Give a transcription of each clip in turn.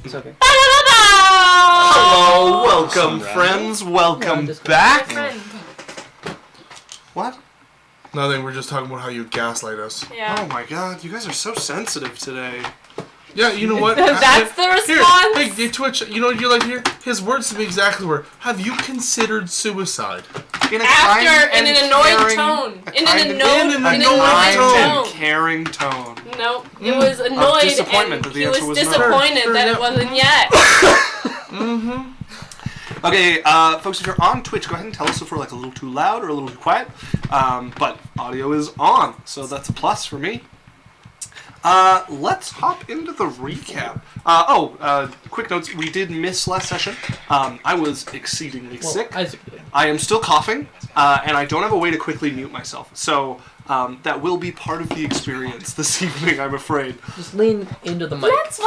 It's okay. Hello, welcome, friends. Welcome back. What? Nothing, we're just talking about how you gaslight us. Yeah. Oh my god, you guys are so sensitive today. Yeah, you know what? That's the response? Here, hey, Twitch, you know what you like here? His words to me exactly were, have you considered suicide? In an annoyed tone. In an annoyed tone. Caring tone. No, it was annoyed disappointment and that the he was answer was no. disappointed that it wasn't yet. Okay, folks, if you're on Twitch, go ahead and tell us if we're like a little too loud or a little too quiet. But audio is on, so that's a plus for me. Let's hop into the recap. Quick notes. We did miss last session. I was exceedingly sick. Isaac did. I am still coughing, and I don't have a way to quickly mute myself. So that will be part of the experience this evening, I'm afraid. Just lean into the mic. Lance,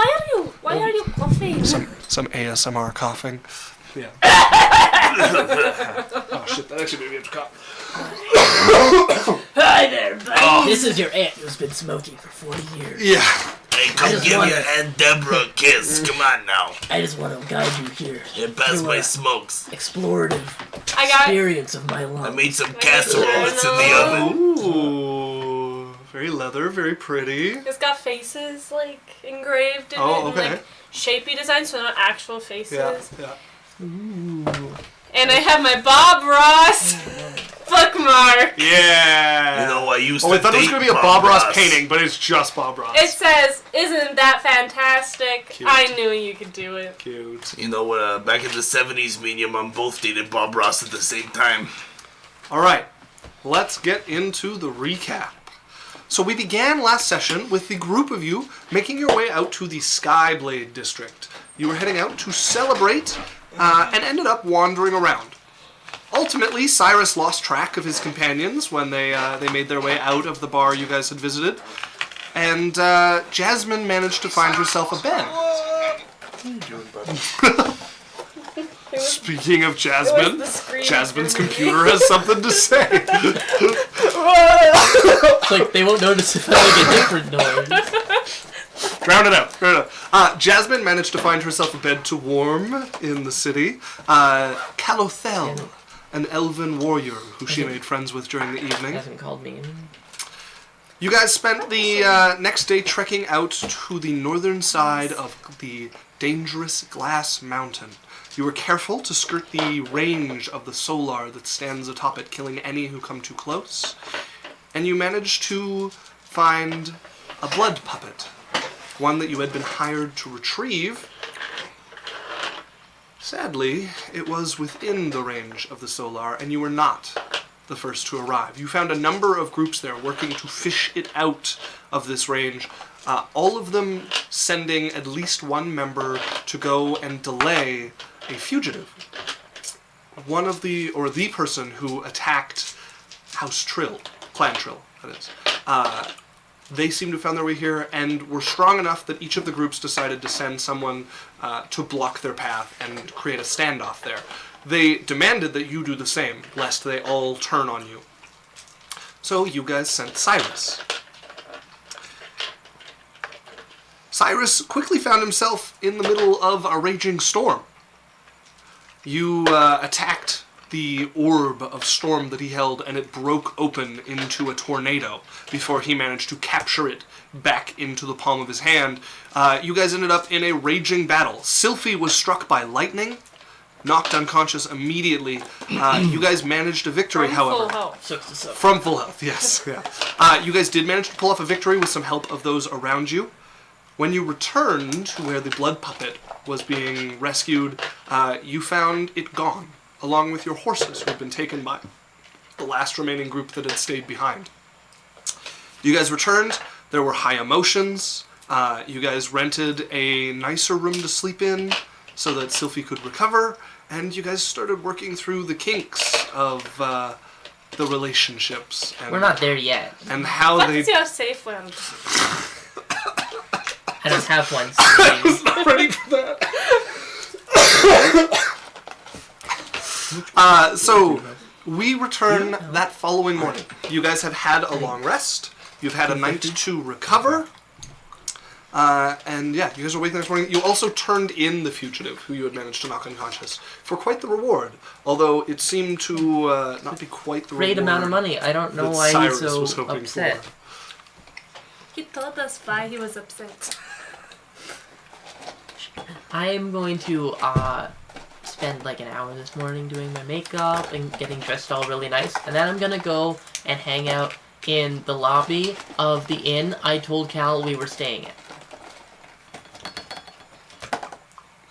why are you coughing? Some ASMR coughing. Yeah. Oh shit, that actually made me have to cough. Hi there, buddy. This is your aunt who's been smoking for 40 years. Yeah. Hey, come give your Aunt Deborah a kiss. Come on now. I just want to guide you here. Yeah, pass my smokes. Explorative experience of my life. I made some casserole. It's in the oven. Ooh. Very leather, very pretty. It's got faces, like, engraved in it. Oh, okay. And, like, shapey designs, so they're not actual faces. Yeah. Ooh. And I have my Bob Ross bookmark. Yeah. You know, I used to I thought it was date going to be a Bob Ross painting, but it's just Bob Ross. It says, "Isn't that fantastic?" Cute. I knew you could do it. Cute. You know, back in the 70s, me and your mom both dated Bob Ross at the same time. All right. Let's get into the recap. So we began last session with the group of you making your way out to the Skyblade district. You were heading out to celebrate and ended up wandering around. Ultimately, Cyrus lost track of his companions when they made their way out of the bar you guys had visited, and Jasmine managed to find herself a bed. What are you doing, buddy? Speaking of Jasmine, the screen Jasmine's for me. computer has something to say. It's like they won't notice if I make a different noise. Drown it out. Jasmine managed to find herself a bed to warm in the city. Calothel, an elven warrior who she made friends with during the evening. Hasn't called me in. You guys spent the next day trekking out to the northern side of the dangerous Glass Mountain. You were careful to skirt the range of the solar that stands atop it, killing any who come too close. And you managed to find a blood puppet, one that you had been hired to retrieve. Sadly, it was within the range of the solar, and you were not the first to arrive. You found a number of groups there working to fish it out of this range, all of them sending at least one member to go and delay a fugitive. One of the person who attacked House Trill, Clan Trill, that is. They seem to have found their way here and were strong enough that each of the groups decided to send someone to block their path and create a standoff there. They demanded that you do the same, lest they all turn on you. So you guys sent Cyrus. Cyrus quickly found himself in the middle of a raging storm. You attacked the orb of storm that he held, and it broke open into a tornado before he managed to capture it back into the palm of his hand. You guys ended up in a raging battle. Sylphie was struck by lightning, knocked unconscious immediately. You guys managed a victory, however. From full health, yes. Yeah. You guys did manage to pull off a victory with some help of those around you. When you returned to where the blood puppet was being rescued, you found it gone, along with your horses who had been taken by the last remaining group that had stayed behind. You guys returned. There were high emotions. You guys rented a nicer room to sleep in so that Sylphie could recover, and you guys started working through the kinks of the relationships. And, we're not there yet. And how Let's they... see how safe one. I don't have one. I was not ready for that. So, we return that following morning. You guys have had a long rest. You've had a night to recover. And yeah, you guys are waking this morning. You also turned in the fugitive, who you had managed to knock unconscious, for quite the reward. Although it seemed to not be quite the Great reward amount of money. I don't know why Cyrus he's so was hoping upset. for. He told us why he was upset. I'm going to spend like an hour this morning doing my makeup and getting dressed all really nice, and then I'm gonna go and hang out in the lobby of the inn I told Cal we were staying at.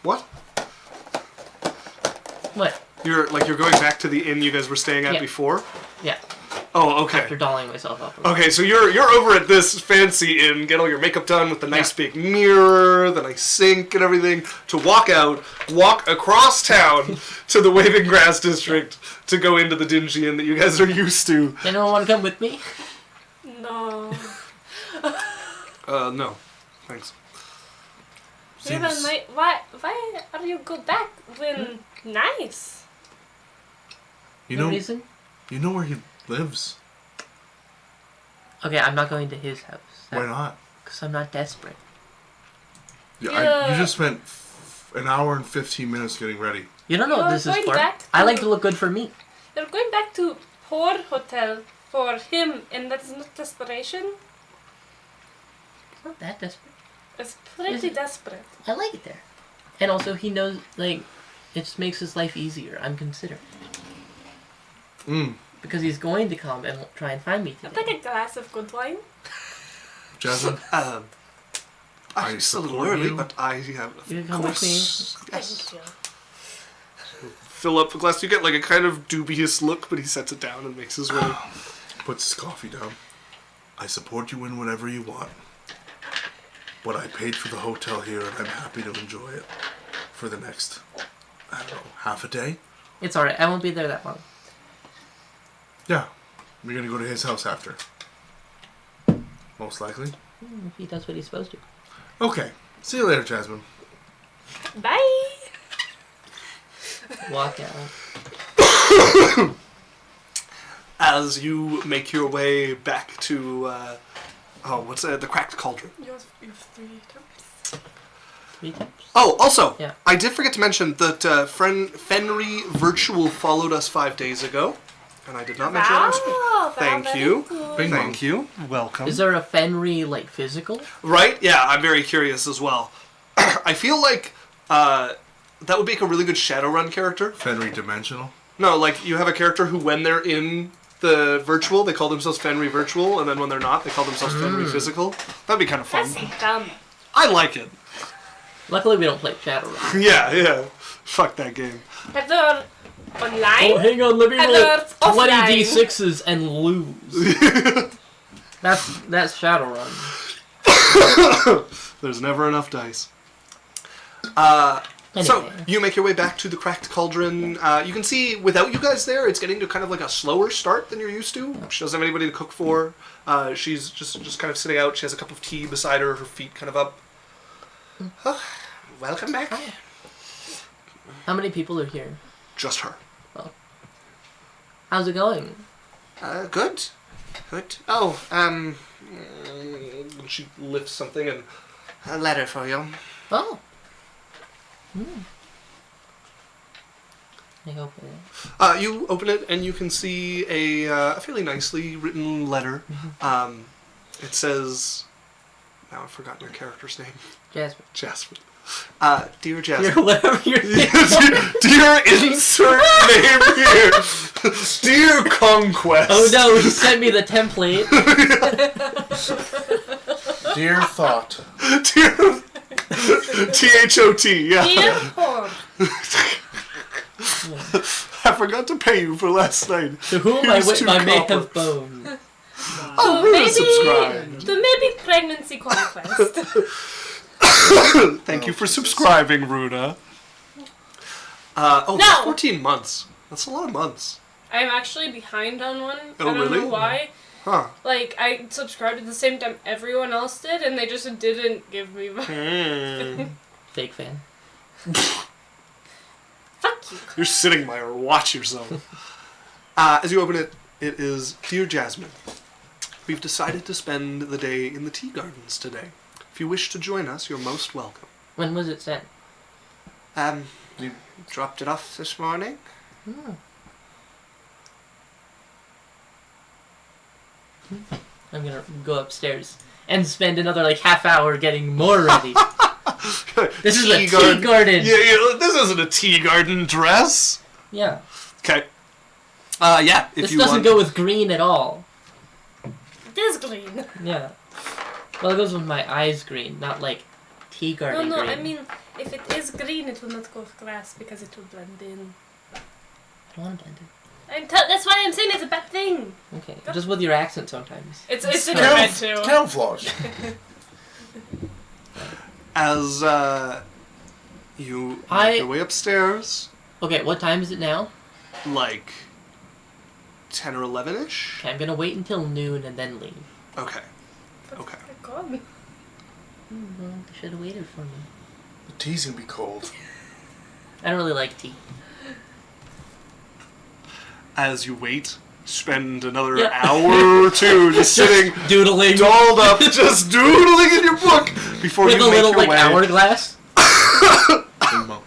What? What? You're going back to the inn you guys were staying at Yeah. before? Yeah. Oh, okay. After dolling myself up. Okay, so you're over at this fancy inn, get all your makeup done with the nice big mirror, the nice sink and everything, to walk across town to the Waving Grass District to go into the dingy inn that you guys are used to. Anyone want to come with me? No. No. Thanks. Why are you go back when nice? No reason? You know where he lives. Okay, I'm not going to his house. Why not? Because I'm not desperate. Yeah, you just spent an hour and 15 minutes getting ready. You don't know what You're this is going for. back to- I like to look good for me. You're going back to poor hotel for him, and that's not desperation. It's not that desperate. It's pretty desperate. I like it there. And also, he knows, like, it just makes his life easier. I'm considerate. Because he's going to come and try and find me I'll today. take a glass of good wine. Jasmine? It's a little support early, you. but I have, You of come with me? course. Yes. Thank you. Fill up a glass. You get like a kind of dubious look, but he sets it down and makes his way. Puts his coffee down. I support you in whatever you want. But I paid for the hotel here, and I'm happy to enjoy it for the next, I don't know, half a day? It's alright. I won't be there that long. Yeah. We're gonna go to his house after. Most likely. If he does what he's supposed to. Okay. See you later, Jasmine. Bye. Walk out. As you make your way back to, the Cracked Cauldron. You have 3 times. 3 times. Oh, also, Yeah. I did forget to mention that Fenry Virtual followed us 5 days ago, and I did not mention that. Wow, Thank very you. good. Bing bong. Thank you. Welcome. Is there a Fenry, like, physical? Right? Yeah, I'm very curious as well. I feel like that would make a really good Shadowrun character. Fenry Dimensional. No, like, you have a character who, when they're in the virtual, they call themselves Fenry Virtual, and then when they're not, they call themselves Fenry Physical. That'd be kind of fun. That's dumb. I like it. Luckily, we don't play Shadowrun. Yeah. Fuck that game. Heather online. Oh, hang on, let me roll Heather 20 offline. d6s and lose. That's Shadowrun. There's never enough dice. Anyway. So, you make your way back to the Cracked Cauldron. You can see, without you guys there, it's getting to kind of like a slower start than you're used to. She doesn't have anybody to cook for. She's just kind of sitting out. She has a cup of tea beside her, her feet kind of up. Oh, welcome back. How many people are here? Just her. How's it going? Good. Oh, she lifts something and... A letter for you. Oh. I open it. You open it and you can see a fairly nicely written letter. It says... Now I've forgotten your character's name. Jasmine. Jasmine. Dear Jasmine. You're whatever you're Dear insert name here. Dear Conquest. Oh no, he sent me the template. Dear Thought. Dear... T-H-O-T, yeah. Dear Corp. I forgot to pay you for last night. To whom Here's I 2 may copper. have boned. Oh, Runa subscribed. The maybe pregnancy conquest. Thank you for subscribing, Runa. No. It's 14 months. That's a lot of months. I'm actually behind on one. Oh, I don't really? know why. Huh. Like, I subscribed at the same time everyone else did, and they just didn't give me my... Fake fan. Fuck you. You're sitting by her. Watch yourself. As you open it, it is, Dear Jasmine, we've decided to spend the day in the tea gardens today. If you wish to join us, you're most welcome. When was it sent? You dropped it off this morning? Hmm. I'm gonna go upstairs and spend another like half hour getting more ready. This is a tea garden. Yeah, this isn't a tea garden dress. Yeah. Okay. Yeah. If This you doesn't want... go with green at all. It is green. Yeah. Well, it goes with my eyes green, not like tea garden No, green. I mean, if it is green, it will not go with grass because it will blend in. I don't want to blend it. That's why I'm saying it's a bad thing. Okay. Just with your accent sometimes. It's in your head too. Camouflage. As you make your way upstairs, Okay, what time is it now? like 10 or 11-ish. Okay, I'm gonna wait until noon and then leave. Okay. Okay. Oh God. Well, they should have waited for me. The tea's gonna be cold. I don't really like tea. As you wait, spend another Yeah. hour or two just sitting Doodling. dolled up, just doodling in your book before With you a make little your like way. hourglass Primo.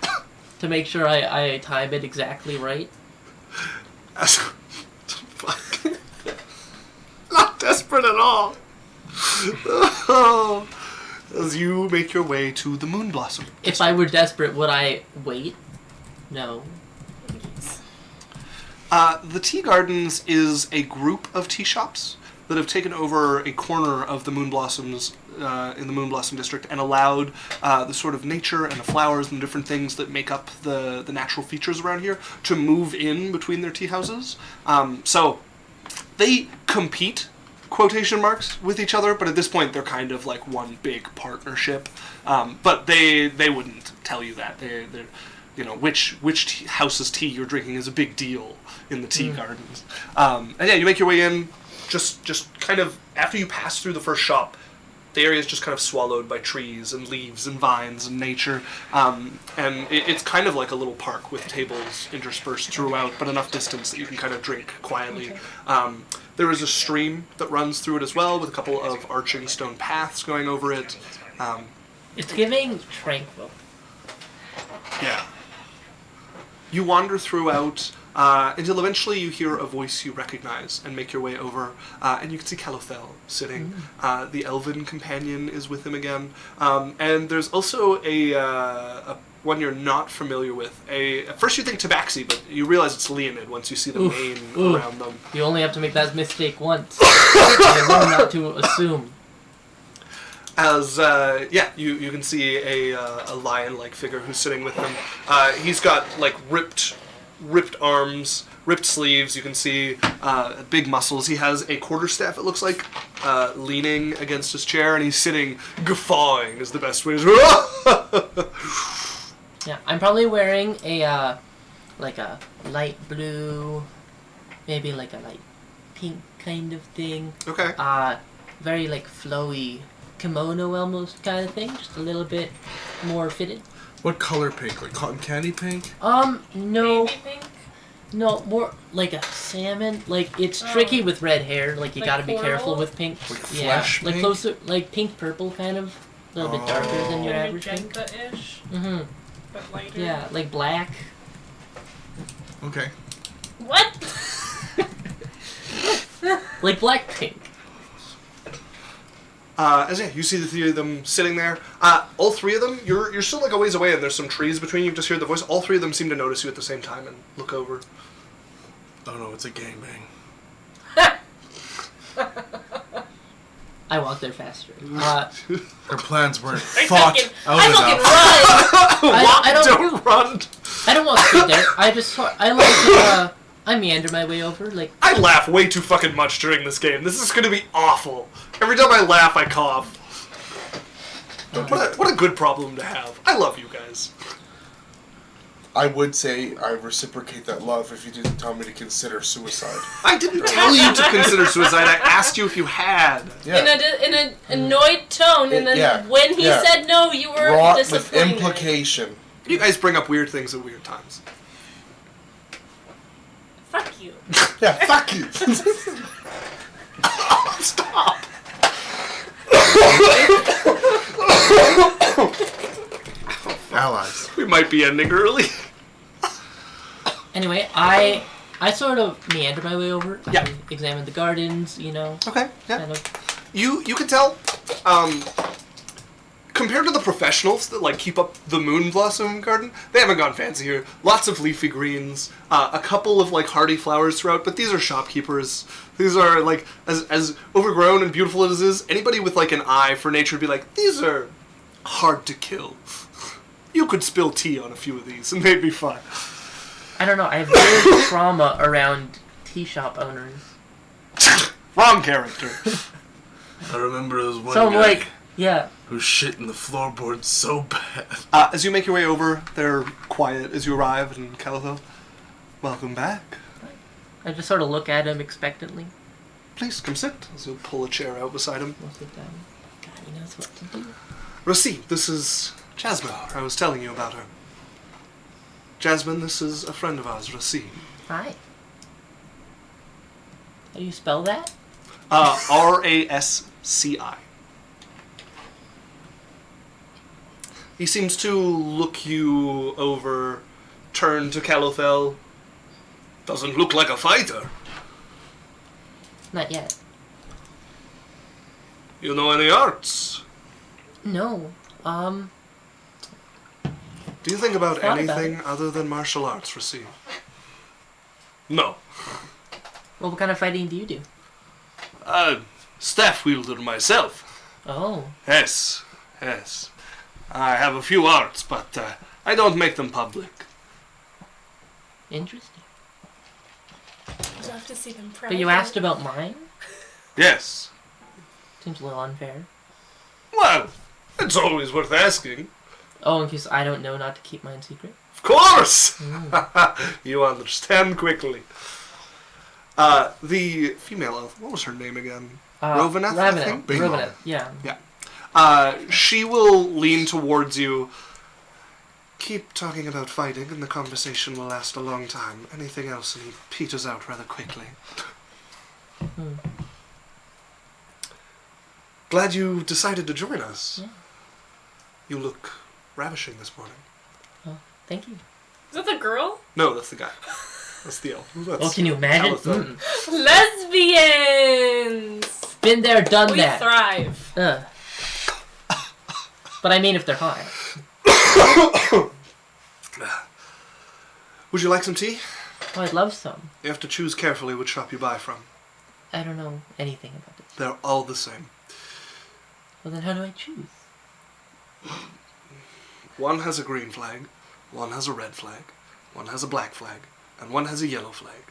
to make sure I time it exactly right. As, fuck. Not desperate at all. As you make your way to the Moon Blossom. If I were desperate, would I wait? No. The Tea Gardens is a group of tea shops that have taken over a corner of the Moon Blossoms in the Moon Blossom district and allowed the sort of nature and the flowers and different things that make up the natural features around here to move in between their tea houses. So they compete, quotation marks, with each other, but at this point they're kind of like one big partnership. But they wouldn't tell you that. They're you know, which house's tea you're drinking is a big deal in the tea gardens. And yeah, you make your way in, just kind of, after you pass through the first shop, the area is just kind of swallowed by trees and leaves and vines and nature. And it's kind of like a little park with tables interspersed throughout, but enough distance that you can kind of drink quietly. There is a stream that runs through it as well, with a couple of arching stone paths going over it. It's giving tranquil. Yeah. You wander throughout until eventually you hear a voice you recognize and make your way over, and you can see Calothel sitting. The elven companion is with him again, and there's also a one you're not familiar with. At first you think Tabaxi, but you realize it's Leonid once you see the mane around them. You only have to make that mistake once. I learn not to assume. As you can see a lion-like figure who's sitting with him. He's got like ripped arms, ripped sleeves. You can see big muscles. He has a quarterstaff, it looks like, leaning against his chair, and he's sitting guffawing. Is the best way to. Yeah, I'm probably wearing a like a light blue, maybe like a light pink kind of thing. Okay. Very like flowy kimono almost kind of thing, just a little bit more fitted. What color pink? Like cotton candy pink? No, Baby pink? no, more like a salmon. Like it's tricky with red hair. Like you Like gotta be careful coral? with pink. Like Yeah, flesh like pink? closer, like pink purple kind of, a little bit darker than your average pink. Magenta-ish, Mhm. but lighter. Yeah, like black. Okay. What? Like black pink. You see the three of them sitting there. All three of them, you're still like a ways away, and there's some trees between you. Just hear the voice. All three of them seem to notice you at the same time and look over. Oh no, it's a gangbang. I walk there faster. Their plans weren't I thought fucking out enough. I Don't run! I don't walk straight there. I like to, I meander my way over. Like I laugh way too fucking much during this game. This is gonna be awful. Every time I laugh, I cough. What a good problem to have. I love you guys. I would say I reciprocate that love if you didn't tell me to consider suicide. I didn't tell you to consider suicide. I asked you if you had. Yeah. In an annoyed tone, and then Yeah. when he Yeah. said no, you were Wrought with disappointed. implication. You guys bring up weird things at weird times. Fuck you. Yeah, fuck you. Stop. Allies. We might be ending early. Anyway, I sort of meander my way over. Yeah. I examine the gardens, you know. Okay, yeah. Kind of. You can tell, compared to the professionals that like keep up the moon blossom garden, they haven't gone fancy here. Lots of leafy greens, a couple of like hardy flowers throughout, but these are shopkeepers. These are like as overgrown and beautiful as it is. Anybody with like an eye for nature would be like, these are hard to kill. You could spill tea on a few of these and they'd be fine. I don't know. I have weird trauma around tea shop owners. Wrong character. I remember there was one So guy like, yeah. who shit in the floorboards so bad. As you make your way over, they're quiet as you arrive in Calico. Welcome back. I just sort of look at him expectantly. Please come sit. As you pull a chair out beside him. We'll sit down. God, he knows what to do. Rossi, this is Jasmine. I was telling you about her. Jasmine, this is a friend of ours, Rossi. Hi. How do you spell that? Rasci. He seems to look you over, turn to Calothel. Doesn't look like a fighter. Not yet. You know any arts? No. Do you think about Thought about anything other than martial arts, Rossi? No. Well, what kind of fighting do you do? Staff wielder myself. Oh. Yes, yes. I have a few arts, but I don't make them public. Interesting. I'd love to see them proud. But you asked about mine? Yes. Seems a little unfair. Well, it's always worth asking. Oh, in case I don't know not to keep mine secret? Of course! You understand quickly. The female elf, what was her name again? Roveneth, I think? Bingo. Roveneth, yeah. She will lean towards you. Keep talking about fighting and the conversation will last a long time. Anything else and he peters out rather quickly. Glad you decided to join us. Yeah. You look ravishing this morning. Oh, thank you. Is that the girl? No, that's the guy. That's the elf. That's Oh, can you imagine? Calathon. Lesbians! Been there, done We that. thrive. But I mean if they're hot. Would you like some tea? Oh, I'd love some. You have to choose carefully which shop you buy from. I don't know anything about this. They're all the same. Well, then how do I choose? One has a green flag, one has a red flag, one has a black flag, and one has a yellow flag.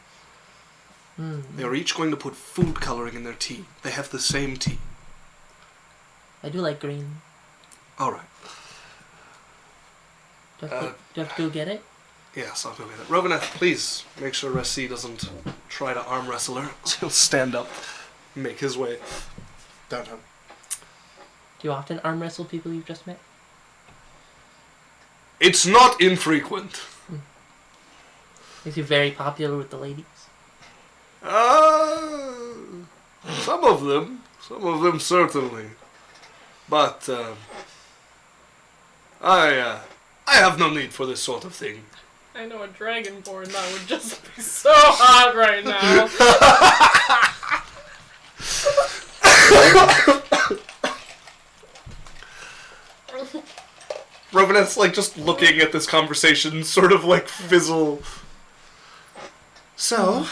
They are each going to put food coloring in their tea. They have the same tea. I do like green. Alright. Do I have to go get it? Yes, I'll go get it. Roveneth, please make sure Resi doesn't try to arm wrestle her. He'll stand up, make his way downtown. Do you often arm wrestle people you've just met? It's not infrequent. Is he very popular with the ladies? Some of them certainly. But I have no need for this sort of thing. I know a dragonborn that would just be so hot right now. Roveneth's like just looking at this conversation, sort of like fizzle. So,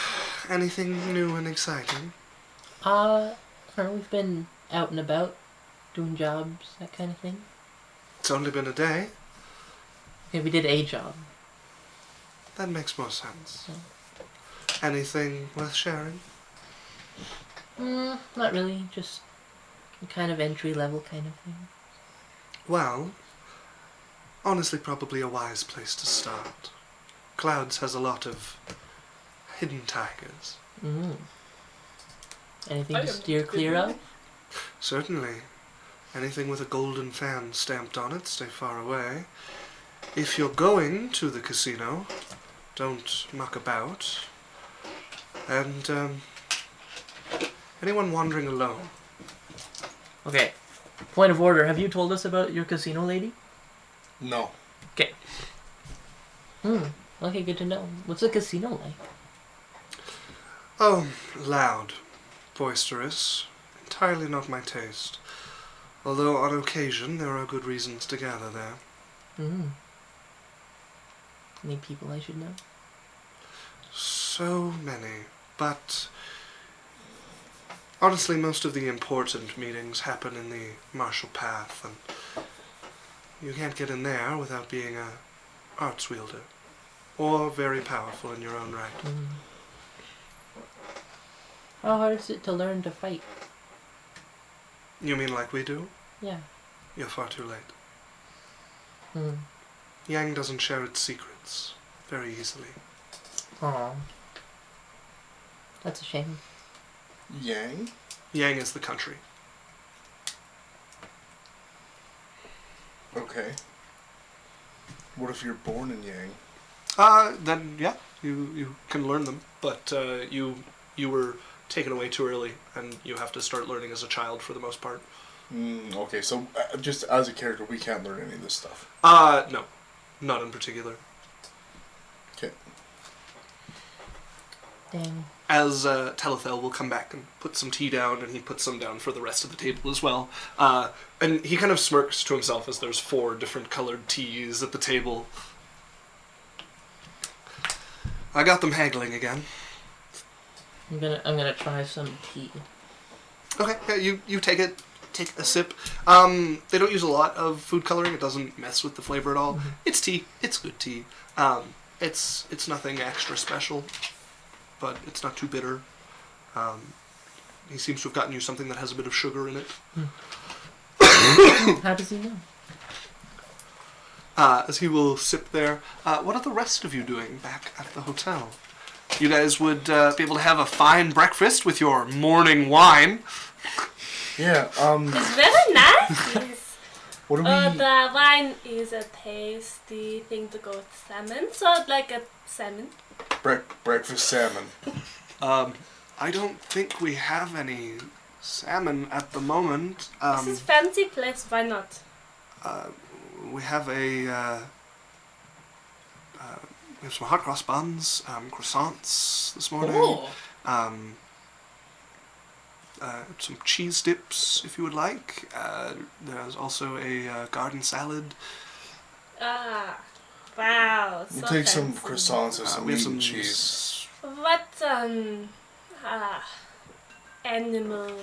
anything new and exciting? We've been out and about, doing jobs, that kind of thing. It's only been a day. Okay, we did a job. That makes more sense. Anything worth sharing? Not really, just a kind of entry level kind of thing. Well, honestly, probably a wise place to start. Clouds has a lot of hidden tigers. Anything I to am steer good clear at of? Certainly. Anything with a golden fan stamped on it, stay far away. If you're going to the casino, don't muck about. And, anyone wandering alone? Okay, point of order, have you told us about your casino lady? No. Okay. Okay, good to know. What's a casino like? Oh, loud, boisterous, entirely not my taste. Although on occasion there are good reasons to gather there. Any people I should know? So many, but honestly most of the important meetings happen in the martial path, and you can't get in there without being a arts wielder, or very powerful in your own right. How hard is it to learn to fight? You mean like we do? Yeah. You're far too late. Yang doesn't share its secrets very easily. Aw. That's a shame. Yang? Yang is the country. Okay. What if you're born in Yang? Then yeah, you can learn them, but you were taken away too early, and you have to start learning as a child for the most part. Okay, so just as a character, we can't learn any of this stuff. No, not in particular. Okay. Dang. As Telethel will come back and put some tea down, and he puts some down for the rest of the table as well. And he kind of smirks to himself as there's 4 different colored teas at the table. I got them haggling again. I'm gonna try some tea. Okay, yeah, you take it. Take a sip. They don't use a lot of food coloring. It doesn't mess with the flavor at all. It's tea. It's good tea. It's nothing extra special, but it's not too bitter. He seems to have gotten you something that has a bit of sugar in it. How does he know? As he will sip there. What are the rest of you doing back at the hotel? You guys would be able to have a fine breakfast with your morning wine. Yeah, It's very nice. what do we... The wine is a tasty thing to go with salmon, so I'd like a salmon. breakfast salmon. I don't think we have any salmon at the moment. This is fancy place, why not? We have we have some hot cross buns, croissants this morning. Oh. Some cheese dips, if you would like. There's also a garden salad. Ah, wow, so We'll take some fancy. croissants with some We have meat some and cheese. What, animal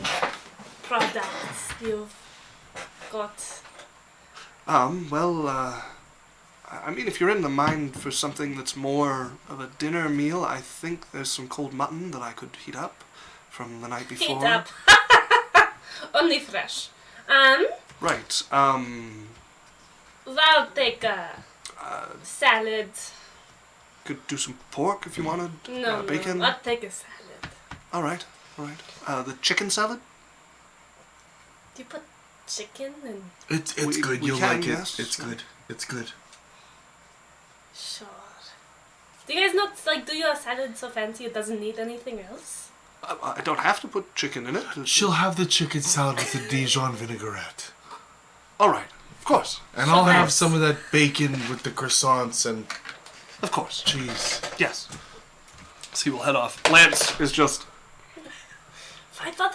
products you've got? I mean, if you're in the mind for something that's more of a dinner meal, I think there's some cold mutton that I could heat up from the night before. Heat up. Only fresh. Right. I'll take a salad. Could do some pork if you wanted. No, bacon. no, I'll take a salad. All right. The chicken salad. Do you put chicken and... It's We- good. we You'll can, like yes. it. It's good. It's good. Sure. Do you guys not, like, do your salad so fancy it doesn't need anything else? I don't have to put chicken in it. She'll have the chicken salad with the Dijon vinaigrette. All right. Of course. And I'll have Yes. some of that bacon with the croissants and Of course. cheese. Yes. So he will head off. Lance is just... I thought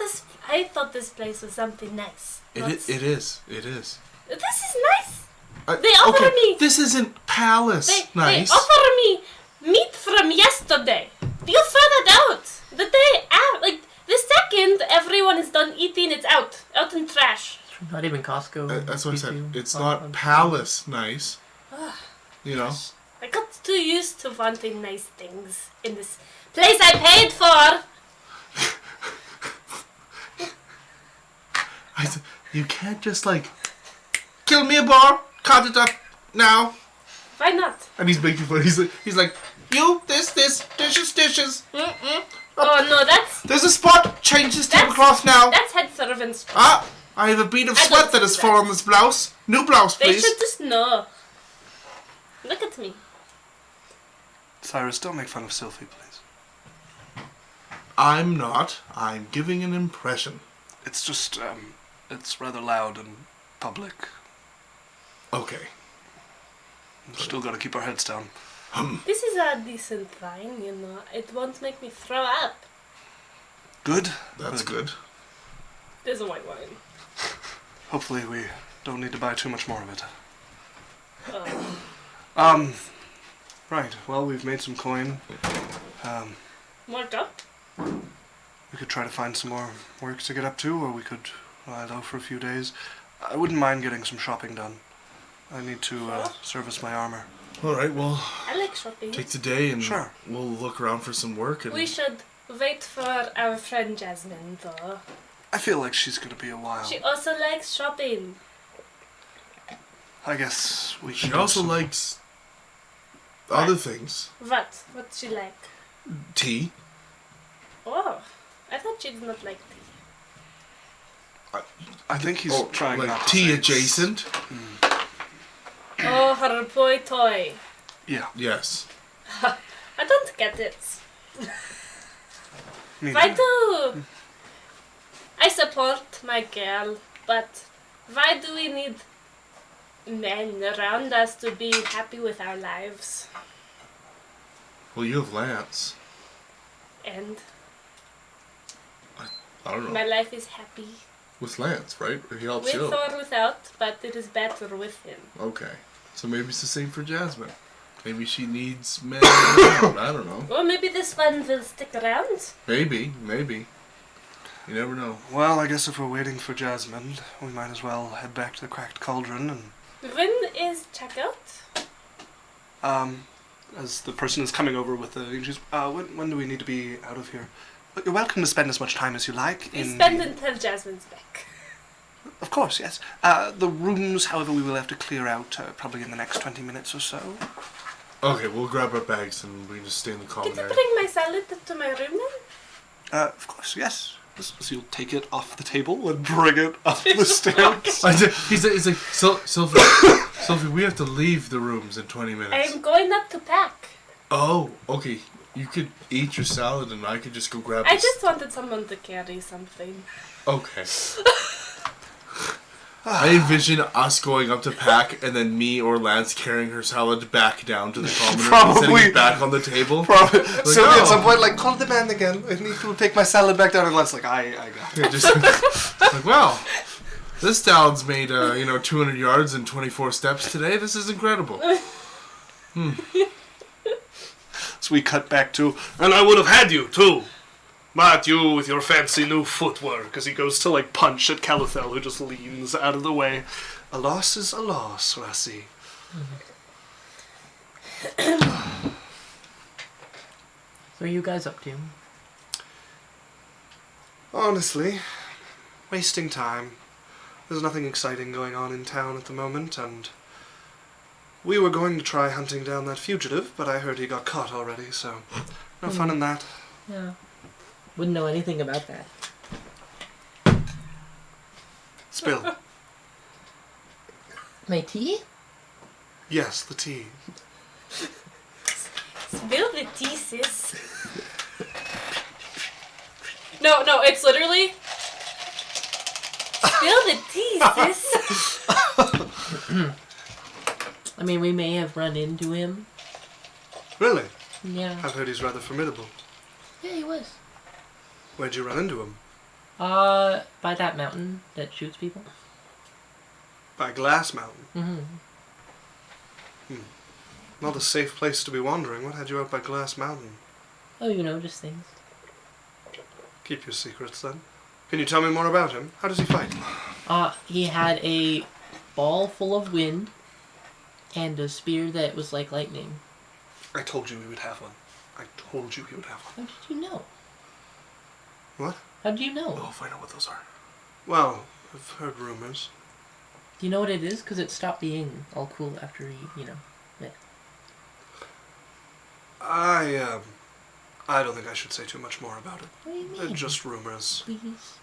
this place was something nice. It Not- is. It is. It is. This is nice. I- They offer okay, me- This isn't palace. They nice. offer me meat from yesterday. You throw that out. The day out, like the second everyone is done eating, it's out in trash. Not even Costco. That's what I said. B2. It's Oh, not I'm- palace nice. You know. I got too used to wanting nice things in this place I paid for. You can't just like kill me a bar, cut it up now. Why not? And he's making fun. He's like, you this dishes. Oh no, There's a spot. Change this That's- tablecloth now. that's head servants. Ah, I have a bead of I sweat don't that do has that. fallen on this blouse. New blouse, They please. should just know. Look at me. Cyrus, don't make fun of Sylphie, please. I'm not. I'm giving an impression. It's just, it's rather loud and public. Okay. Still gotta keep our heads down. This is a decent wine, you know. It won't make me throw up. Good? That's good. There's a white wine. Hopefully we don't need to buy too much more of it. Oh. Right. Well, we've made some coin. More job? We could try to find some more work to get up to, or we could lie low for a few days. I wouldn't mind getting some shopping done. I need to service my armor. All right, well, I like shopping. take today and Sure. we'll look around for some work. And We should wait for our friend Jasmine, though. I feel like she's gonna be a while. She also likes shopping. I guess we She can do also some- likes other things. What? What's she like? Tea. Oh, I thought she did not like tea. I think he's trying like not to tea say- adjacent. Oh, her boy toy. Yeah. Yes. I don't get it. Me Why too. do... I support my girl, but why do we need men around us to be happy with our lives? Well, you have Lance. And I don't know. my life is happy. With Lance, right? He helps With you. or without, but it is better with him. Okay. So maybe it's the same for Jasmine. Maybe she needs men around. I don't know. Or maybe this one will stick around. Maybe. You never know. Well, I guess if we're waiting for Jasmine, we might as well head back to the Cracked Cauldron and When is checkout? as the person is coming over with the when do we need to be out of here? But you're welcome to spend as much time as you like We in spend until Jasmine's back. Of course, yes. The rooms, however, we will have to clear out probably in the next 20 minutes or so. Okay, we'll grab our bags and we can just stay in the Can you common area. bring my salad to my room then? Of course, yes. So you'll take it off the table and bring it up the stairs. He's like, Sophie, Sophie, we have to leave the rooms in 20 minutes. I'm going up to pack. Oh, okay. You could eat your salad and I could just go grab I this. just wanted someone to carry something. Okay. I envision us going up to pack and then me or Lance carrying her salad back down to the common room and Probably. setting it back on the table. Probably. Sylvia oh. at some point, like, call the man again. I need to take my salad back down. And Lance like, I got it. Yeah, just like, wow, this salad's made, 200 yards and 24 steps today. This is incredible. So we cut back to, And I would have had you, too. But you with your fancy new footwork. as he goes to, like, punch at Calathel, who just leans out of the way. A loss is a loss, Rassi. So are you guys up to? Honestly, wasting time. There's nothing exciting going on in town at the moment, and we were going to try hunting down that fugitive, but I heard he got caught already, so no fun in that. Yeah. Wouldn't know anything about that. Spill. My tea? Yes, the tea. Spill the tea, sis. No, it's literally... Spill the tea, sis. I mean, we may have run into him. Really? Yeah. I've heard he's rather formidable. Yeah, he was. Where'd you run into him? By that mountain that shoots people. By Glass Mountain. Mm-hmm. Not a safe place to be wandering. What had you out by Glass Mountain? Oh, you know, just things. Keep your secrets, then. Can you tell me more about him? How does he fight? He had a ball full of wind and a spear that was like lightning. I told you we would have one. I told you he would have one. How did you know? What? How do you know? Oh, find out what those are. Well, I've heard rumors. Do you know what it is? Because it stopped being all cool after he, yeah. I don't think I should say too much more about it. What do you They're mean? just rumors. Please.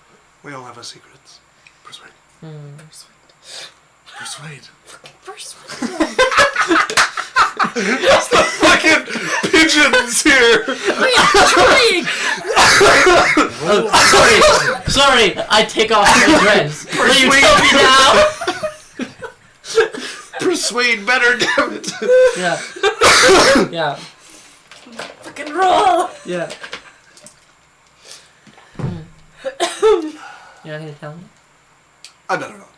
We all have our secrets. Persuade. Hmm. Persuade. Fucking pigeons here! Oh, sorry, I take off my dress. Will you tell me now? swayed better, damn it. Yeah. Yeah. Fucking roll. Yeah. You're not gonna tell me? I better not.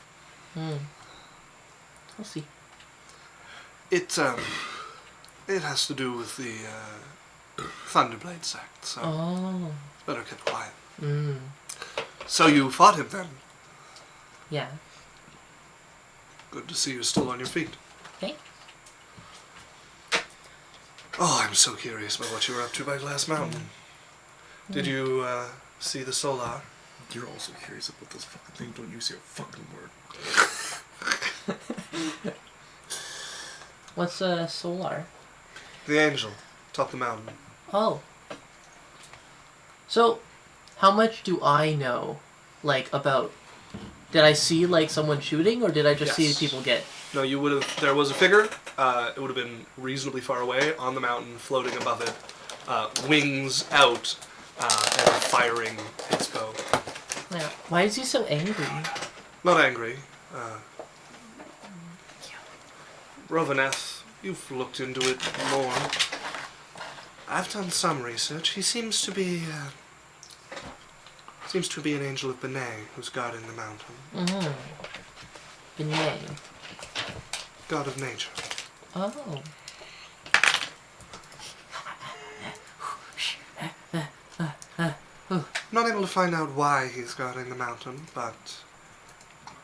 We'll see. It has to do with the Thunderblade sect, so Oh. better keep quiet. Mm. So you fought him then? Yeah. Good to see you're still on your feet. Thanks. Oh, I'm so curious about what you were up to by Glass Mountain. Did you see the Solar? You're also curious about this fucking thing. Don't use your fucking word. What's solar? The angel, top the mountain. Oh. So, how much do I know, like, about... Did I see, like, someone shooting, or did I just Yes. see people get... No, you would have. There was a figure. It would have been reasonably far away on the mountain, floating above it, wings out, and firing its bow. Yeah. Why is he so angry? Not angry. Rovaneth, you've looked into it more. I've done some research. He seems to be an angel of Benet who's guarding the mountain. Mm-hmm. Benet. God of nature. Oh. Not able to find out why he's guarding the mountain, but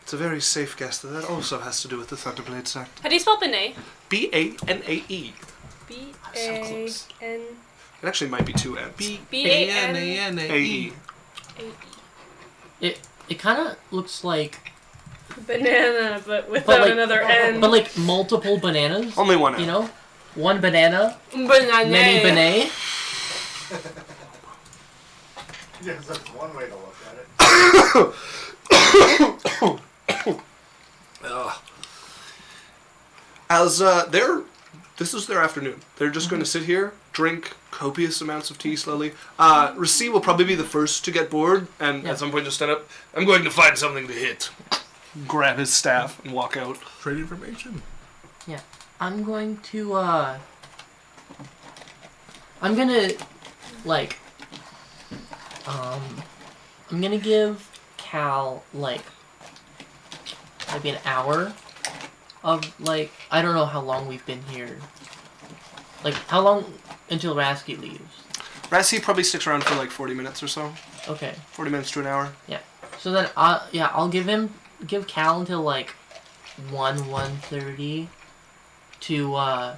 it's a very safe guess that that also has to do with the Thunderblade sect. How do you spell Benet? B-A-N-A-E. B-A-N... It actually might be two N's. B-A-N-A-E. A-E. It kind of looks like... Banana, but without like- another N. But, like, multiple bananas. Only one N. You know? One banana, Banana. many Benet. Yes, that's one way to look at it. As this is their afternoon. They're just going to sit here, drink copious amounts of tea slowly. Rassi will probably be the first to get bored, and at some point just stand up. I'm going to find something to hit. Grab his staff and walk out. Trade information. Yeah. I'm going to, I'm gonna, like, I'm gonna give Cal, like, maybe an hour of, like, I don't know how long we've been here. Like, how long until Rasky leaves? Rassi probably sticks around for like 40 minutes or so. Okay. 40 minutes to an hour. Yeah. So then, I'll give Cal until, like, 1:30 to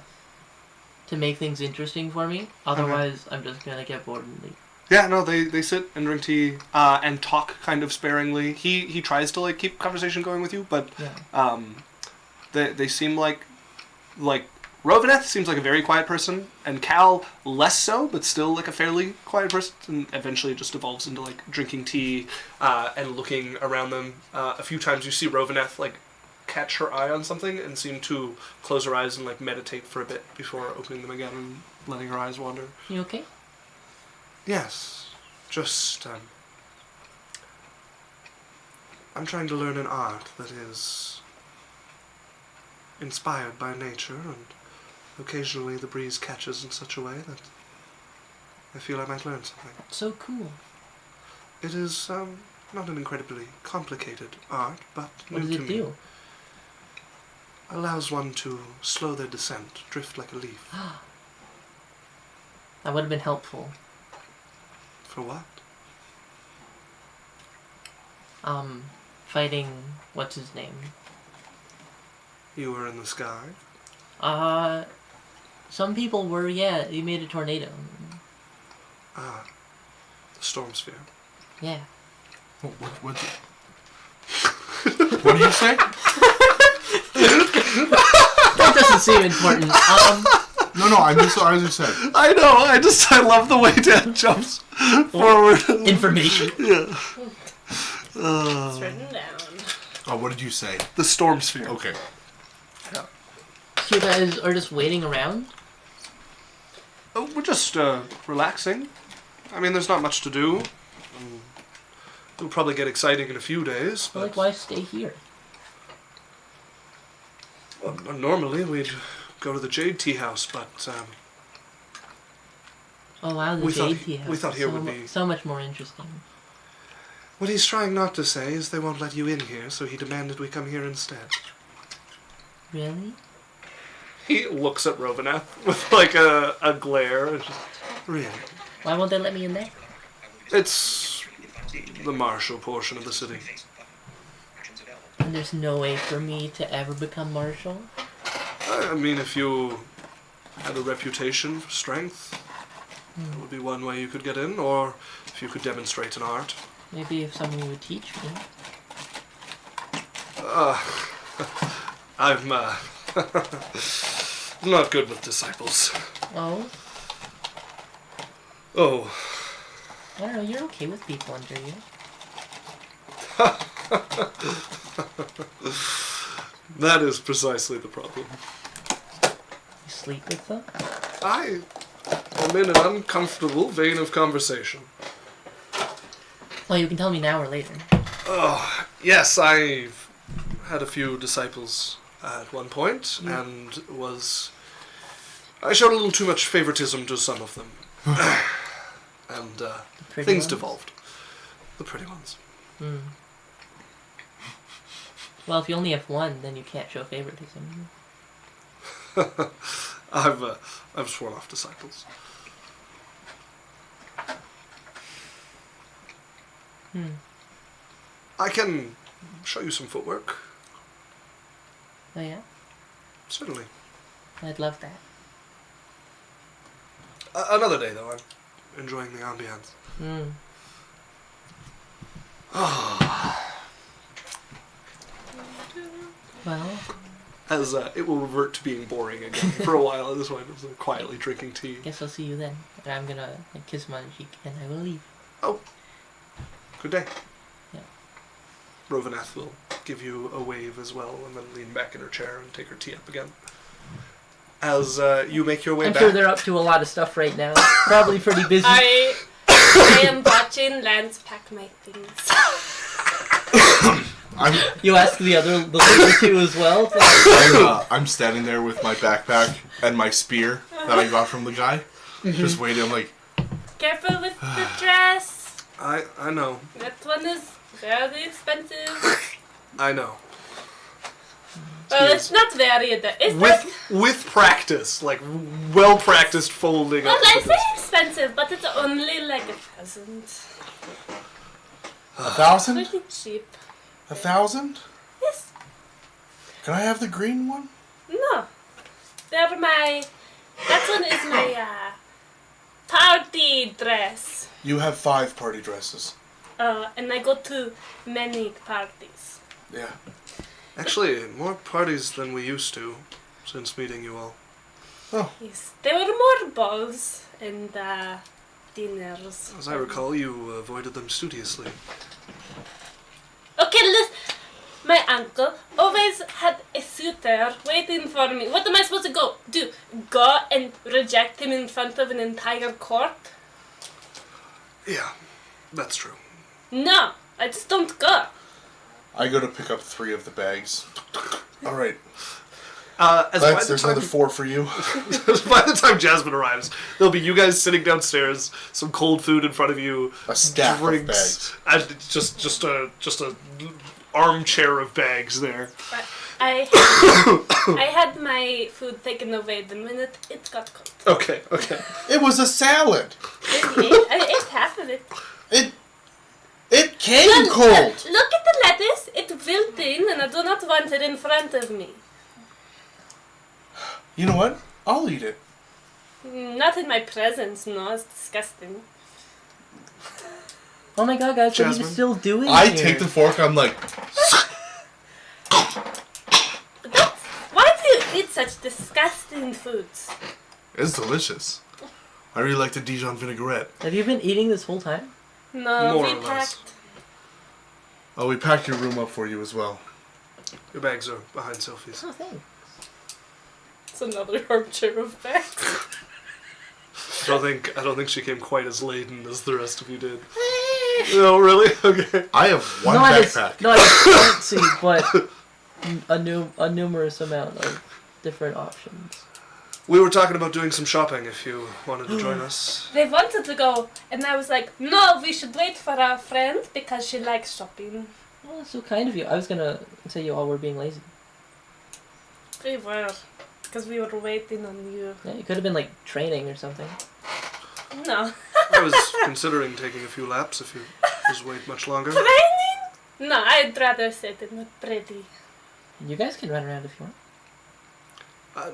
make things interesting for me. Otherwise, I'm just gonna get bored and leave. Yeah, no, they sit and drink tea and talk kind of sparingly. He tries to like keep conversation going with you, but Yeah. they seem like Rovaneth seems like a very quiet person, and Cal less so, but still like a fairly quiet person. And eventually, it just evolves into like drinking tea and looking around them. A few times you see Rovaneth like catch her eye on something and seem to close her eyes and like meditate for a bit before opening them again and letting her eyes wander. You okay? Yes, just I'm trying to learn an art that is inspired by nature, and occasionally the breeze catches in such a way that I feel I might learn something. So cool. It is not an incredibly complicated art, but What new does to it me. do? Allows one to slow their descent, drift like a leaf. That would have been helpful. For what? Fighting, what's his name? You were in the sky. Some people were, yeah, he made a tornado. Ah, the storm sphere. Yeah. What did you say? That doesn't seem important. No, I just said. I know. I love the way Dad jumps forward. Information. Yeah. It's written down. Oh, what did you say? The storm sphere. Okay. So you guys are just waiting around? Oh, we're just relaxing. I mean, there's not much to do. It'll probably get exciting in a few days. But, But like, why stay here? Well, normally we'd go to the Jade Tea House, but Oh wow, the We thought- Jade Tea House. we thought here so would be- so much more interesting. what he's trying not to say is they won't let you in here, so he demanded we come here instead. Really? He looks at Rovanath with like a glare. And just, really? Why won't they let me in there? It's the martial portion of the city. And there's no way for me to ever become marshal? I mean, if you had a reputation for strength, that would be one way you could get in, or if you could demonstrate an art. Maybe if someone would teach me. I'm not good with disciples. Oh? Oh, I don't know, you're okay with people under you. that is precisely the problem. You sleep with them? I am in an uncomfortable vein of conversation. Well, you can tell me now or later. Yes, I've had a few disciples at one point, and I showed a little too much favoritism to some of them. And Pretty things ones? devolved. The pretty ones. Well, if you only have one, then you can't show favoritism. I've sworn off disciples. I can show you some footwork. Oh yeah? Certainly. I'd love that. Another day, though. I'm enjoying the ambience. Well, As it will revert to being boring again for a while. At this point, I'm quietly drinking tea. guess I'll see you then. And I'm gonna kiss him on the cheek and I will leave. Oh, good day. Yeah. Rovanath will give you a wave as well, and then lean back in her chair and take her tea up again. As you make your way I'm back. sure they're up to a lot of stuff right now. Probably pretty busy. I am watching Lance pack my things. You ask the other two as well? I'm standing there with my backpack and my spear that I got from the guy. Just waiting. I'm like, Careful with the dress. I know. That one is very expensive. I know. Well, it's not very. With practice, like well practiced folding. Well, up I to say this. expensive, but it's only like 1,000. 1,000? Pretty cheap. 1,000? Yes. Can I have the green one? No. That one is my party dress. You have 5 party dresses. And I go to many parties. Yeah. Actually, more parties than we used to since meeting you all. Yes. There were more balls and dinners. As I recall, you avoided them studiously. Okay, listen. My uncle always had a suitor waiting for me. What am I supposed to do? Go and reject him in front of an entire court? Yeah, that's true. No, I just don't go. I go to pick up 3 of the bags. All right. There's another 4 for you. By the time Jasmine arrives, there'll be you guys sitting downstairs, some cold food in front of you, A stack of bags. and just a armchair of bags there. I had my food taken away the minute it got cold. Okay. It was a salad. I ate half of it. It came cold. Look at the lettuce. It wilting, and I do not want it in front of me. You know what? I'll eat it. Not in my presence. No, it's disgusting. Oh my god, guys, what are you Jasmine? still doing I here? take the fork. I'm like, Why do you eat such disgusting foods? it's delicious. I really like the Dijon vinaigrette. Have you been eating this whole time? No, More we or less. packed. Oh, we packed your room up for you as well. Your bags are behind Sophie's. Oh, thanks. It's another armchair of bags. I don't think she came quite as laden as the rest of you did. No, really? Okay. I have one Not backpack. as fancy, but a numerous amount of different options. We were talking about doing some shopping if you wanted to join us. They wanted to go, and I was like, no, we should wait for our friend because she likes shopping. Well, that's so kind of you. I was gonna say you all were being lazy. We were, because we were waiting on you. Yeah, you could have been like training or something. No. I was considering taking a few laps if you just wait much longer. Training? No, I'd rather sit in the pretty. You guys can run around if you want.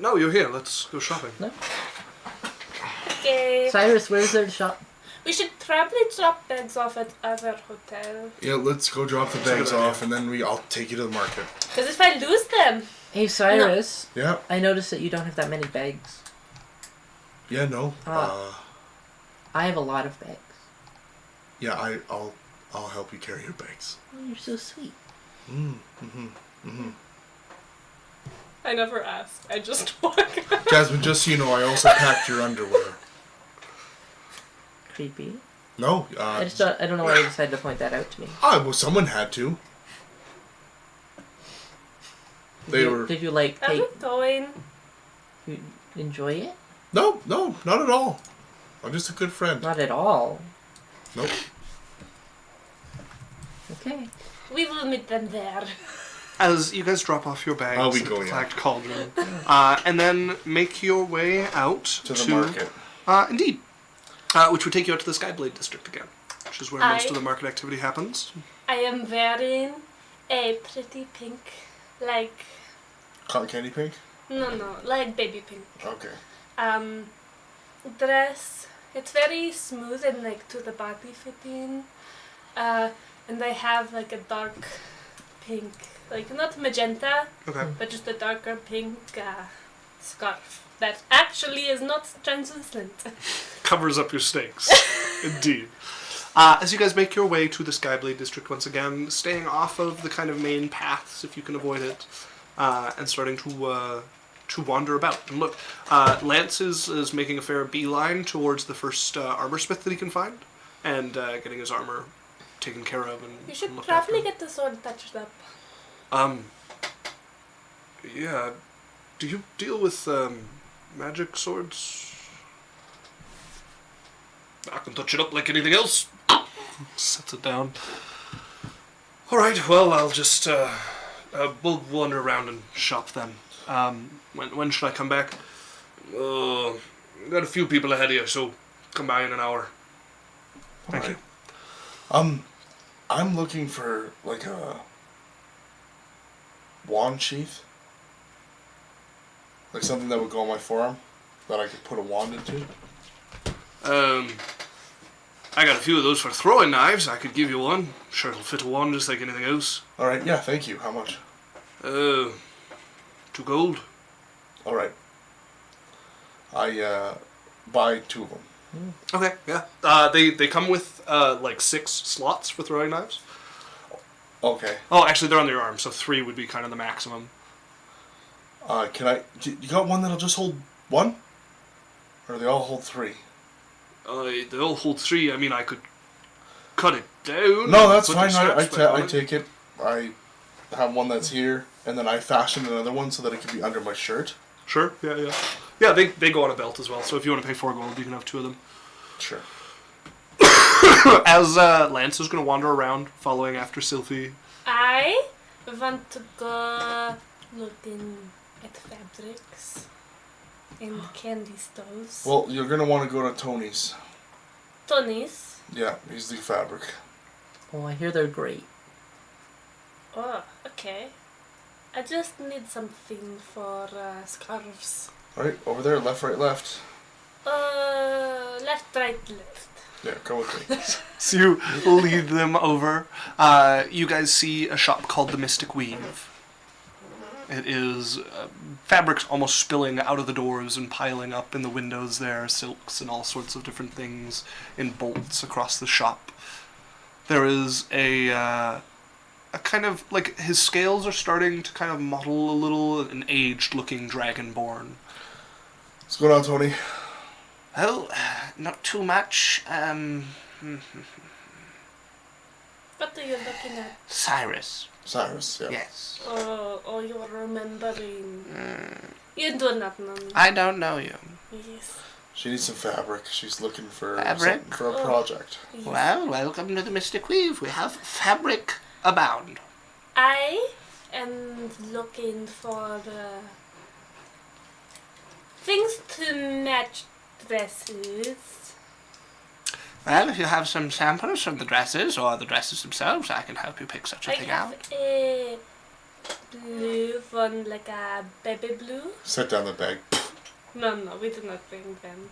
No, you're here. Let's go shopping. No. Okay. Cyrus, where's there to shop? We should probably drop bags off at other hotel. Yeah, let's go drop the That's a bags good idea. off, and then I'll take you to the market. Because if I lose them, Hey, Cyrus. Yeah. I noticed that you don't have that many bags. Yeah. No. I have a lot of bags. Yeah. I'll help you carry your bags. Oh, you're so sweet. I never asked. I just walk. Jasmine, just so you know, I also packed your underwear. Creepy. No. I don't know why you decided to point that out to me. Well, someone had to. Did you like I'm take, going. you enjoy it? No, not at all. I'm just a good friend. Not at all. Nope. Okay. We will meet them there. As you guys drop off your bags Oh, we at go, the yeah. flagged cauldron, and then make your way out To the market. Indeed. Which would take you out to the Skyblade district again, which is where most of the market activity happens. I am wearing a pretty pink, like, Cotton candy pink? no, like baby pink. Okay. Dress. It's very smooth and like to the body fitting. And I have like a dark pink, like not magenta, Okay. but just a darker pink scarf that actually is not translucent. Covers up your stakes. Indeed. As you guys make your way to the Skyblade district once again, staying off of the kind of main paths if you can avoid it, and starting to wander about. And look, Lance is making a fair beeline towards the first armor smith that he can find, and getting his armor taken care of and You should looked probably after. get the sword touched up. Yeah. Do you deal with magic swords? I can touch it up like anything else. Sets it down. All right. Well, I'll just we'll wander around and shop then. When should I come back? Got a few people ahead of you, so come by in an hour. Thank you. I'm looking for like a wand sheath. Like something that would go on my forearm that I could put a wand into. I got a few of those for throwing knives. I could give you one. Sure, it'll fit a wand just like anything else. Alright, yeah, thank you. How much? 2 gold. Alright. I buy 2 of them. Okay, yeah. They come with like 6 slots for throwing knives. Okay. Oh, actually, they're on your arm, so 3 would be kind of the maximum. You got one that'll just hold 1? Or they all hold 3? They all hold 3. I mean, I could cut it down. No, that's put fine. the straps back on I it. take it. I have one that's here, and then I fashion another one so that it can be under my shirt. Sure, yeah. Yeah, they go on a belt as well, so if you want to pay 4 gold, you can have 2 of them. Sure. As Lance is going to wander around, following after Sylphie. I want to go looking at fabrics and candy stores. Well, you're gonna want to go to Tony's. Tony's. Yeah, he's the fabric. Oh, I hear they're great. Oh, okay. I just need something for scarves. Alright, over there, left, right, left. Left, right, left. Yeah, come with me. So you lead them over. You guys see a shop called the Mystic Weave. It is fabrics almost spilling out of the doors and piling up in the windows there, silks and all sorts of different things in bolts across the shop. There is a kind of, like, his scales are starting to kind of mottle a little, an aged-looking dragonborn. What's going on, Tony? Well, not too much. What are you looking at? Cyrus, Cyrus, yeah. Yes. Oh, you're remembering. You do not know me. I don't know you. Yes. She needs some fabric. She's looking for Fabric? something for a project. Yes. Well, welcome to the Mystic Weave. We have fabric abound. I am looking for things to match dresses. Well, if you have some samples of the dresses or the dresses themselves, I can help you pick such a I thing have out. a blue one, like a baby blue. Set down the bag. No, we do not bring them.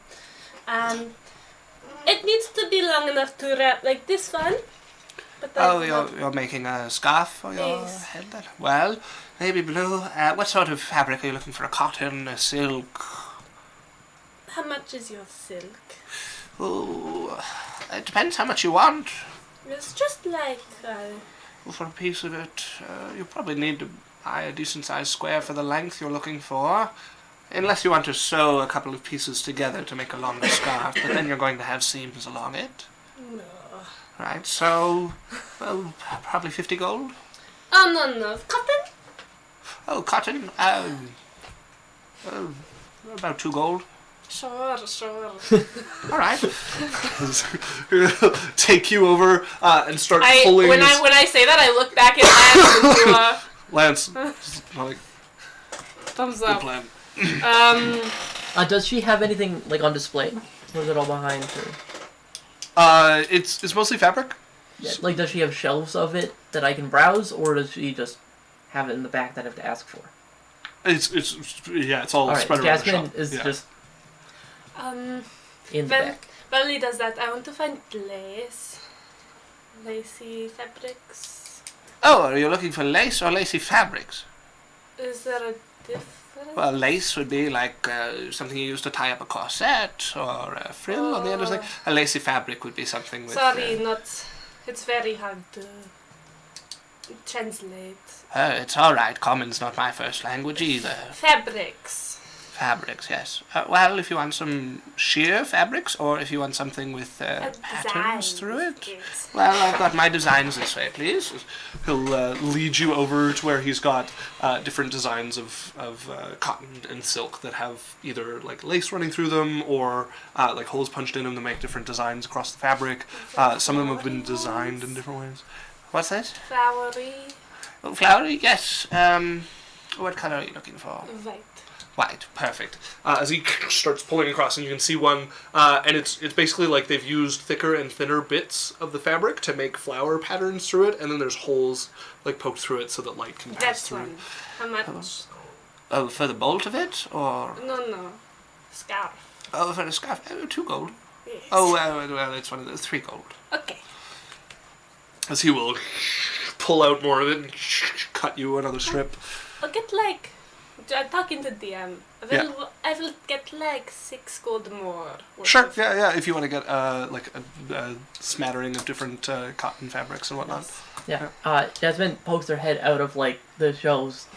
It needs to be long enough to wrap, like this one. But Oh, that's not- you're making a scarf for your Yes. head then? Well, maybe blue. What sort of fabric are you looking for? A cotton, a silk? How much is your silk? Ooh, it depends how much you want. It's just like For a piece of it, you probably need to buy a decent sized square for the length you're looking for. Unless you want to sew a couple of pieces together to make a longer scarf, but then you're going to have seams along it. no. Right, so, well, probably 50 gold. Oh no, cotton. Oh, cotton, about 2 gold. Sure. All right. Take you over and start I pulling. when I say that, I look back at Lance and do Lance, like, thumbs good up. plan. Does she have anything like on display? Or is it all behind her? It's mostly fabric. Yeah, like, does she have shelves of it that I can browse, or does she just have it in the back that I have to ask for? It's all Alright, spread around the Jasmine shop. is Yeah. just in the When back. Belly does that, I want to find lacy fabrics. Oh, are you looking for lace or lacy fabrics? Is there a difference? Well, lace would be like something you use to tie up a corset or a frill on the other thing. A lacy fabric would be something with... Sorry, not. It's very hard to translate. it's all right. Common's not my first language either. Fabrics. Fabrics, yes. Well, if you want some sheer fabrics or if you want something with patterns through it. Yes. Well, I've got my designs this way, please. He'll lead you over to where he's got different designs of cotton and silk that have either like lace running through them or like holes punched in them to make different designs across the fabric. Some of them have been designed in different ways. What's that? Flowery. Oh, flowery, yes. What colour are you looking for? White. White, perfect. As he starts pulling across, and you can see one, and it's basically like they've used thicker and thinner bits of the fabric to make flower patterns through it, and then there's holes like poked through it so that light can pass That's through. one. How much? Oh, for the bolt of it, or No. Scarf. oh, for the scarf? 2 gold. Yes. Oh, well, it's one of the 3 gold. Okay. As he will pull out more of it and cut you another strip. I'll get like. I'm talking to DM. I will get like 6 gold more. worth Sure, of- yeah. If you want to get like a smattering of different cotton fabrics and whatnot. Yeah. Jasmine pokes her head out of like the shelves,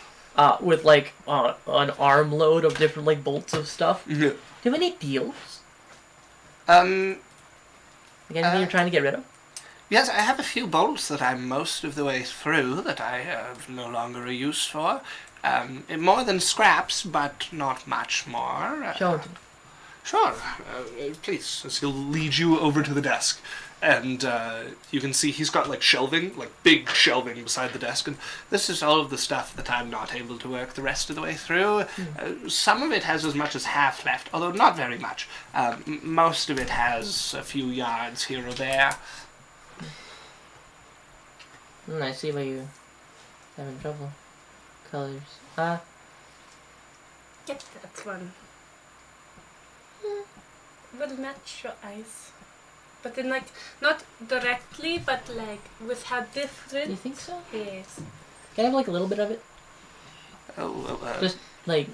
with like an armload of different like bolts of stuff. Yeah. Do you have any deals? Um, Like anything you're trying to get rid of? yes, I have a few bolts that I'm most of the way through that I have no longer a use for. More than scraps, but not much more. Show it to me. Sure. Please, as he'll lead you over to the desk, and you can see he's got like shelving, like big shelving beside the desk, and This is all of the stuff that I'm not able to work the rest of the way through. Some of it has as much as half left, although not very much. Most of it has a few yards here or there. I see why you're having trouble. Colors. Get that one. Will match your eyes. But then like, not directly, but like with how different. You think so? Yes. Can I have like a little bit of it? Just like.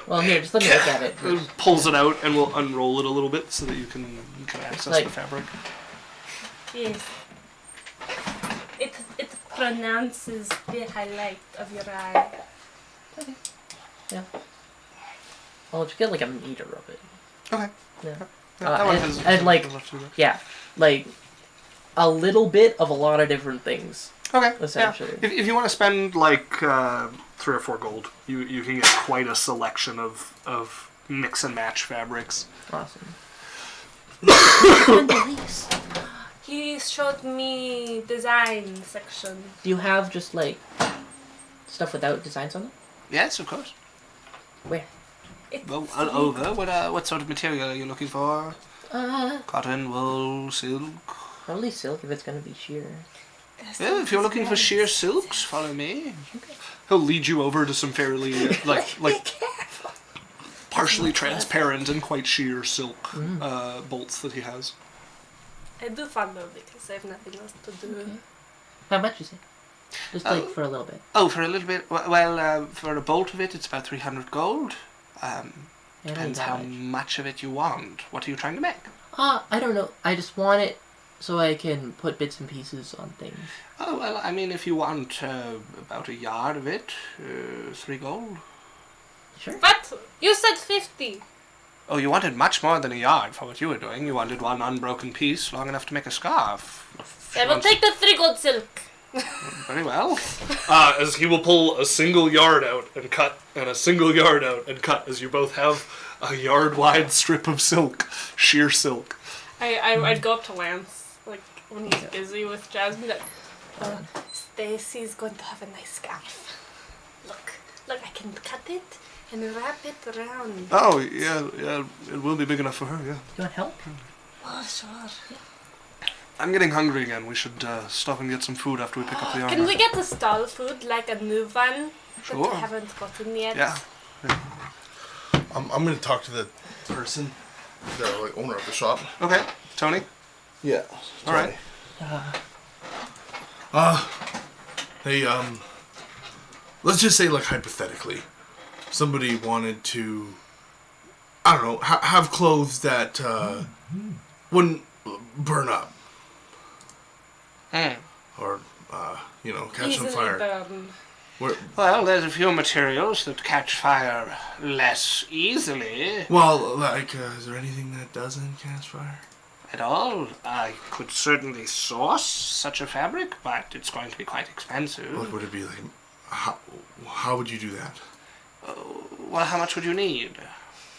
Well, here, just let me look at it. pulls it out and will unroll it a little bit so that you can access Like- the fabric. Yes. It pronounces the highlight of your eye. Yeah. I'll just get like a meter of it. Okay. Yeah. That one and- has and, like- enough to do that. Yeah. Like, a little bit of a lot of different things. Okay. Essentially. Yeah. If you want to spend like 3 or 4 gold, you can get quite a selection of mix and match fabrics. Awesome. He showed me design section. Do you have just like stuff without designs on it? Yes, of course. Where? It's Well, over. What sort of material are you looking for? Cotton, wool, silk. Probably silk if it's gonna be sheer. Well, if you're looking for sheer silks, follow me. He'll lead you over to some fairly like partially transparent and quite sheer silk bolts that he has. I do follow because I have nothing else to do. Okay. How much is it? Just like for a little bit. Oh, for a little bit. Well, for a bolt of it, it's about 300 gold. Depends how much of it you want. What are you trying to make? I don't know. I just want it so I can put bits and pieces on things. Oh, well, I mean, if you want about a yard of it, 3 gold. Sure. But you said 50. Oh, you wanted much more than a yard for what you were doing. You wanted one unbroken piece long enough to make a scarf. I will take the 3 gold silk. Very well. As he will pull a single yard out and cut, and a single yard out and cut, as you both have a yard-wide strip of silk, sheer silk. I'd go up to Lance, like, when he's busy with Jasmine, like, Stacy's going to have a nice scarf. Look, I can cut it and wrap it around. Oh, yeah, it will be big enough for her, yeah. You want help? Oh, sure. I'm getting hungry again. We should stop and get some food after we pick up the armor. Can we get a stall food, like a new one, that Sure. we haven't gotten yet? Yeah. I'm gonna talk to the person, the like owner of the shop. Okay, Tony? Yeah. All right. Hey, let's just say, like, hypothetically, somebody wanted to, I don't know, have clothes that wouldn't burn up or catch on Easily fire. burn. Well, there's a few materials that catch fire less easily. Well, like, is there anything that doesn't catch fire? At all. I could certainly source such a fabric, but it's going to be quite expensive. What would it be like? How would you do that? Well, how much would you need?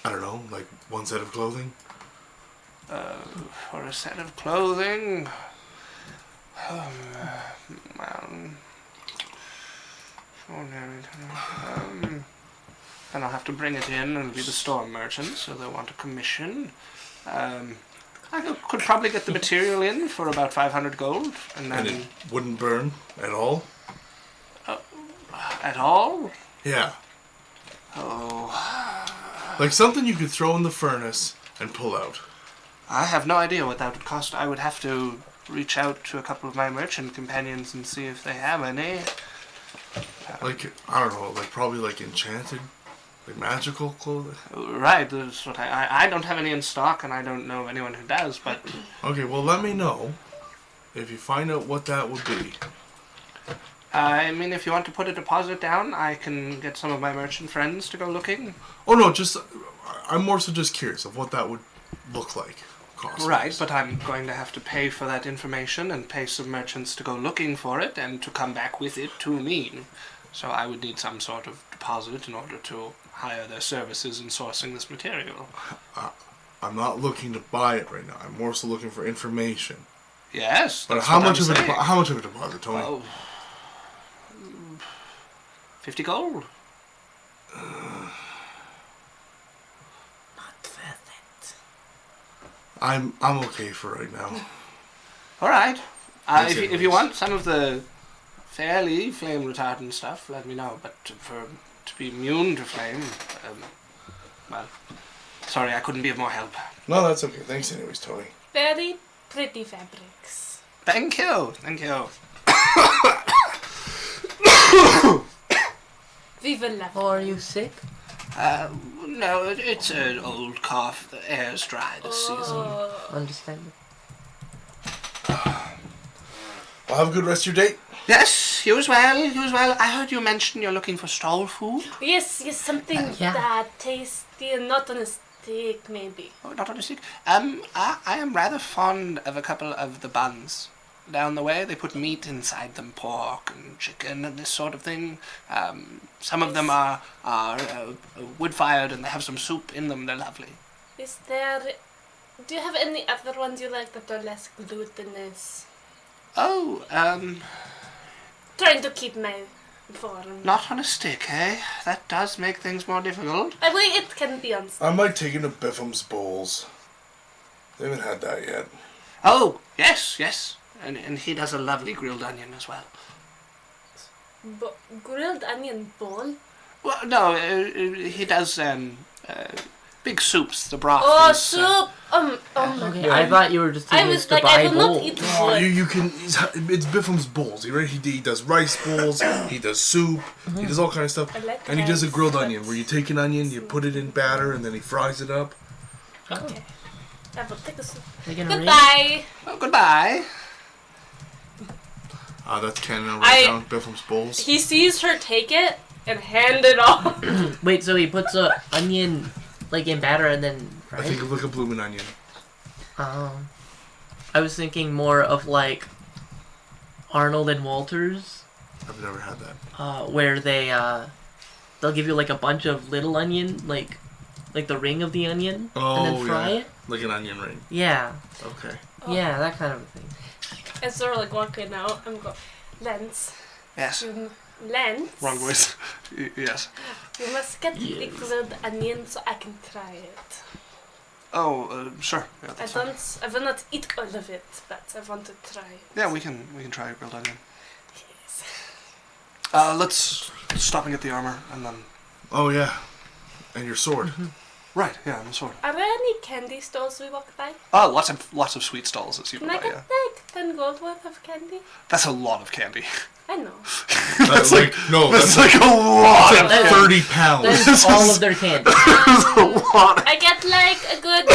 I don't know, like 1 set of clothing? For a set of clothing? Then I'll have to bring it in and be the store merchant, so they'll want a commission. I could probably get the material in for about 500 gold, and then... And it wouldn't burn at all? At all? Yeah. Oh, Like something you could throw in the furnace and pull out. I have no idea what that would cost. I would have to reach out to a couple of my merchant companions and see if they have any. Like, I don't know, like probably like enchanted, like magical clothing. Right, that's what I don't have any in stock, and I don't know anyone who does, but... Okay, well let me know if you find out what that would be. I mean, if you want to put a deposit down, I can get some of my merchant friends to go looking. Oh no, just, I'm more so just curious of what that would look like. Cost-wise. Right, but I'm going to have to pay for that information and pay some merchants to go looking for it and to come back with it to me. So I would need some sort of deposit in order to hire their services in sourcing this material. I'm not looking to buy it right now. I'm more so looking for information. Yes, But that's how what much I'm of saying. how much of a deposit, Tony? Oh, 50 gold. Not worth it. I'm okay for right now. All right. Thanks, If you want some of the fairly flame retardant stuff, let me know. But to be immune to flame, well, sorry, I couldn't be of more help. No, that's okay. Thanks anyways, Tony. Very pretty fabrics. Thank you. Thank you. We will love Oh, are you sick? No, it's an old cough. The air's dry this season. Understand. Well, have a good rest of your day. Yes, you as well. You as well. I heard you mention you're looking for stall food. Yes, something Yeah. that tasty and not on a stick, maybe. Oh, not on a stick. I am rather fond of a couple of the buns. down the way. They put meat inside them, pork and chicken and this sort of thing. Some of them are wood-fired and they have some soup in them. They're lovely. Is there... Do you have any other ones you like that are less glutinous? Oh, Trying to keep my form. not on a stick, eh? That does make things more difficult. I mean, it can be on I might take into Biffham's bowls. They haven't had that yet. Oh, yes. And he does a lovely grilled onion as well. grilled onion bowl. Well, no, he does big soups. The broth. Oh, is, soup! Okay, I thought you were just I taking was us to like, buy I will not bowls. eat Oh, wood. you can. It's Biffham's bowls. He does rice bowls. He does soup. He does all kind of stuff. I like And he does a rice, grilled but- onion where you take an onion, you put it in batter, and then he fries it up. Oh, Okay. I will take a soup. they gonna ring? Goodbye! Oh, goodbye. That's canon I- right down Biffham's bowls. He sees her take it and hand it off. Wait, so he puts a onion like in batter and then I fries? think of like a bloomin' onion. I was thinking more of like Arnold and Walters, I've never had that. where they'll give you like a bunch of little onion, like the ring of the onion, and then fry it. Like an onion ring. Yeah, Okay. yeah, that kind of a thing. As they're like walking out, I'm going, Lens. Yes. Lens. Wrong voice. Yes. You must get the Yes. grilled onion so I can try it. Oh, sure. Yeah, I that's fine. will not eat all of it, but I want to try it. Yeah, we can try a grilled onion. Yes. Let's stop and get the armor, and then. Oh yeah. And your sword. Right. Yeah, and the sword. Are there any candy stores we walk by? Lots of sweet stalls that you Can can I buy. get Yeah. like 10 gold worth of candy? That's a lot of candy. I know. That's like no. That's like a lot of That's- 30 pounds. That is all of their candy. I get like a good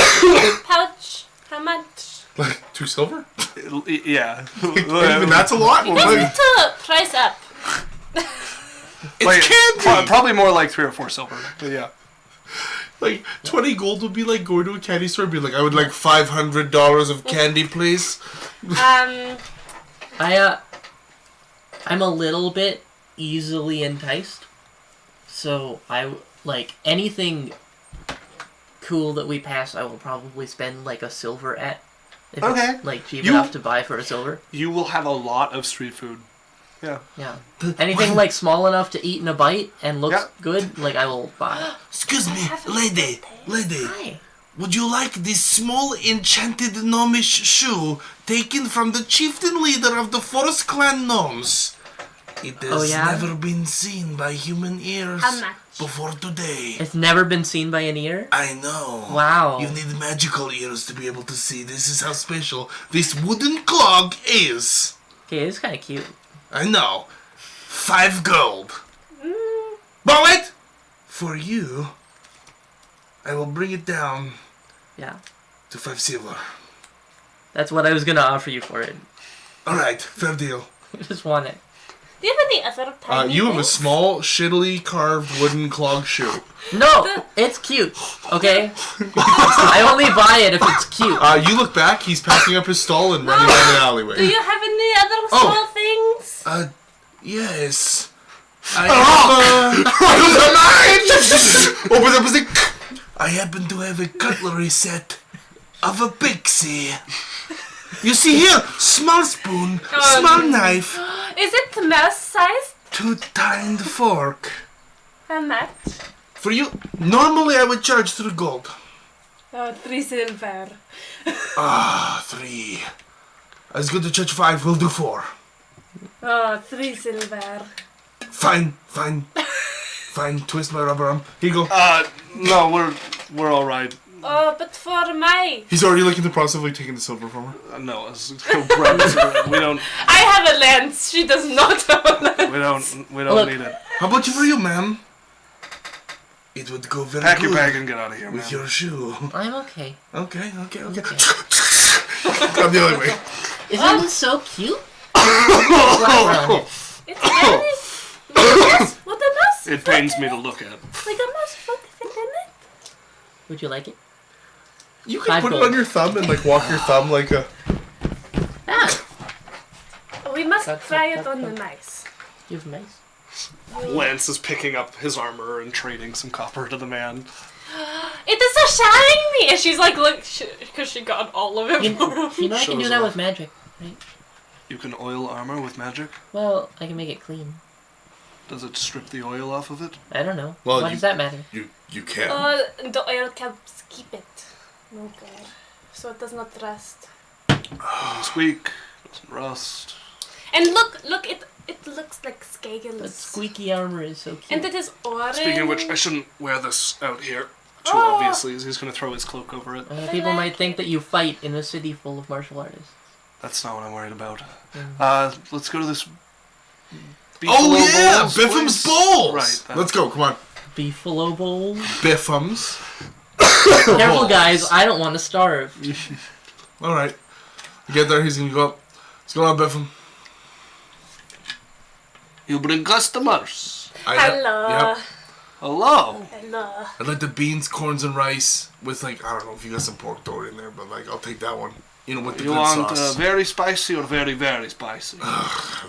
pouch. How much? Like 2 silver? Yeah. Even that's a lot. You guys need to price up. It's candy. Probably more like 3 or 4 silver. But yeah. Like 20 gold would be like going to a candy store and be like, I would like $500 of candy, please. I'm a little bit easily enticed, so I like anything cool that we pass. I will probably spend like a silver at. If Okay. It's, like cheap You- enough to buy for a silver. You will have a lot of street food. Yeah. Yeah. Anything like small enough to eat in a bite and looks Yeah. good, like I will buy. Excuse me, lady. Hi. Would you like this small enchanted gnomish shoe taken from the chieftain leader of the Forest Clan Gnomes? It has Oh, yeah? never been seen by human ears How much? before today. It's never been seen by an ear. I know. Wow. You need magical ears to be able to see. This is how special this wooden clog is. Okay, it's kind of cute. I know. 5 gold. But wait! For you, I will bring it down Yeah. to 5 silver. That's what I was gonna offer you for it. Alright, fair deal. I just want it. Do you have any other tiny You have a things? small, shittily carved wooden clog shoe. No, it's cute. Okay. I only buy it if it's cute. You look back, he's packing up his stall and running down the alleyway. Do you have any other Oh. small things? Yes. I have, Opens up his thing. I happen to have a cutlery set of a pixie. You see here, small spoon, small knife, Is it mouse sized? 2-tined fork. How much? For you, normally I would charge 3 gold. 3 silver. 3. I was going to charge 5, we'll do 4. 3 silver. Fine. Twist my rubber arm. Here you go. No, we're all right. Oh, but for my... He's already like in the process of like taking the silver from her. No, it's so gross. we don't I have a lens. She does not have a lens. we don't Look. need it. How about you for you, ma'am? It would go very Pack your good bag and get out of here, with man. your shoe. I'm okay. Okay. Come the other way. Isn't this so cute? Flower on it. It's very... What a mouse? It pains me to look at. Like a mouse foot fit in it. Would you like it? You can 5 put it gold. on your thumb and like walk your thumb like a. Ah, Just cut, try cut, it on the cut. nice. You have mace? Lance is picking up his armor and trading some copper to the man. It is so shiny! And she's like, look, because she got all of it. You know I can Shows do that off. with magic, right? You can oil armor with magic? Well, I can make it clean. Does it strip the oil off of it? I don't know. Well, What does that matter? You can. The oil caps keep it. Okay. So it does not rust. Doesn't squeak, doesn't rust. And look, it looks like But Skagel's. squeaky armor is so cute. And it is orange. Speaking of which, I shouldn't wear this out here too Oh. obviously, as he's going to throw his cloak over it. People like might think that you fight in a city full of martial artists. That's not what I'm worried about. Mm. Let's go to this... Oh Beefalo yeah, Bowls Biffum's place. Bowls. Right. that- Let's go. Come on, Beefalo bowls. Biffum's. Careful, guys. I don't want to starve. All right. You get there. He's gonna go up. What's going on, Biffum? You bring customers. Hello. Yep. Hello. Hello. I'd like the beans, corns, and rice with like I don't know if you got some pork throw it in there, but like I'll take that one. You know, with the You good want sauce. very spicy or very, very spicy?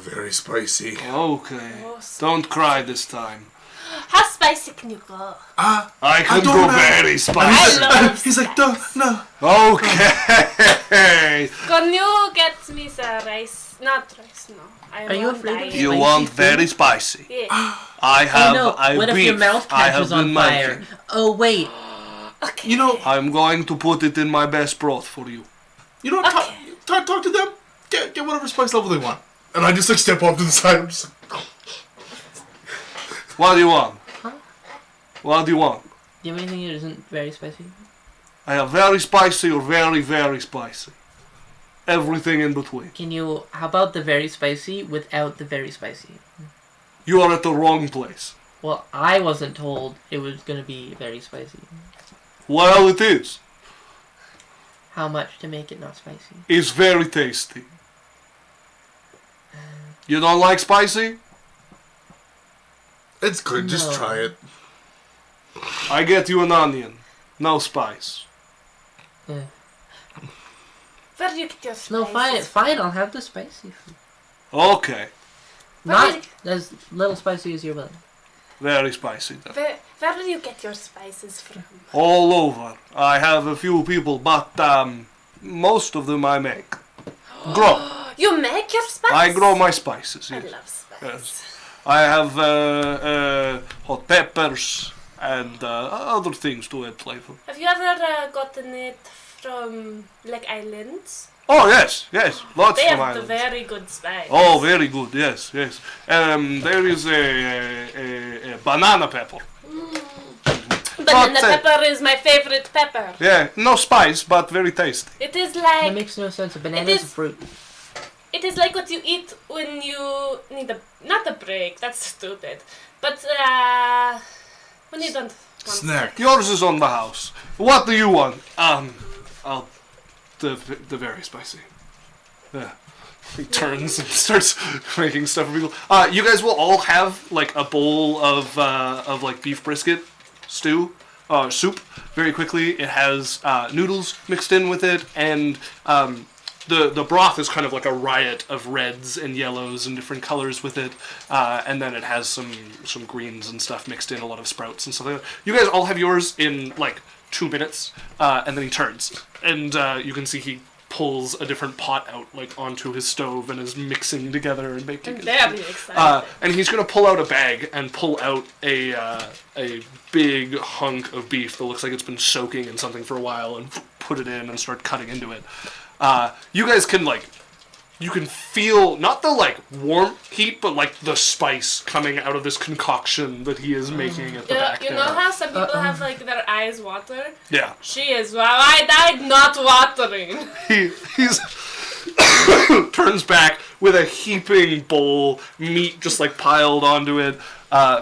Very spicy. Okay. Oh, Don't cry this time. How spicy can you go? I can don't go know. very I spicy. love He's like, no. Okay. Can you get me the rice? Not rice, no. Are you afraid of You Spicy want food? very spicy. Yeah. I have Oh no, what if beef your mouth I have catches on been fire? making. Oh wait, Okay. You know, I'm going to put it in my best broth for you. talk to them. Get whatever spice level they want. And I just like step off to the side. I'm just like, What do you want? Huh? What do you want? do you have anything that isn't very spicy? I have very spicy or very, very spicy. Everything in between. Can you? How about the very spicy without the very spicy? You are at the wrong place. Well, I wasn't told it was gonna be very spicy. Well, it is. How much to make it not spicy? It's very tasty. You don't like spicy? it's good. Just No. try it. I get you an onion. No spice. Where do you get your spices? No, fine. I'll have the spicy food. Okay. Not as little spicy as you're willing. Very spicy. Then. Where do you get your spices from? All over. I have a few people, but most of them I make. Grow. You make your spices? I grow my spices, I yes. love spice. Yes. I have hot peppers and other things to add flavor. Have you ever gotten it from like islands? Oh, yes, lots They from have the islands. very good spice. Oh, very good, yes. There is a banana pepper. Banana But, pepper is my favorite pepper. Yeah, no spice, but very tasty. It is That like makes no sense. A banana It is a is- fruit. it is like what you eat when you need not a break. That's stupid. But when you don't want Snack. Yours is on the house. What do you want? The very spicy. Yeah. He turns and starts making stuff for people. You guys will all have like a bowl of like beef brisket stew, soup. Very quickly, it has noodles mixed in with it, and the broth is kind of like a riot of reds and yellows and different colors with it, and then it has some greens and stuff mixed in, a lot of sprouts and stuff like that. You guys all have yours in like 2 minutes, and then he turns, and you can see he pulls a different pot out like onto his stove and is mixing together and making I'm it. very excited. And he's gonna pull out a bag and pull out a big hunk of beef that looks like it's been soaking in something for a while and put it in and start cutting into it. You guys can you can feel not the like warm heat, but like the spice coming out of this concoction that he is making at the back You there. know how some people have like their eyes water? Yeah. She is. Wow, I died not watering. He's turns back with a heaping bowl, meat just like piled onto it,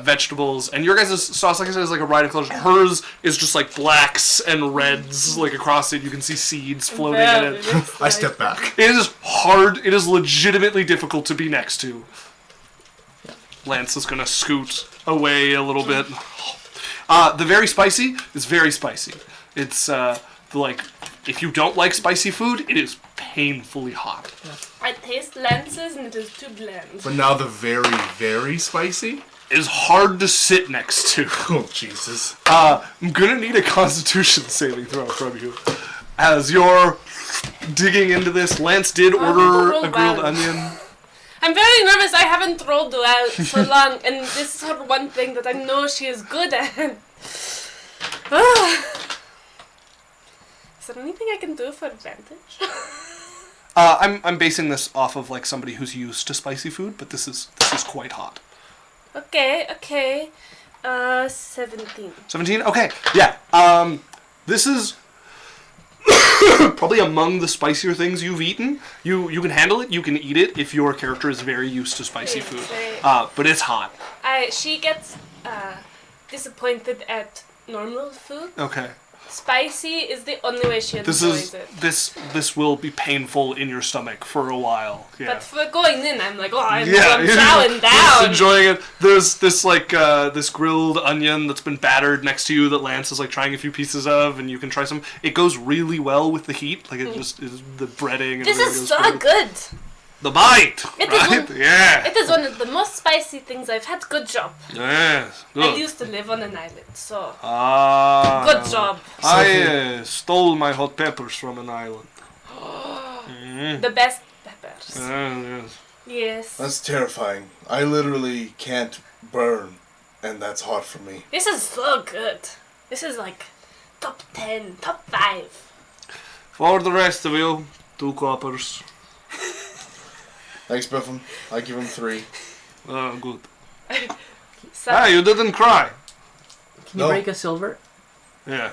vegetables, and your guys' sauce, like I said, is like a riot of colors. Hers is just like blacks and reds, like across it. You can see seeds floating in it. I step back. It is hard. It is legitimately difficult to be next to. Lance is gonna scoot away a little bit. The very spicy is very spicy. It's like If you don't like spicy food, it is painfully hot. I taste lenses and it is too bland. But now the very, very spicy? It is hard to sit next to. Oh, Jesus. I'm gonna need a Constitution saving throw from you. As you're digging into this, Lance did order a grilled onion. I'm very nervous. I haven't rolled well so long, and this is her one thing that I know she is good at. Is there anything I can do for advantage? I'm basing this off of like somebody who's used to spicy food, but this is quite hot. Okay. 17. 17? Okay, yeah. This is probably among the spicier things you've eaten. You can handle it, you can eat it if your character is very used to spicy food. But it's hot. She gets disappointed at normal food. Okay. Spicy is the only way she enjoys it. This will be painful in your stomach for a while. Yeah. But for going in, I'm like, I'm you're chowing just down. enjoying it. There's this this grilled onion that's been battered next to you that Lance is like trying a few pieces of, and you can try some. It goes really well with the heat. Like it just is the breading. And This is goes so great. good. The bite, It is right? one- Yeah. It is one of the most spicy things I've had. Good job. Yes. I Good. used to live on an island, so Ah. good job. I stole my hot peppers from an island. The best peppers. Yes. Yes. That's terrifying. I literally can't burn, and that's hot for me. This is so good. This is like top 10, top 5. For the rest of you, 2 coppers. Thanks, Biffum. I give him 3. Oh, good. So, You didn't cry. Can you No. break a silver? Yeah.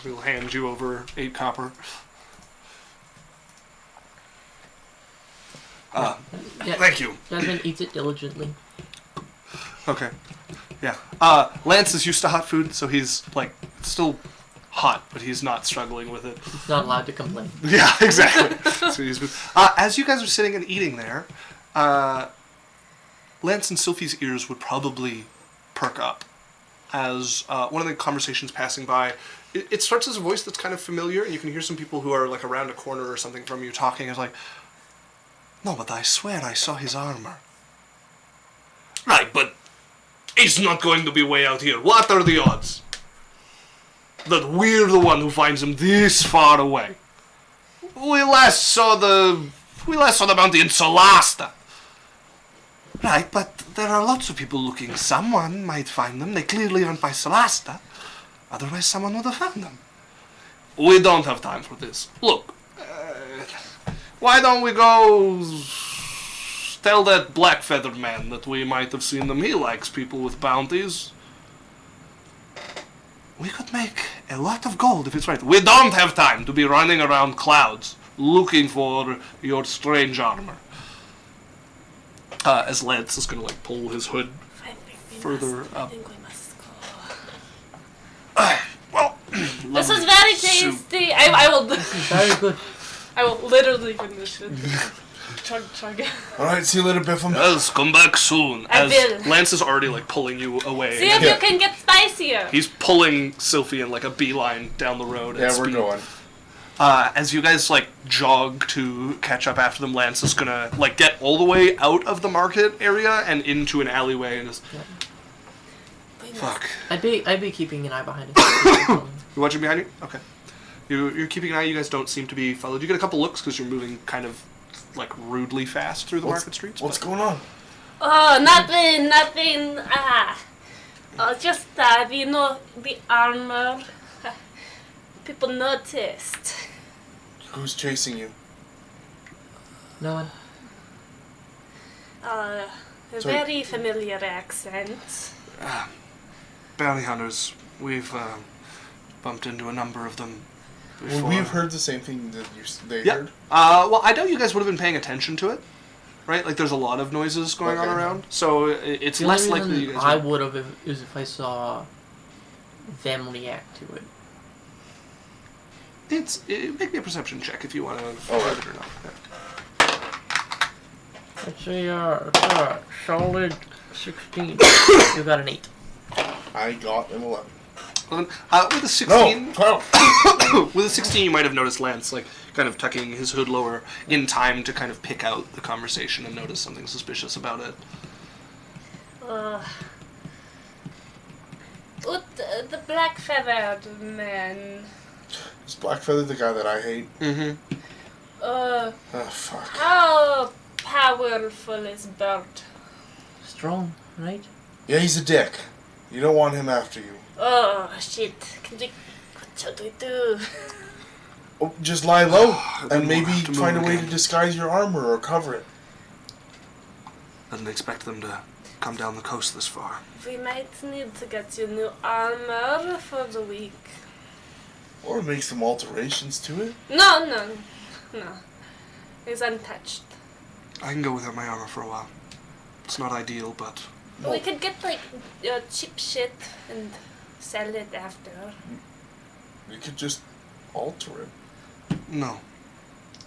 We'll hand you over 8 copper. Yeah. Thank you. Jasmine eats it diligently. Okay. Yeah. Lance is used to hot food, so he's like still hot, but he's not struggling with it. He's not allowed to complain. Yeah, exactly. So as you guys are sitting and eating there, Lance and Sylphie's ears would probably perk up as one of the conversations passing by. It starts as a voice that's kind of familiar, and you can hear some people who are like around a corner or something from you talking. It's like, no, but I swear I saw his armor. Right, but he's not going to be way out here. What are the odds that we're the one who finds him this far away? We last saw the bounty in Solasta. Right, but there are lots of people looking. Someone might find them. They clearly aren't by Solasta. Otherwise, someone would have found them. We don't have time for this. Look, why don't we go tell that black-feathered man that we might have seen them? He likes people with bounties. We could make a lot of gold if it's right. We don't have time to be running around clouds looking for your strange armor. As Lance is going to like pull his hood I think we further must, up. I think we must go. Well, This is very tasty. I will. Very good. I will literally finish it. Chug. Alright, see you later, Biffum. Yes, come back soon. I as will. Lance is already like pulling you away. See if Yeah. you can get spicier. He's pulling Sylphie in like a beeline down the road. at Yeah, we're speed. going. As you guys like jog to catch up after them, Lance is gonna like get all the way out of the market area and into an alleyway and just fuck. I'd be keeping an eye behind us. You watching behind you? Okay. You're keeping an eye. You guys don't seem to be followed. You get a couple looks because you're moving kind of like rudely fast through the market streets. What's but- going on? Oh, nothing. Just the armor. People noticed. Who's chasing you? No one. A Sorry. very familiar accent. Bounty hunters. We've bumped into a number of them before. Well, we've heard the same thing that they Yeah. heard. Well, I doubt you guys would have been paying attention to it, right? Like, there's a lot of noises going on Okay. around, so it's The less only likely reason you guys. I would have is if I saw them react to it. Make me a perception check if you want to All find right. it or not. Yeah. It's a solid 16. You got an 8. I got an 11. With a 16, with a 16, you might have noticed Lance like kind of tucking his hood lower in time to kind of pick out the conversation and notice something suspicious about it. The black feathered man. Is Blackfeather the guy that I hate? Mm-hmm. Oh, fuck. How powerful is Bird? Strong, right? Yeah, he's a dick. You don't want him after you. Oh, shit. What should we do? Oh, just lie low Then and we'll maybe have to find a move way again. to disguise your armor or cover it. Didn't expect them to come down the coast this far. We might need to get you new armor for the week. Or make some alterations to it. No. It's untouched. I can go without my armor for a while. It's not ideal, but We could get like cheap shit and sell it after. You could just alter it. no.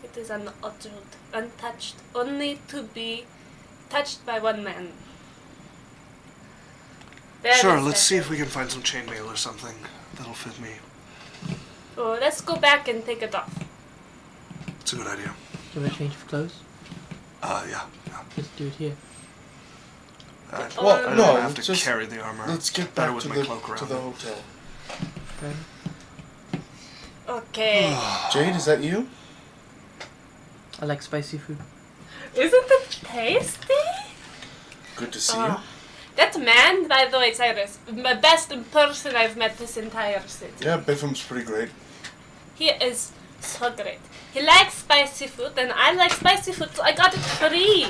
It is unaltered, untouched, only to be touched by one man. Very Sure, let's see special. if we can find some chainmail or something that'll fit me. Oh, let's go back and take it off. It's a good idea. Do you want to change of clothes? Yeah. Let's do it here. Well, I no, don't have to just- carry the armor. Let's get Better back with to my the cloak around me. hotel. Okay. Okay. Jade, is that you? I like spicy food. Isn't it tasty? Good to see Oh. That man, by the way, Cyrus, the best person I've met this entire city. you. Yeah, Biffham's pretty great. He is so great. He likes spicy food, and I like spicy food, so I got it free.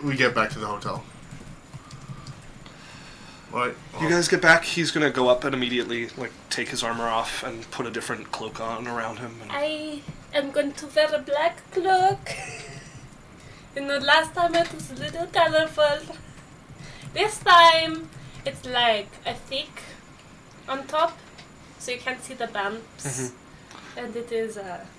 We get back to the hotel. Right. You guys get back. He's gonna go up and immediately like take his armor off and put a different cloak on around him. And I am going to wear a black cloak. You know, last time it was a little colorful. This time, it's like a thick on top, so you can't see the bumps. And it is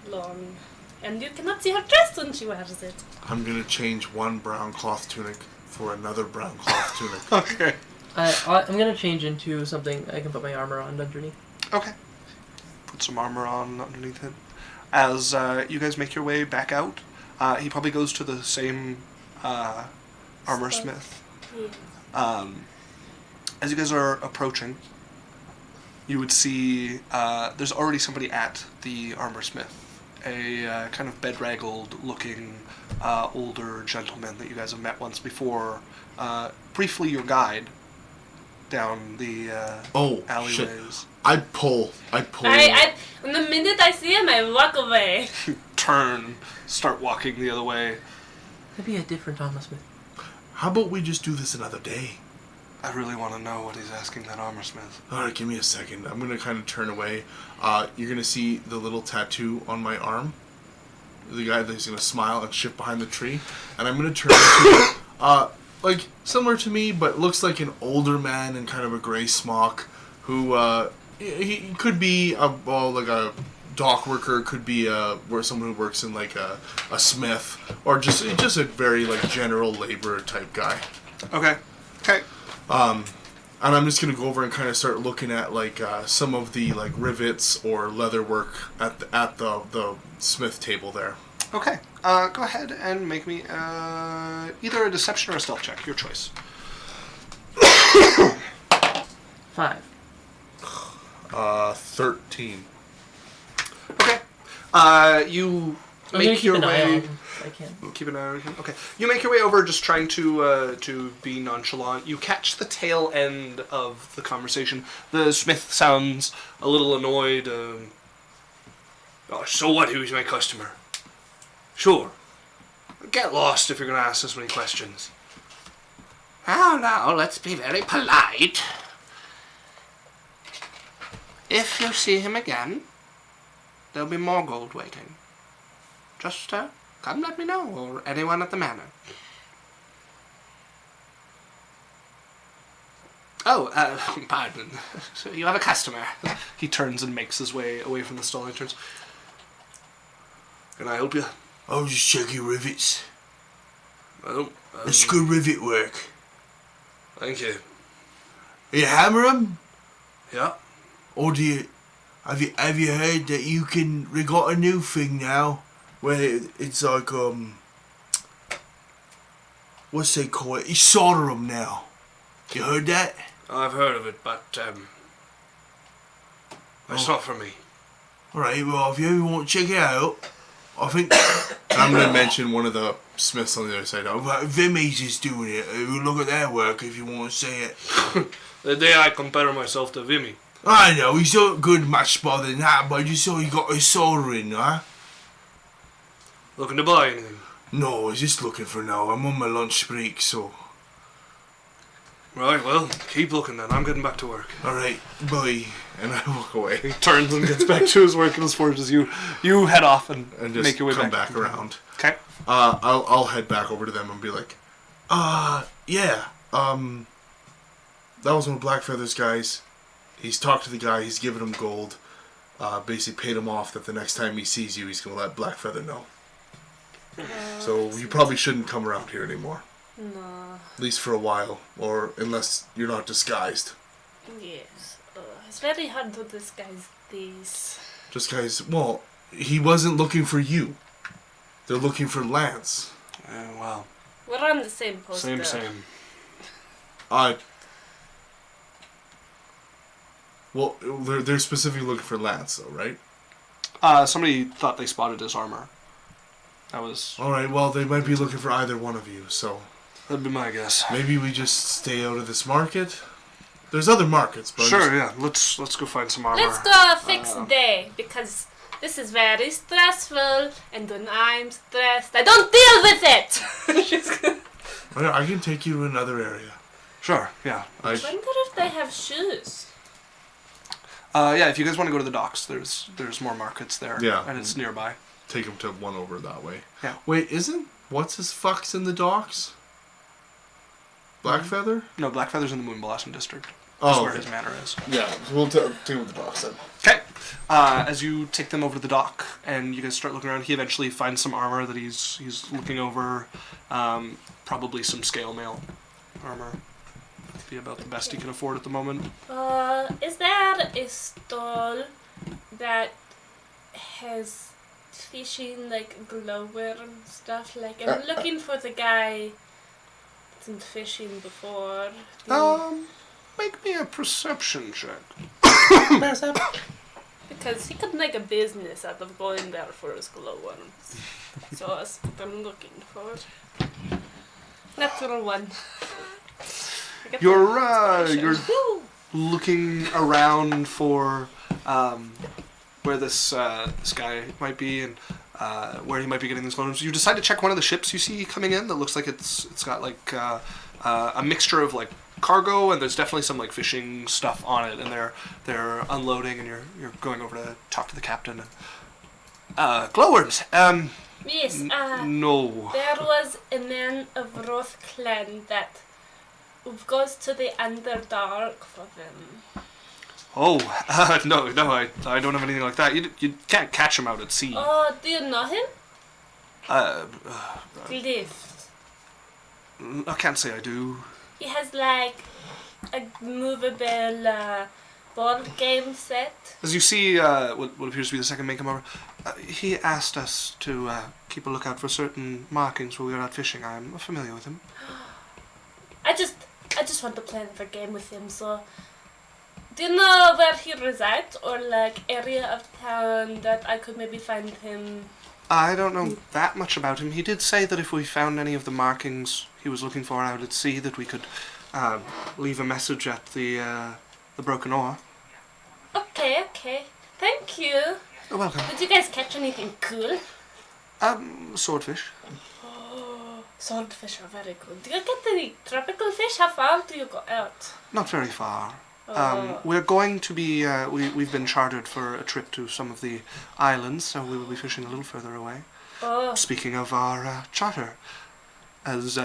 long. And you cannot see her dress when she wears it. I'm gonna change one brown cloth tunic for another brown cloth tunic. okay. I'm gonna change into something I can put my armor on underneath. Okay. Put some armor on underneath it. As you guys make your way back out, he probably goes to the same armor smith. Yeah. As you guys are approaching, you would see there's already somebody at the armor smith. A kind of bedraggled looking older gentleman that you guys have met once before. Briefly your guide down the Oh, alleyways. shit. I pull. I, the minute I see him, I walk away. Turn, start walking the other way. Maybe a different armor smith. How about we just do this another day? I really want to know what he's asking that armor smith. Alright, give me a second. I'm gonna kind of turn away. You're gonna see the little tattoo on my arm. The guy that's gonna smile and shift behind the tree. And I'm gonna turn into, like, similar to me, but looks like an older man in kind of a gray smock. Who, he could be, like a dock worker, could be, where someone who works in, like, a smith. Or just a very, like, general laborer type guy. Okay. Okay. And I'm just gonna go over and kind of start looking at like some of the like rivets or leather work at the smith table there. Okay. Go ahead and make me either a deception or a stealth check. Your choice. 5. 13. Okay. You I'm gonna make keep your an eye on way. him if I can. Keep an eye on him. Okay. You make your way over, just trying to be nonchalant. You catch the tail end of the conversation. The smith sounds a little annoyed. Oh, so what? Who's my customer? Sure. Get lost if you're going to ask us many questions. Now, let's be very polite. If you see him again, there'll be more gold waiting. Just come let me know, or anyone at the manor. Oh, pardon. So you have a customer. He turns and makes his way away from the stall and turns. Can I help you? I was just checking rivets. Well, It's good rivet work. thank you. You hammer them? Yeah. Or do you... Have you heard that we got a new thing now? Where it's like, what's they call it? You solder them now. You heard that? I've heard of it, but it's not for me. Alright, well, if you ever want to check it out, I think... And I'm going to mention one of the smiths on the other side. Vimmy's is doing it. Look at their work if you want to see it. The day I compare myself to Vimy. I know, he's not good much smarter than that, but I just saw he got his soldering, huh? Looking to buy anything? No, I was just looking for now. I'm on my lunch break, so... Right, well, keep looking then. I'm getting back to work. Alright, bye. And I walk away. He turns and gets back to his work and his forge as you head off and just make your way come back. back around. Okay. I'll head back over to them and be like, yeah, that was one of Blackfeather's guys. He's talked to the guy, he's given him gold, basically paid him off that the next time he sees you, he's going to let Blackfeather know. So you probably shouldn't come around here anymore. No. At least for a while, or unless you're not disguised. Yes. It's very hard to disguise these. Just guys, well, he wasn't looking for you. They're looking for Lance. Well, We're on the same poster. same. Well, they're specifically looking for Lance, though, right? Somebody thought they spotted his armor. That was... Alright, well, they might be looking for either one of you, so... That'd be my guess. Maybe we just stay out of this market? There's other markets, but... Sure, yeah. Let's go find some armor. Let's go fix day, because this is very stressful, and when I'm stressed, I don't deal with it! I can take you to another area. Sure, yeah. I wonder if they have shoes. yeah, if you guys want to go to the docks, there's more markets there. Yeah. And it's nearby. Take him to one over that way. Yeah. Wait, isn't... What's his fucks in the docks? Blackfeather? No, Blackfeather's in the Moonblossom District. That's Oh, where okay. his manor is. Yeah, we'll take him to the docks then. Okay. As you take them over to the dock and you guys start looking around, he eventually finds some armor that he's looking over. Probably some scale mail armor. Be about the best he can afford at the moment. Is there a stall that has fishing, like, glowworm stuff? Like, I'm looking for the guy that's been fishing before. Make me a perception check. Because he could make a business out of going there for his glowworms. So that's what I'm looking for. Natural one. I get You're the inspiration. you're looking around for where this guy might be and where he might be getting these loans. You decide to check one of the ships you see coming in that looks like it's got like a mixture of like cargo, and there's definitely some like fishing stuff on it, and they're unloading, and you're going over to talk to the captain. Glowworms. Yes, No. there was a man of Roth clan that goes to the Underdark for them. Oh, no, I don't have anything like that. You can't catch him out at sea. Oh, do you know him? Cliff. I can't say I do. He has like a movable board game set. As you see, what appears to be the second mate come over, he asked us to keep a lookout for certain markings while we were out fishing. I'm familiar with him. I just want to play the game with him, so... Do you know where he resides, or like area of town that I could maybe find him? I don't know that much about him. He did say that if we found any of the markings he was looking for out at sea, that we could leave a message at the Broken Oar. Okay. Thank you. You're welcome. Did you guys catch anything cool? Swordfish. Oh, swordfish are very good. Do you get any tropical fish? How far do you go out? Not very far. Oh. We're going to be, we've been chartered for a trip to some of the islands, so we will be fishing a little further away. Oh. Speaking of our charter, as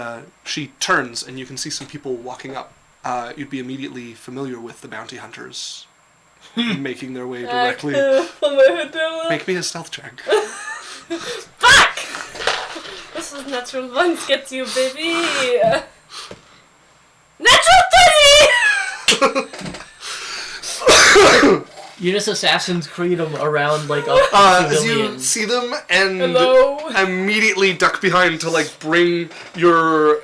she turns and you can see some people walking up, you'd be immediately familiar with the bounty hunters making their way directly. Make me a stealth check. Fuck! This is natural ones get you, baby. Natural 20! You just Assassin's Creed them around like As you civilians. see them and Hello. immediately duck behind to like bring your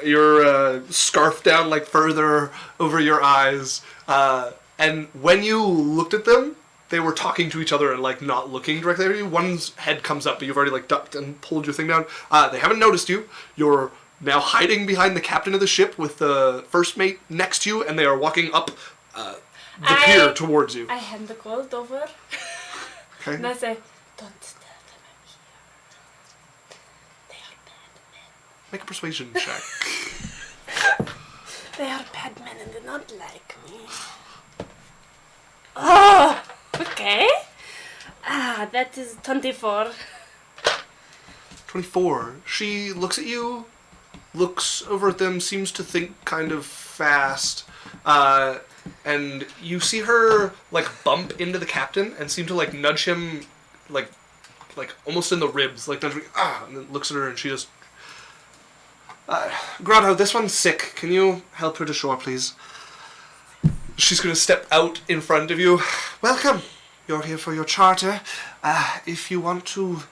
scarf down like further over your eyes. And when you looked at them, they were talking to each other and like not looking directly at you. One's head comes up, but you've already like ducked and pulled your thing down. They haven't noticed you. You're now hiding behind the captain of the ship with the first mate next to you, and they are walking up the pier towards you. I hand the gold over Okay. and I say, don't tell them I'm here. They are bad men. Make a persuasion check. They are bad men and do not like me. Oh, okay. That is 24. 24. She looks at you, looks over at them, seems to think kind of fast, and you see her like bump into the captain and seem to like nudge him, like almost in the ribs, like nudge me, and then looks at her and she just, Grotto, this one's sick. Can you help her to shore, please? She's gonna step out in front of you. Welcome. You're here for your charter. If you want to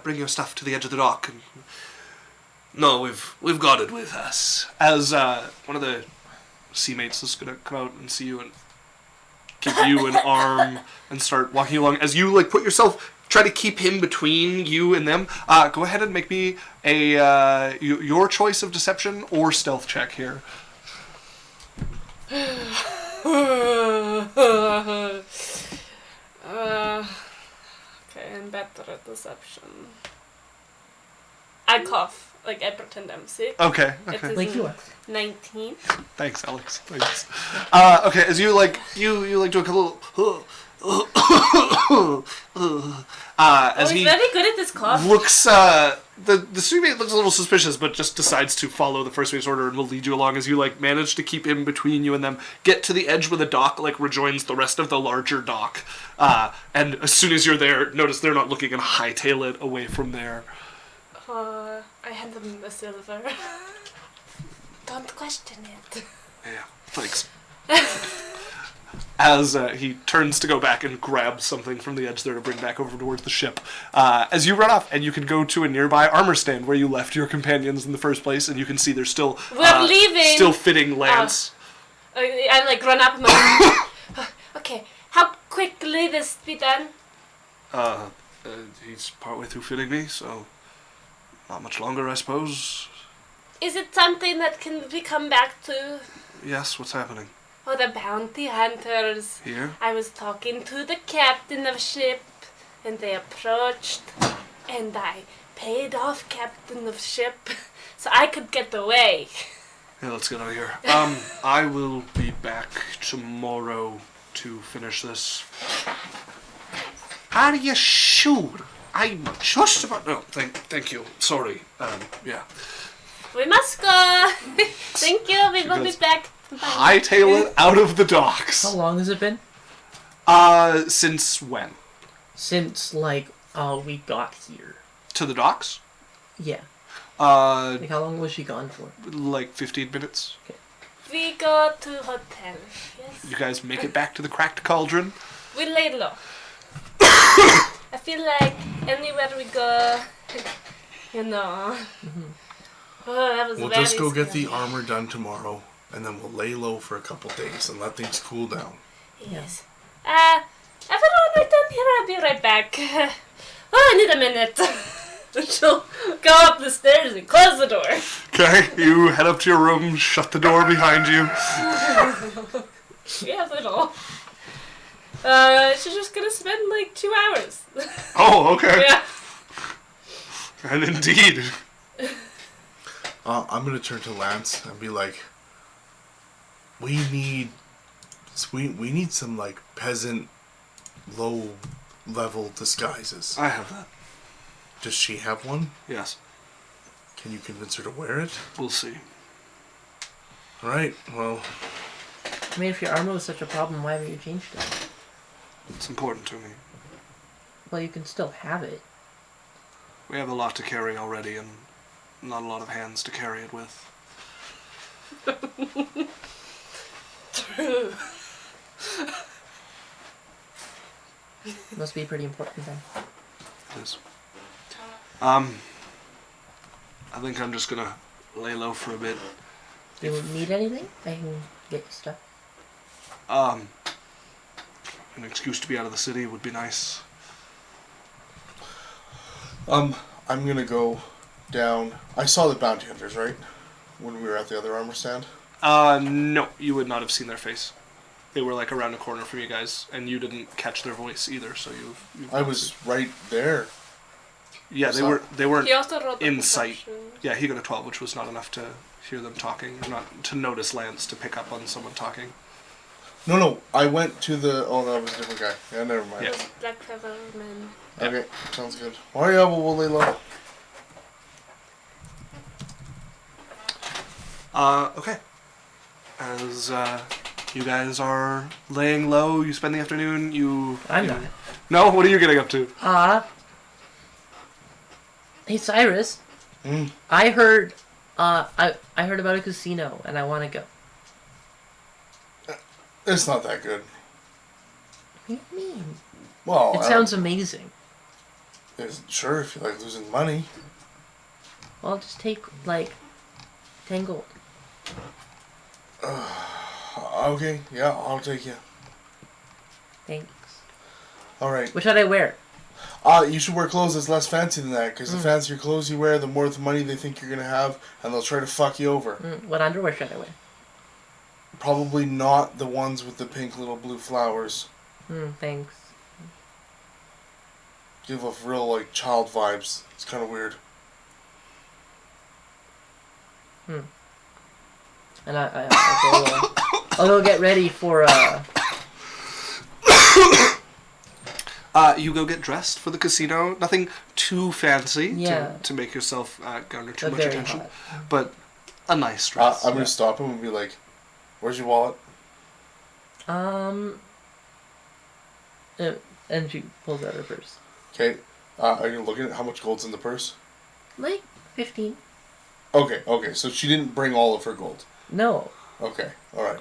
bring your stuff to the edge of the dock. No, we've got it with us. As one of the seamates is gonna come out and see you and give you an arm and start walking along. As you like put yourself, try to keep him between you and them. Go ahead and make me a your choice of deception or stealth check here. Okay, I'm better at deception. I cough. Like, I pretend I'm sick. Okay. It Okay. is Like you are. 19. Thanks, Alex. Thanks. Okay, as you like do a couple. As he's he very good at this cough. looks, the streetmate looks a little suspicious, but just decides to follow the first mate's order and will lead you along as you like manage to keep him between you and them. Get to the edge where the dock like rejoins the rest of the larger dock, and as soon as you're there, notice they're not looking and hightail it away from there. I hand him the silver. Don't question it. Yeah, thanks. As he turns to go back and grab something from the edge there to bring back over towards the ship. As you run off, and you can go to a nearby armor stand where you left your companions in the first place, and you can see they're still We're leaving. still fitting lance. I like run up and like, okay, how quickly this be done? He's partway through fitting me, so not much longer, I suppose. Is it something that can we come back to? Yes, what's happening? Oh, the bounty hunters. Here? I was talking to the captain of ship, and they approached, and I paid off captain of ship so I could get away. Yeah, let's get out of here. I will be back tomorrow to finish this. Are you sure? I'm just about... No, thank you. Sorry. Yeah. We must go. Thank you. We will be goes, back. Hightail it out of the docks. How long has it been? Since when? Since like we got here. To the docks? Yeah. Like how long was she gone for? Like 15 minutes. We go to hotel. Yes. You guys make it back to the cracked cauldron? We lay low. I feel like anywhere we go, you know. Oh, that was We'll very just go get the scary. armor done tomorrow, and then we'll lay low for a couple days and let things cool down. Yes. Everyone, wait down here. I'll be right back. Oh, I need a minute. She'll go up the stairs and close the door. Okay, you head up to your room, shut the door behind you. Yeah, little. She's just gonna spend like 2 hours. Oh, okay. Yeah. And indeed. I'm gonna turn to Lance and be like, we need some like peasant, low level disguises. I have that. Does she have one? Yes. Can you convince her to wear it? We'll see. All right. Well, I mean, if your armor was such a problem, why haven't you changed it? It's important to me. Well, you can still have it. We have a lot to carry already, and not a lot of hands to carry it with. True. Must be pretty important then. Yes. I think I'm just gonna lay low for a bit. Do you need anything? I can get you stuff. An excuse to be out of the city would be nice. I'm gonna go down. I saw the bounty hunters, right? When we were at the other armor stand. No, you would not have seen their face. They were like around the corner from you guys, and you didn't catch their voice either. So you. I was right there. Yeah, they So- were. They weren't He also wrote the in sight. perception. Yeah, he got a 12, which was not enough to hear them talking, not to notice Lance to pick up on someone talking. No, I went to the. Oh, that was a different guy. Yeah, never mind. Yeah. Black Feather Man. Okay, sounds good. Oh yeah, we'll lay low. Okay. As you guys are laying low, you spend the afternoon. I'm you- not. No, what are you getting up to? Hey Cyrus. Mm. I heard I heard about a casino and I want to go. It's not that good. What do you mean? Well, It sounds amazing. sure if you like losing money. Well, I'll just take like 10 gold. Okay, yeah, I'll take you. Thanks. All right. What should I wear? You should wear clothes that's less fancy than that, because the fancier clothes you wear, the more the money they think you're gonna have, and they'll try to fuck you over. What underwear should I wear? Probably not the ones with the pink little blue flowers. Thanks. Give off real like child vibes. It's kind of weird. And I'll go get ready for You go get dressed for the casino. Nothing too fancy Yeah. to make yourself garner too a much very attention, hot. but a nice dress. I'm gonna stop him and be like, "Where's your wallet?" And she pulls out her purse. Okay. Are you looking at how much gold's in the purse? Like 15. Okay. So she didn't bring all of her gold. No. Okay. All right.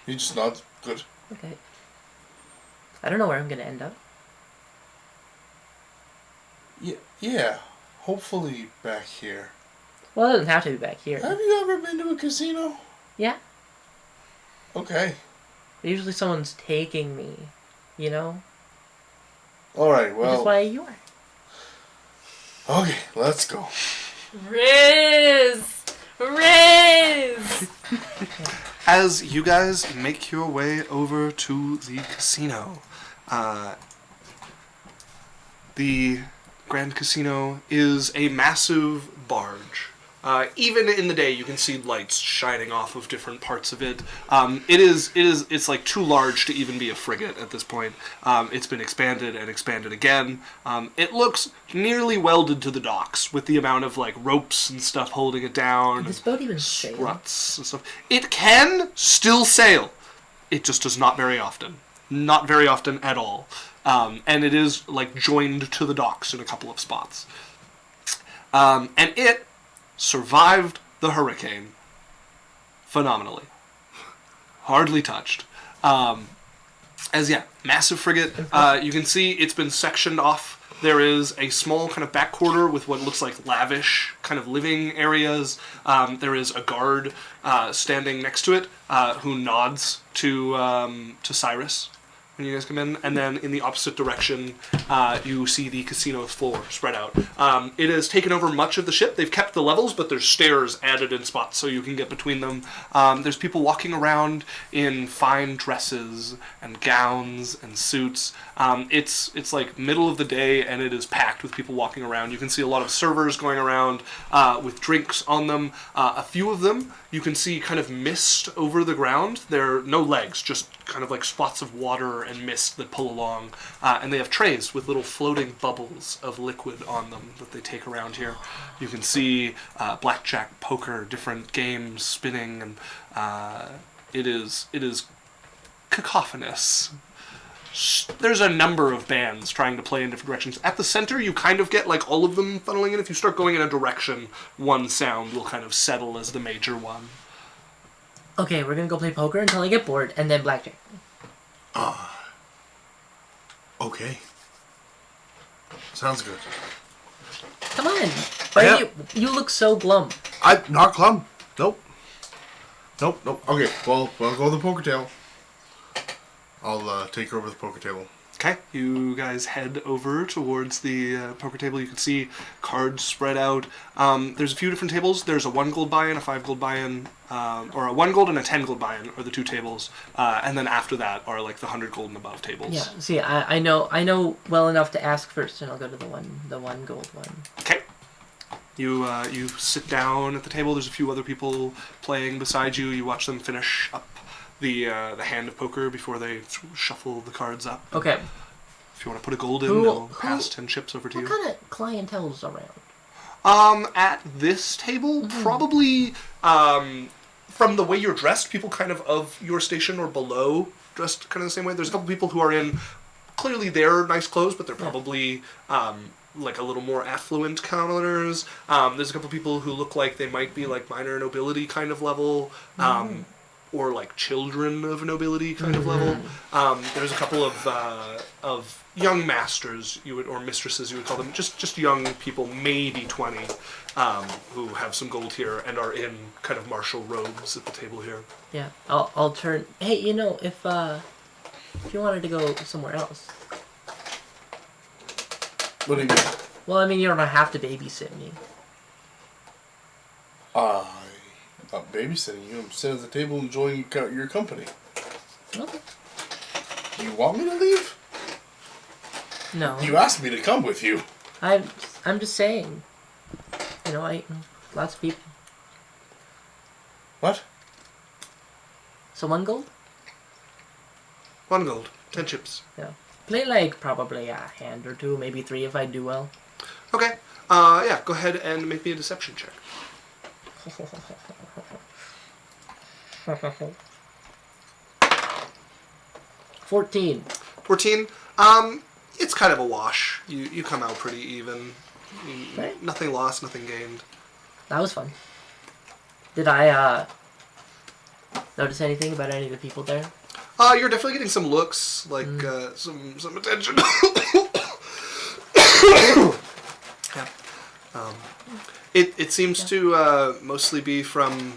You just nod. Good. Okay. I don't know where I'm gonna end up. Yeah. Hopefully back here. Well, it doesn't have to be back here. Have you ever been to a casino? Yeah. Okay. But usually someone's taking me. You know? All right. Which is Well. why you are. Okay. Let's go. Riz! As you guys make your way over to the casino, the Grand Casino is a massive barge. Even in the day, you can see lights shining off of different parts of it. It's like too large to even be a frigate at this point. It's been expanded and expanded again. It looks nearly welded to the docks with the amount of like ropes and stuff holding it down. Did this boat even sail? Struts and stuff. It can still sail. It just does not very often. Not very often at all. And it is like joined to the docks in a couple of spots. And it survived the hurricane phenomenally. Hardly touched. Massive frigate. You can see it's been sectioned off. There is a small kind of back quarter with what looks like lavish kind of living areas. There is a guard standing next to it who nods to Cyrus when you guys come in, and then in the opposite direction, you see the casino floor spread out. It has taken over much of the ship. They've kept the levels, but there's stairs added in spots so you can get between them. There's people walking around in fine dresses and gowns and suits. It's like middle of the day, and it is packed with people walking around. You can see a lot of servers going around with drinks on them. A few of them you can see kind of mist over the ground. There are no legs, just kind of like spots of water and mist that pull along. And they have trays with little floating bubbles of liquid on them that they take around here. You can see blackjack, poker, different games spinning, and it is cacophonous. There's a number of bands trying to play in different directions. At the center, you kind of get like all of them funneling in. If you start going in a direction, one sound will kind of settle as the major one. Okay, we're gonna go play poker until I get bored, and then blackjack. Okay. Sounds good. Come on. Why Yeah. do you look so glum. I'm not glum. Nope. Nope. Okay, well, I'll go with the poker table. I'll take her over the poker table. Okay, you guys head over towards the poker table. You can see cards spread out. There's a few different tables. There's a 1 gold buy-in, a 5 gold buy-in, or a 1 gold and a 10 gold buy-in are the 2 tables. And then after that are like the 100 gold and above tables. Yeah. See, I know well enough to ask first, and I'll go to the one gold one. Okay. You sit down at the table. There's a few other people playing beside you. You watch them finish up the hand of poker before they shuffle the cards up. Okay. If you want to put a gold in, Who- they'll who- pass 10 chips over to What you. kind of clientele's around? At this table, probably, from the way you're dressed, people kind of your station or below dressed kind of the same way. There's a couple people who are in clearly their nice clothes, but they're probably, like a little more affluent commoners. There's a couple people who look like they might be like minor nobility kind of level, or like children of nobility kind of level. There's a couple of young masters or mistresses you would call them, just young people, maybe 20, who have some gold here and are in kind of martial robes at the table here. Yeah. I'll turn. Hey, if you wanted to go somewhere else. What do you mean? Well, I mean, you don't have to babysit me. I'm not babysitting you. I'm sitting at the table enjoying your company. Okay. Do you want me to leave? No. You asked me to come with you. I'm just saying. Lots of people. What? So 1 gold? 1 gold, 10 chips. Yeah. Play like probably a hand or 2, maybe 3 if I do well. Okay. Yeah, go ahead and make me a deception check. 14. 14. It's kind of a wash. You come out pretty even. Right. Nothing lost, nothing gained. That was fun. Did I notice anything about any of the people there? You're definitely getting some looks, like some attention. Yeah. It seems to mostly be from.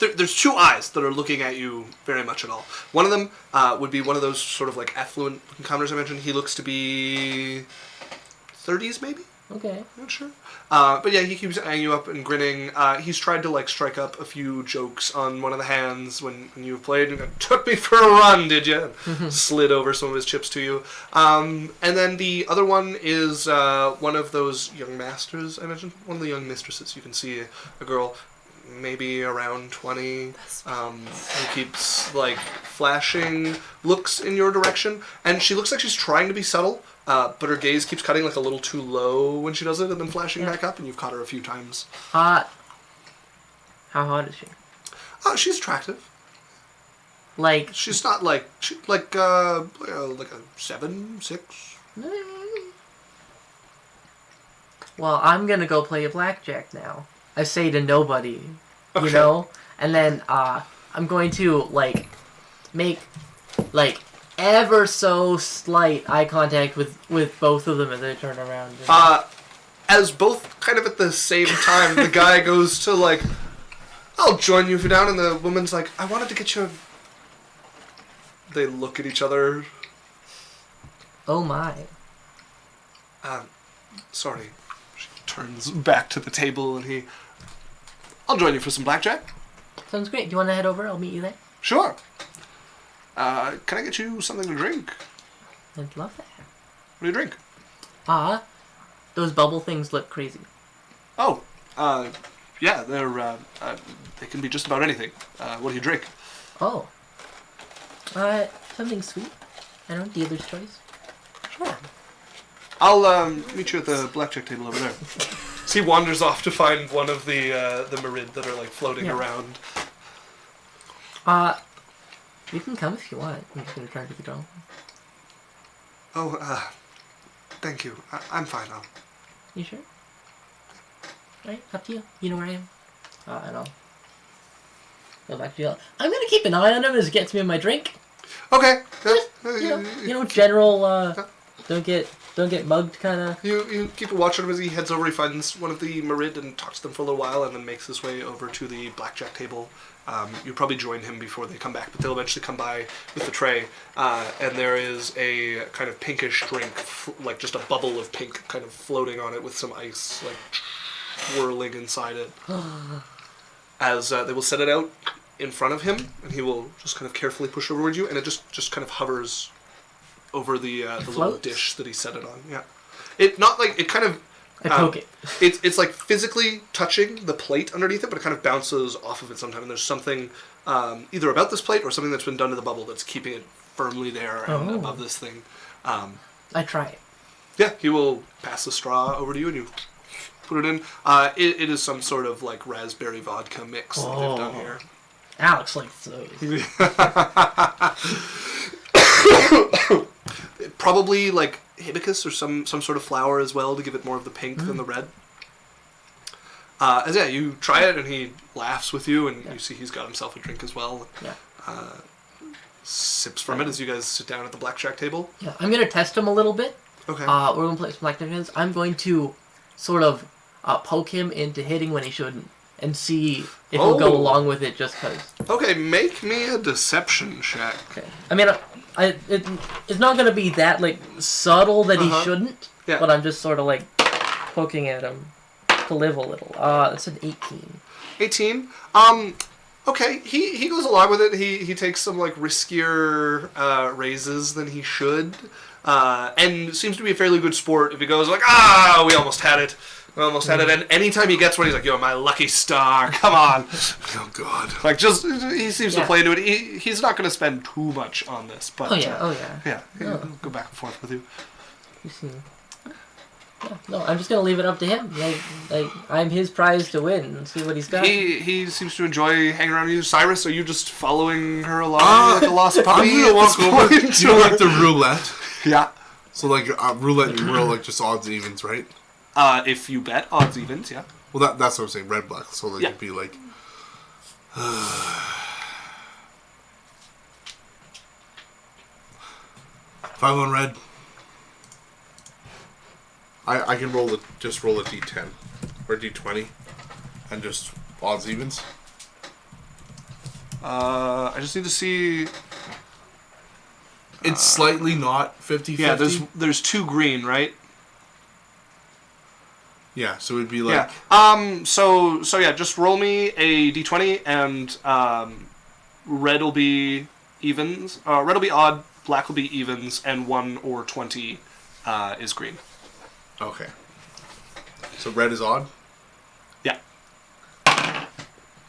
There's 2 eyes that are looking at you very much at all. One of them would be one of those sort of like affluent commoners I mentioned. He looks to be 30s maybe. Okay. Not sure. But yeah, he keeps eyeing you up and grinning. He's tried to like strike up a few jokes on one of the hands when you played. And took me for a run, did you? Slid over some of his chips to you. And then the other one is one of those young masters I mentioned. One of the young mistresses. You can see a girl, maybe around 20, who keeps like flashing looks in your direction, and she looks like she's trying to be subtle. But her gaze keeps cutting like a little too low when she does it and then flashing back up, and you've caught her a few times. Hot. How hot is she? She's attractive. Like. She's not like like a 7, 6. Well, I'm gonna go play a blackjack now. I say to nobody, Okay. you know? And then, I'm going to, like, make, like, ever so slight eye contact with both of them as I turn around. As both kind of at the same time, the guy goes to like, I'll join you if you're down, and the woman's like, I wanted to get you. They look at each other. Oh my. Sorry. She turns back to the table, and I'll join you for some blackjack. Sounds great. Do you want to head over? I'll meet you there. Sure. Can I get you something to drink? I'd love that. What do you drink? Those bubble things look crazy. Oh, yeah, they can be just about anything. What do you drink? Oh. Something sweet. I don't know, dealer's choice. Sure. I'll meet you at the blackjack table over there. So he wanders off to find one of the Marid that are like floating around. You can come if you want. I'm just gonna turn to the girl. Oh, thank you. I'm fine now. You sure? Right, up to you. You know where I am. And I'll Go back to jail. I'm gonna keep an eye on him as he gets me my drink. Okay. General. Don't get mugged, kind of. You keep a watch on him as he heads over. He finds one of the Marid and talks to them for a little while, and then makes his way over to the blackjack table. You'll probably join him before they come back, but they'll eventually come by with the tray, and there is a kind of pinkish drink, like just a bubble of pink kind of floating on it with some ice like swirling inside it. As they will set it out in front of him, and he will just kind of carefully push it towards you, and it just kind of hovers over the little dish that he set it on. Yeah, it not like it kind of. I poke it. It's like physically touching the plate underneath it, but it kind of bounces off of it sometimes. And there's something either about this plate or something that's been done to the bubble that's keeping it firmly there and above this thing. I try it. Yeah, he will pass the straw over to you, and you put it in. It is some sort of like raspberry vodka mix that they've done here. Alex likes those. Probably like hibiscus or some sort of flower as well to give it more of the pink than the red. As you try it, and he laughs with you, and you see he's got himself a drink as well. Yeah. Sips from it as you guys sit down at the blackjack table. Yeah, I'm gonna test him a little bit. Okay. We're gonna play some blackjack hands. I'm going to sort of poke him into hitting when he shouldn't, and see if he'll go along with it just because. Okay, make me a deception check. Okay. I mean, it's not gonna be that like subtle that he shouldn't. Yeah. But I'm just sort of like poking at him to live a little. It's an 18. 18. Okay, he goes along with it. He takes some like riskier raises than he should, and seems to be a fairly good sport. If he goes like, we almost had it. And anytime he gets one, he's like, "Yo, my lucky star, come on!" Oh God! Like, just he seems to play into it. He's not going to spend too much on this, but yeah, he'll go back and forth with you. You see. Yeah, no, I'm just gonna leave it up to him. Like I'm his prize to win and see what he's got. He seems to enjoy hanging around you. Cyrus, are you just following her along like a lost puppy? I'm gonna walk over. You know, like the roulette. Yeah. So like roulette, you roll like just odds and evens, right? If you bet odds evens, yeah. Well, that's what I'm saying. Red black. So like it'd be like. 5 on red. I can roll roll a d10 or d20 and just odds evens. I just need to see. It's slightly not 50-50. Yeah, there's 2 green, right? Yeah, so it'd be like. Yeah. So yeah, just roll me a d20, and red will be evens. Red will be odd. Black will be evens, and 1 or 20 is green. Okay. So red is odd? Yeah.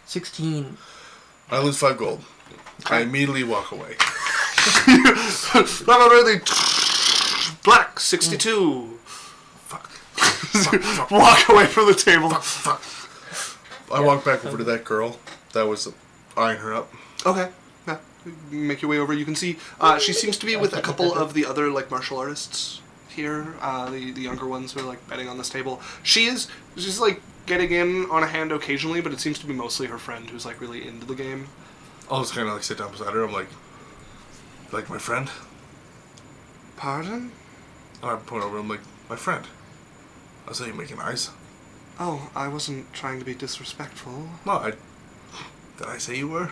16. I lose 5 gold. I immediately walk away. Not really. Black 62. Fuck. Walk away from the table. Fuck. I walk back over to that girl that was eyeing her up. Okay. Yeah. Make your way over. You can see she seems to be with a couple of the other like martial artists here. The younger ones who are like betting on this table. She's like getting in on a hand occasionally, but it seems to be mostly her friend who's like really into the game. I'll just kind of like sit down beside her. I'm like my friend. Pardon? And I point over. I'm like, my friend. I saw you making eyes. Oh, I wasn't trying to be disrespectful. No, did I say you were?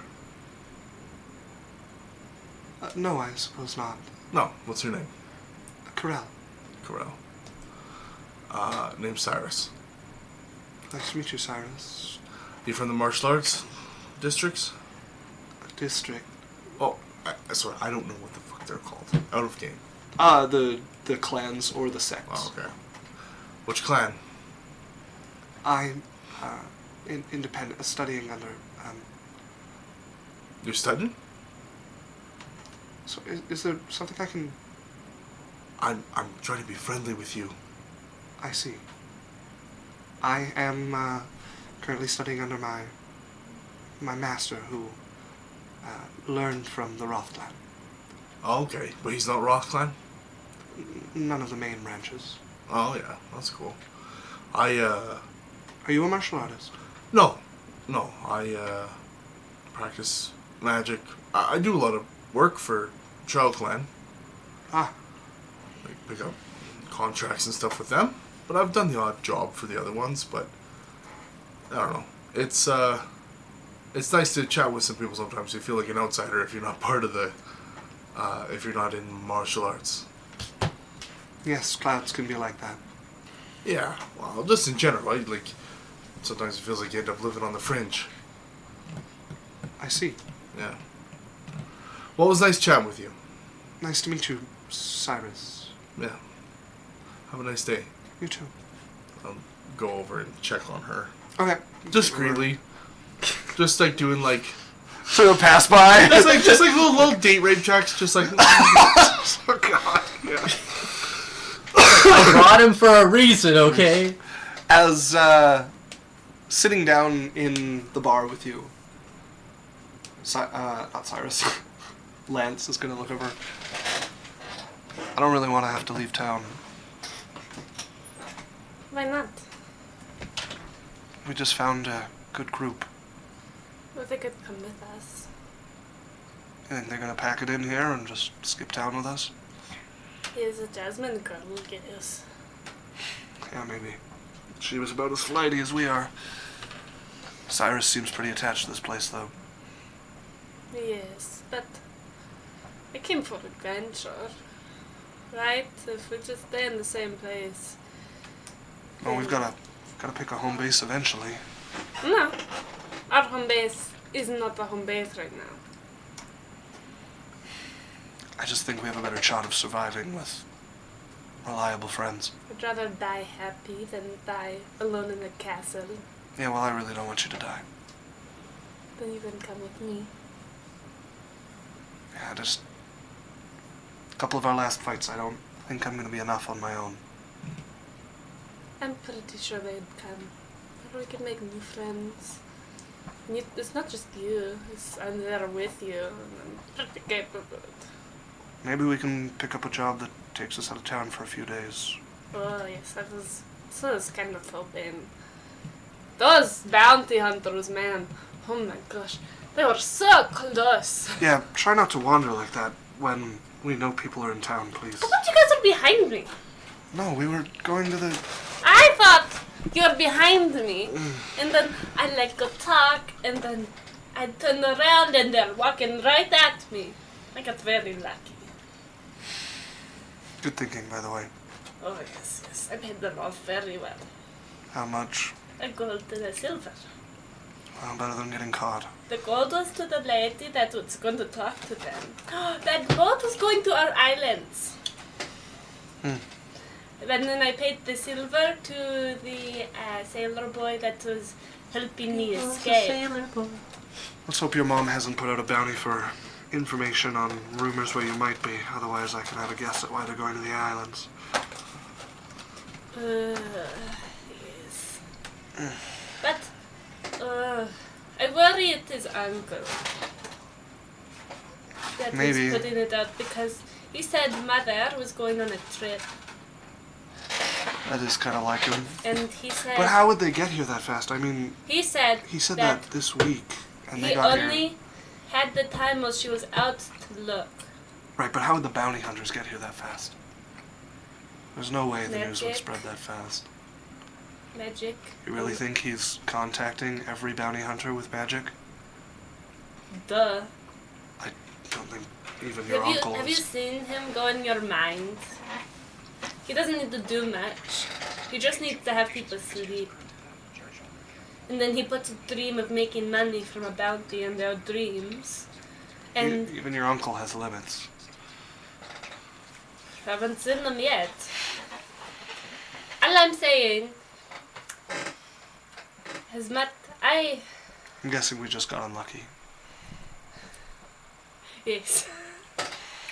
No, I suppose not. No. What's your name? Corel. Name's Cyrus. Nice to meet you, Cyrus. You from the martial arts districts? District. Oh, sorry, I don't know what the fuck they're called. Out of game. The clans or the sects. Oh, okay. Which clan? I'm independent, studying under. You're studying? So is there something I can? I'm trying to be friendly with you. I see. I am currently studying under my master, who learned from the Roth clan. Oh, okay. But he's not Roth clan? None of the main branches. Oh, yeah. That's cool. Are you a martial artist? No. practice magic. I do a lot of work for Child Clan. Ah, Like pick up contracts and stuff with them. But I've done the odd job for the other ones, but I don't know. It's nice to chat with some people sometimes. You feel like an outsider if you're not part of the if you're not in martial arts. yes, clouds can be like that. Yeah, well, just in general, right? Like sometimes it feels like you end up living on the fringe. I see. Yeah. Well, it was nice chatting with you. Nice to meet you, Cyrus. Yeah. Have a nice day. You too. I'll go over and check on her Okay. discreetly. Just like doing like So you'll pass by. just like little date rape checks, just like Oh God. Yeah. I brought him for a reason, okay? As sitting down in the bar with you, not Cyrus, Lance is gonna look over. I don't really want to have to leave town. Why not? We just found a good group. Well, they could come with us. You think they're gonna pack it in here and just skip town with us? Here's a Jasmine girl, yes. Yeah, maybe. She was about as flighty as we are. Cyrus seems pretty attached to this place, though. Yes, but I came for adventure, right? If we just stay in the same place. Well, we've gotta pick a home base eventually. No, our home base is not a home base right now. I just think we have a better shot of surviving with reliable friends. I'd rather die happy than die alone in a castle. Yeah, well, I really don't want you to die. Then you can come with me. Yeah, just a couple of our last fights. I don't think I'm gonna be enough on my own. I'm pretty sure they'd come. Or we could make new friends. And it's not just you. I'm there with you. And I'm pretty capable. Maybe we can pick up a job that takes us out of town for a few days. Oh yes, I was kind of hoping. Those bounty hunters, man. Oh my gosh. They were so close. Yeah, try not to wander like that when we know people are in town, please. I thought you guys were behind me. No, we were going to the... I thought you were behind me. And then I go talk and then I turn around and they're walking right at me. I got very lucky. Good thinking, by the way. Oh yes. I paid them off very well. How much? A gold and a silver. Well, better than getting caught. The gold was to the lady that was going to talk to them. That boat was going to our islands. And then I paid the silver to the sailor boy that was helping me escape. Let's hope your mom hasn't put out a bounty for information on rumors where you might be. Otherwise, I can have a guess at why they're going to the islands. Yes. But, I worry it is uncle that Maybe. is putting it out because he said mother was going on a trip. That is kind of like him. And he said... But how would they get here that fast? I mean, He said he said that this week, and they he got only here. had the time while she was out to look. Right, but how would the bounty hunters get here that fast? There's no way the news would Magic. spread that fast. Magic. You really think he's contacting every bounty hunter with magic? Duh. I don't think even your uncle Have you is. seen him go in your mind? He doesn't need to do much. He just needs to have people sleep. And then he puts a dream of making money from a bounty in their dreams. And Even your uncle has limits. haven't seen them yet. All I'm saying is I'm guessing we just got unlucky. Yes.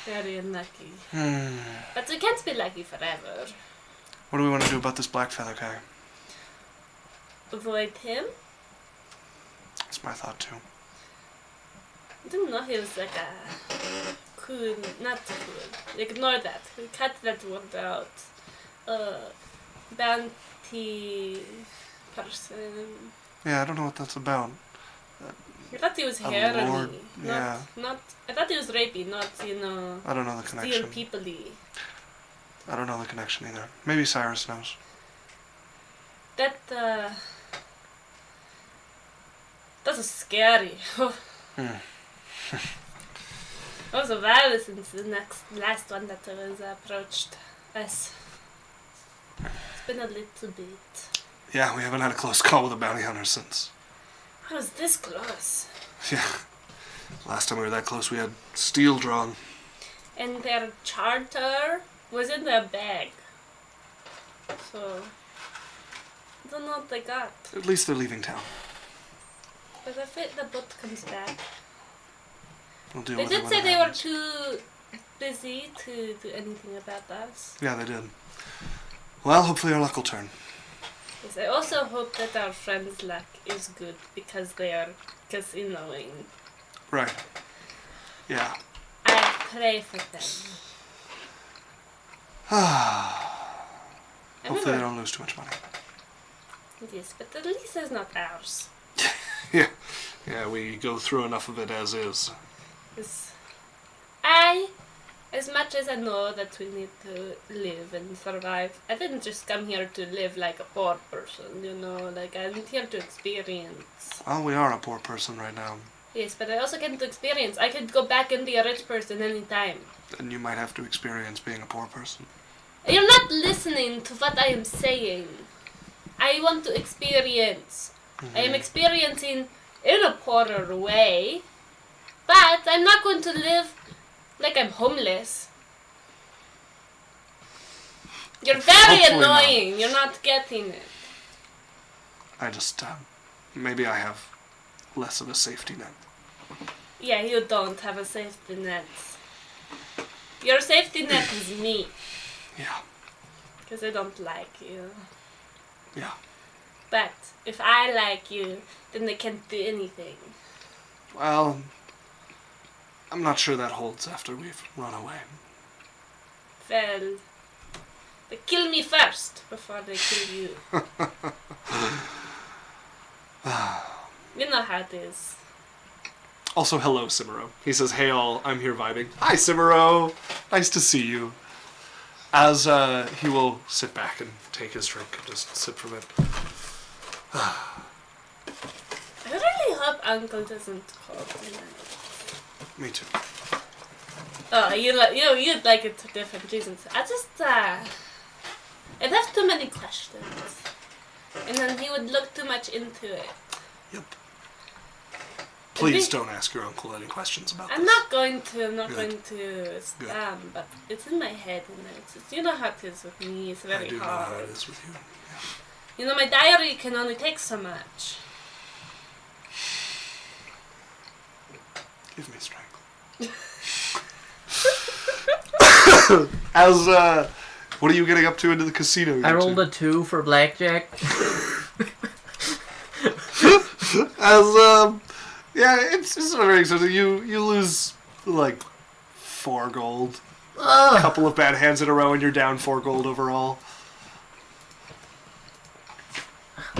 Very unlucky. Hmm. But we can't be lucky forever. What do we want to do about this black feather guy? Avoid him? That's my thought too. I didn't know he was like a cool, not cool. Ignore that. We cut that word out. Bounty person. Yeah, I don't know what that's about. I thought he was A harem-y. lord, yeah. Not. I thought he was rapey, not I don't know the steal connection. people-y. I don't know the connection either. Maybe Cyrus knows. That That's scary. That was a while since the last one that was approached us. It's been a little bit. Yeah, we haven't had a close call with a bounty hunter since. How was this close? Yeah. Last time we were that close, we had steel drawn. And their charter was in their bag. So, I don't know what they got. At least they're leaving town. But if the boat comes back. We'll deal They with it did when say it they were happens. too busy to do anything about us. Yeah, they did. Well, hopefully our luck will turn. Yes, I also hope that our friends' luck is good because they are casinoing. Right. Yeah. I pray for them. I Hopefully they remember, don't lose too much money. yes, but at least it's not ours. Yeah. Yeah, we go through enough of it as is. Yes. As much as I know that we need to live and survive, I didn't just come here to live like a poor person, like I'm here to experience. Well, we are a poor person right now. Yes, but I also came to experience. I could go back and be a rich person anytime. And you might have to experience being a poor person. You're not listening to what I am saying. I want to experience. I am experiencing in a poorer way, but I'm not going to live like I'm homeless. You're very Hopefully not. annoying. You're not getting it. I just, maybe I have less of a safety net. Yeah, you don't have a safety net. Your safety net is me, Yeah. because I don't like you. Yeah. But if I like you, then they can't do anything. Well, I'm not sure that holds after we've run away. Well, they kill me first before they kill you. You know how it is. Also, hello, Cimero. He says, hey all, I'm here vibing. Hi, Cimero! Nice to see you. As he will sit back and take his drink and just sip from it. I really hope Uncle doesn't call tonight. Me too. Oh, you'd like it for different reasons. I just, I'd have too many questions. And then he would look too much into it. Yep. Please don't ask your uncle any questions about I'm this. not going to, Good. but it's in my head. And you know how it is with me, it's very I do know hard. how it is with you. My diary can only take so much. Give me strength. As, what are you getting up to into the casino? I rolled a 2 for blackjack. As, yeah, it's not very expensive. You lose, like, 4 gold. A Ugh. couple of bad hands in a row and you're down 4 gold overall.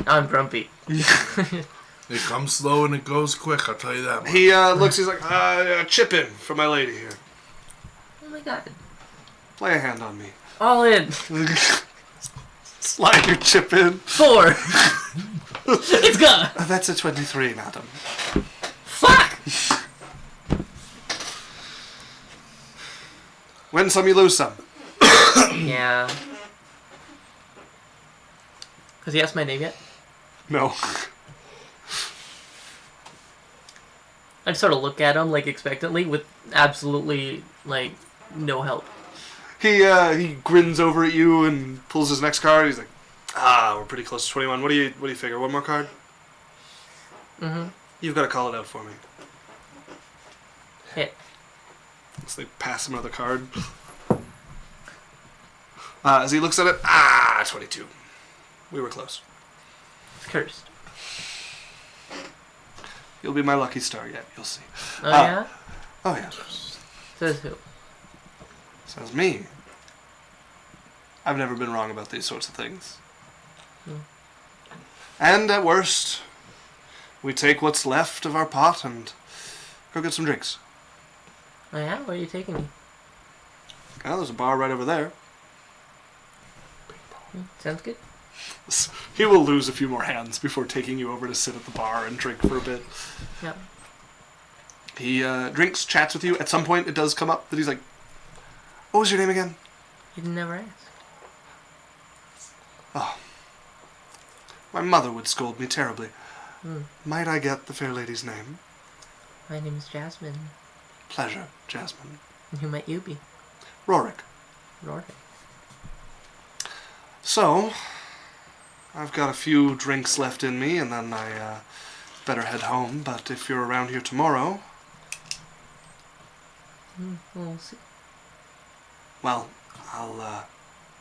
I'm grumpy. It comes slow and it goes quick, I'll tell you that much. He, looks, he's like, chip in for my lady here. Oh my god. Play a hand on me. All in. Slide your chip in. 4. It's gone. That's a 23, madam. Fuck. Win some, you lose some. Yeah. Has he asked my name yet? No. I sort of look at him, like, expectantly, with absolutely, like, no help. He grins over at you and pulls his next card. He's like, we're pretty close to 21. What do you figure? One more card? Mm-hmm. You've got to call it out for me. Hit. So they pass him another card. As he looks at it, 22. We were close. It's cursed. You'll be my lucky star yet. You'll see. Oh, yeah? Oh, yeah. Says who? Says me. I've never been wrong about these sorts of things. Hmm. And at worst, we take what's left of our pot and go get some drinks. Oh yeah? Where are you taking me? Oh, there's a bar right over there. Sounds good. He will lose a few more hands before taking you over to sit at the bar and drink for a bit. Yep. He drinks, chats with you. At some point, it does come up that he's like, "What was your name again?" You didn't never ask. Oh. My mother would scold me terribly. Hmm. Might I get the fair lady's name? My name is Jasmine. Pleasure, Jasmine. Who might you be? Rorik. Rorik. So, I've got a few drinks left in me, and then I better head home. But if you're around here tomorrow, We'll see. well,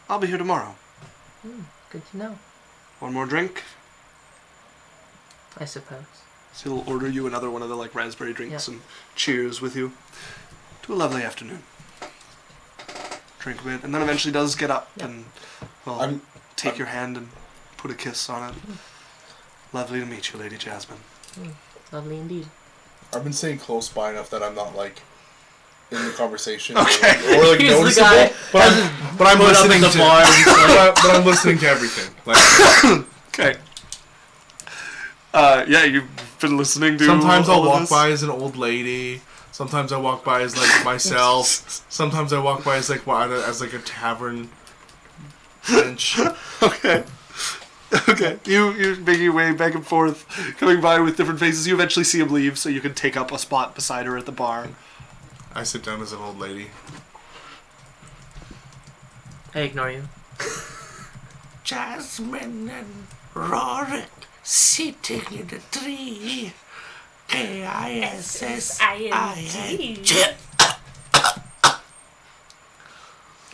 I'll be here tomorrow. Good to know. One more drink. I suppose. So he'll order you another one of the like raspberry drinks Yeah. and cheers with you to a lovely afternoon. Drink a bit, and then eventually does get up Yeah. and well, take your hand and put a kiss on it. Lovely to meet you, Lady Jasmine. Lovely indeed. I've been staying close by enough that I'm not like in the conversation Okay. or like He's the noticeable. guy But I'm put up listening in the to bar and he's like, but I'm listening to everything. Like Okay. Yeah, you've been listening to. sometimes I'll all of walk this? by as an old lady. Sometimes I walk by as like myself. Sometimes I walk by as like a tavern bench. Okay. Okay. You make your way back and forth, coming by with different faces. You eventually see him leave, so you can take up a spot beside her at the bar. I sit down as an old lady. I ignore you. Jasmine and Rorik sitting in a tree. K-I-S-S-I-N-G.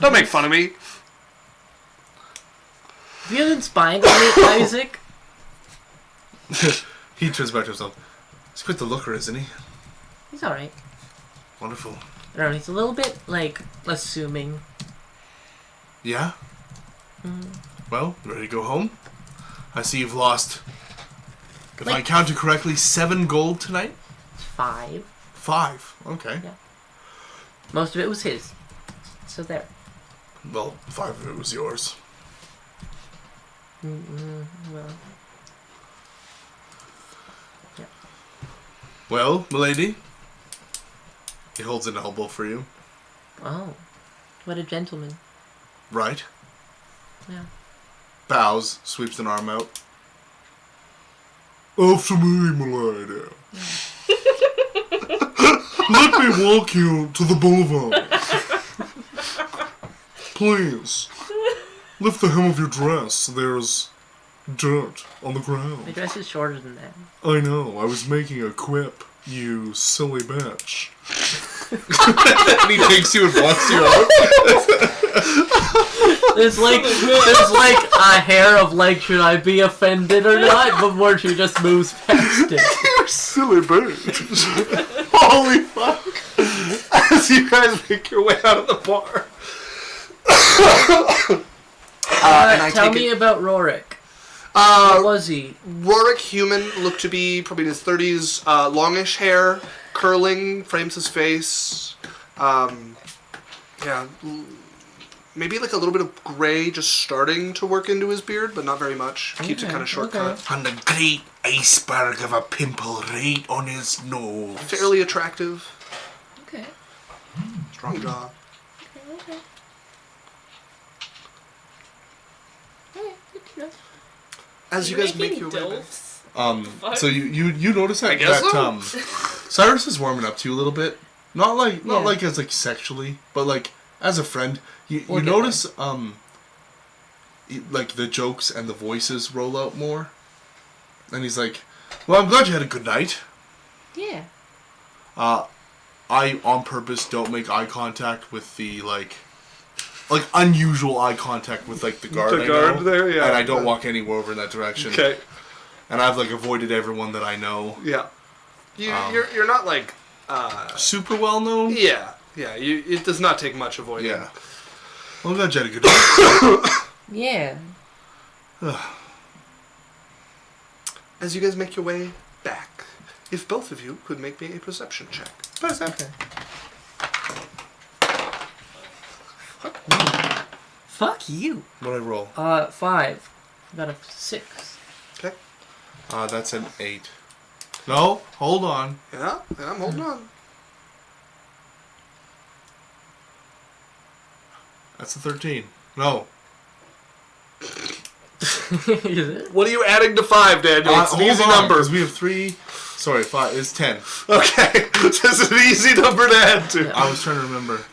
Don't make fun of me. Have you been spying on me, Isaac? He turns back to himself. He's quite the looker, isn't he? He's alright. Wonderful. I don't know, he's a little bit, like, assuming. Yeah? Well, you ready to go home? I see you've lost, if I Like- counted correctly, 7 gold tonight? 5. 5. Okay. Yeah. Most of it was his. So there. Well, 5 of it was yours. Well, Well, milady? He holds an elbow for you. oh. What a gentleman. Right. Yeah. Bows, sweeps an arm out. After me, milady. Let me walk you to the boulevard. Please. Lift the hem of your dress. There's dirt on the My ground. dress is shorter than that. I know. I was making a quip, you silly bitch. And he takes you and walks you out. There's like a hair of like, should I be offended or not? But Morty just moves past it. You silly bitch. Holy fuck. As you guys make your way out of the bar. And I Tell take me it- about Rorik. What was he? Rorik, human, looked to be probably in his 30s, longish hair, curling, frames his face. Yeah, maybe like a little bit of gray just starting to work into his beard, but not very much. Keeps it Okay, kind of shortcut. And a great iceberg of a pimple right on his nose. Fairly attractive. Okay. Strong jaw. Okay. Okay, good to know. As you guys make your way back. Fuck. So you notice that I guess that so. Cyrus is warming up to you a little bit. Not Yeah. like as like sexually, but like as a friend. You We'll get notice like the jokes and the voices roll out more. And he's like, "Well, I'm glad you had a good night. Yeah. I on purpose don't make eye contact with the like unusual eye contact with like the guard. The I guard know, there, yeah. And I don't walk anywhere over in that direction. Okay. And I've like avoided everyone that I know. Yeah. You're not like. Super well known. Yeah. Yeah. It does not take much avoiding. Yeah. Well, I'm glad you had a good night. Yeah. As you guys make your way back. If both of you could make me a perception check. Perception. Fuck you. What'd I roll? 5. I got a 6. Okay. That's an 8. No, hold on. Yeah, I'm holding on. That's a 13. No. Is it? What are you adding to 5, Daniel? It's an hold easy on, number. 'cause we have 3. Sorry, 5 is 10. Okay, this is an easy number to add to. I was trying to remember.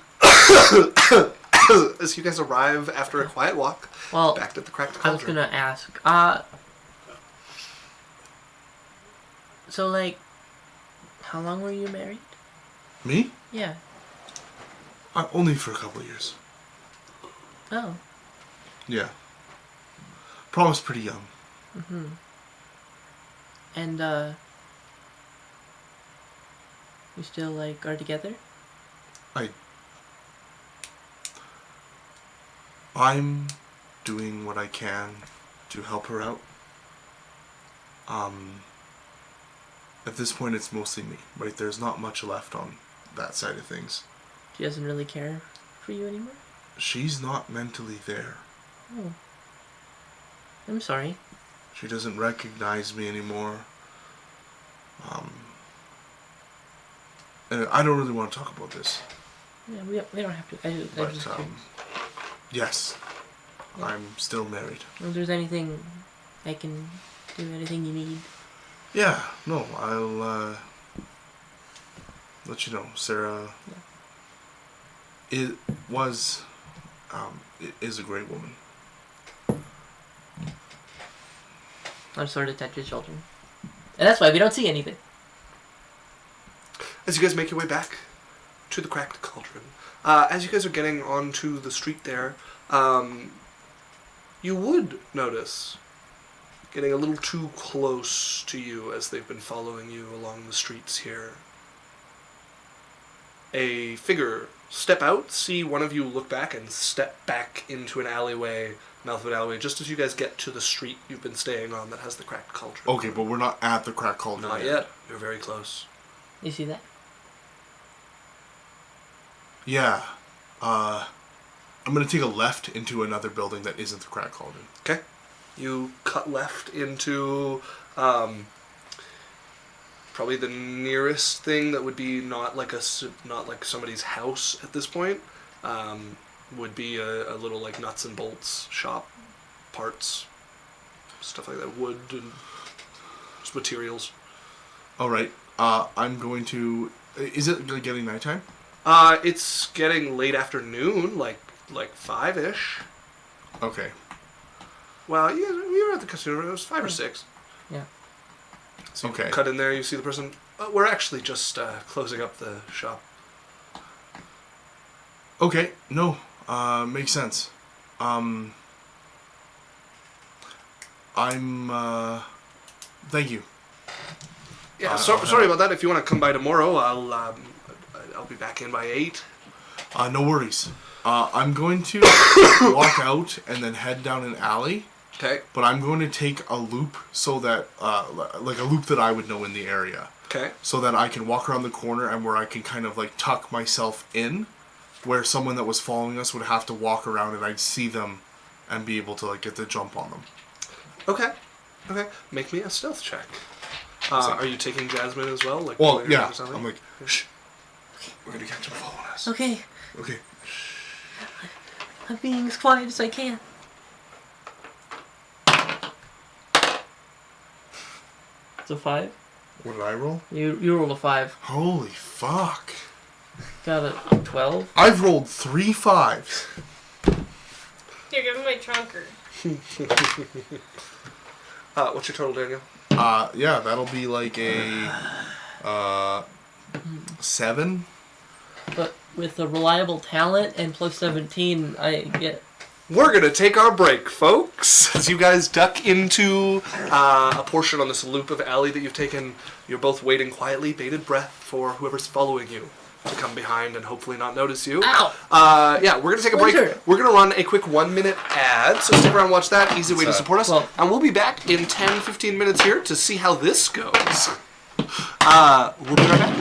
As you guys arrive after a quiet walk, Well, back to the cracked I was cauldron. gonna ask. So like, how long were you married? Me? Yeah. Only for a couple of years. Oh. Yeah. Promised pretty young. Mm-hmm. And you still like are together? I'm doing what I can to help her out. At this point, it's mostly me, right? There's not much left on that side of things. She doesn't really care for you anymore? She's not mentally there. Oh. I'm sorry. She doesn't recognize me anymore. And I don't really want to talk about this, Yeah, we don't have to. I but just yes, Yeah. I'm still married. if there's anything I can do, anything you need. Yeah, no, I'll let you know. Sarah it is a great woman. I'm sorry to touch your children. And that's why we don't see anything. As you guys make your way back to the cracked cauldron, as you guys are getting onto the street there, you would notice getting a little too close to you as they've been following you along the streets here. A figure step out, see one of you look back, and step back into an alleyway, mouth of an alleyway, just as you guys get to the street you've been staying on that has the cracked cauldron. Okay, but we're not at the crack cauldron Not yet. You're very close. You see that? Yeah. I'm gonna take a left into another building that isn't the crack cauldron. Okay. You cut left into probably the nearest thing that would be not like somebody's house at this point. Would be a little like nuts and bolts shop, parts, stuff like that, wood and just materials. All right. I'm going to. Is it getting nighttime? It's getting late afternoon, like 5-ish. Okay. Well, you were at the casino. It was 5 or 6. Yeah. So you Okay. cut in there. You see the person. We're actually just closing up the shop. Okay. No. Makes sense. Thank you. Yeah. Sorry about that. If you want to come by tomorrow, I'll be back in by 8. No worries. I'm going to walk out and then head down an alley. Okay. But I'm going to take a loop so that, like a loop that I would know in the area. Okay. So that I can walk around the corner and where I can kind of like tuck myself in, where someone that was following us would have to walk around and I'd see them and be able to like get the jump on them. Okay. Okay. Make me a stealth check. Are you taking Jasmine as well? Like, Well, or yeah. something? I'm like, shh. We're gonna catch them following us. Okay. Okay. I'm being as quiet as I can. It's a 5. What did I roll? You rolled a 5. Holy fuck. Got a 12. I've rolled 3 5s. Here, give me my trunker. What's your total, Daniel? Yeah, that'll be like a 7. But with a reliable talent and plus 17, I get... We're gonna take our break, folks. As you guys duck into a portion on this loop of alley that you've taken, you're both waiting quietly, bated breath for whoever's following you to come behind and hopefully not notice you. Ow! Yeah, we're gonna take a break. Splinter. We're gonna run a quick 1-minute ad, so stick around, watch that. Easy way to support us. Well- And we'll be back in 10-15 minutes here to see how this goes. We'll be right back.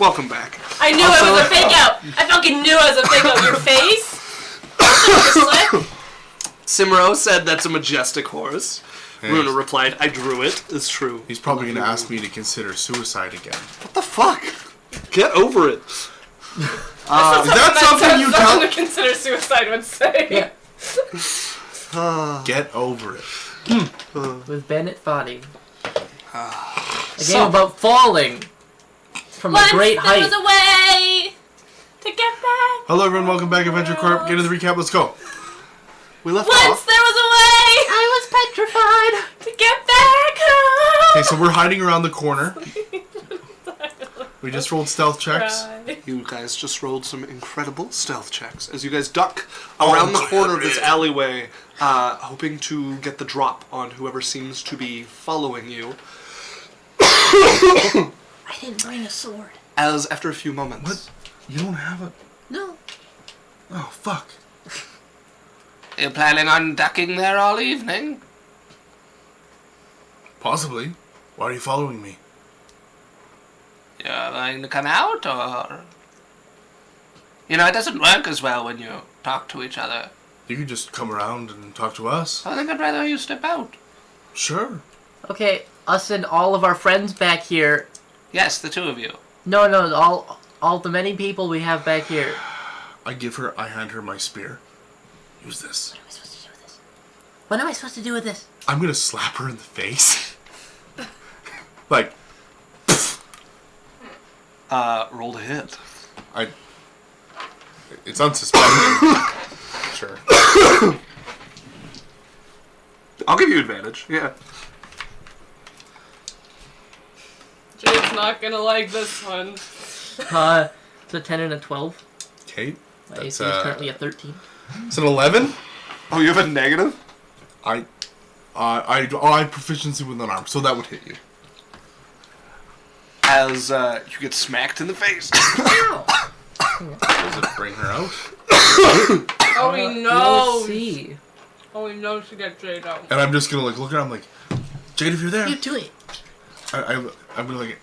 welcome back. I knew it was a fake out. I fucking knew it was a fake out. Your face. Slip. Simro said that's a majestic horse. Hey. Runa replied, I drew it. It's true. He's probably going to ask me to consider suicide again. What the fuck? Get over it. Is that something you tell? tell? To consider suicide would say. Yeah. Get over it. With Bennett Foddy. A game So- about falling from a great there height. was a way to get back. Hello, everyone. Welcome back, Adventure Corp. Get into the recap. Let's go. We left Once off. there was a way. I was petrified. To get back home. Okay, so we're hiding around the corner. We just rolled stealth checks. Cry. You guys just rolled some incredible stealth checks as you guys duck around the corner of this alleyway, hoping to get the drop on whoever seems to be following you. I didn't bring a sword. As after a few moments, What? You don't have a... No. Oh, fuck. You planning on ducking there all evening? Possibly. Why are you following me? You're going to come out, or... You know, it doesn't work as well when you talk to each other. You can just come around and talk to us. I think I'd rather you step out. Sure. Okay, us and all of our friends back here. Yes, the two of you. No, all the many people we have back here. I hand her my spear. Use this. What am I supposed to do with this? I'm gonna slap her in the face. Like, roll to hit. it's unsuspecting. Sure. I'll give you advantage. Yeah. Jade's not gonna like this one. It's a 10 and a 12. Okay. My That's, AC is currently a 13. It's an 11. Oh, you have a negative? I have proficiency with an arm, so that would hit you. As you get smacked in the face. Does it bring her out? Oh, we We'll know. see. Oh, we know to get Jade out. And I'm just gonna like look at her. I'm like, Jade, if you're there, You do it. I'm gonna like,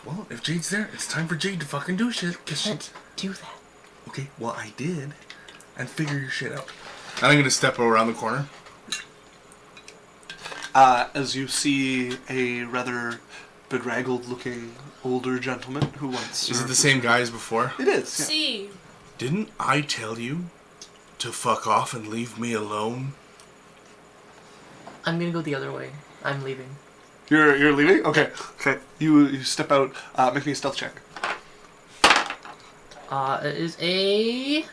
well, if Jade's there, it's time for Jade to fucking do shit. 'Cause she- Can't do that. Okay, well I did, and figure your shit out. And I'm gonna step around the corner. As you see a rather bedraggled-looking older gentleman who once... Is it the same guy as before? It is, yeah. See. Didn't I tell you to fuck off and leave me alone? I'm gonna go the other way. I'm leaving. You're leaving? Okay. Okay. You step out. Make me a stealth check. It is a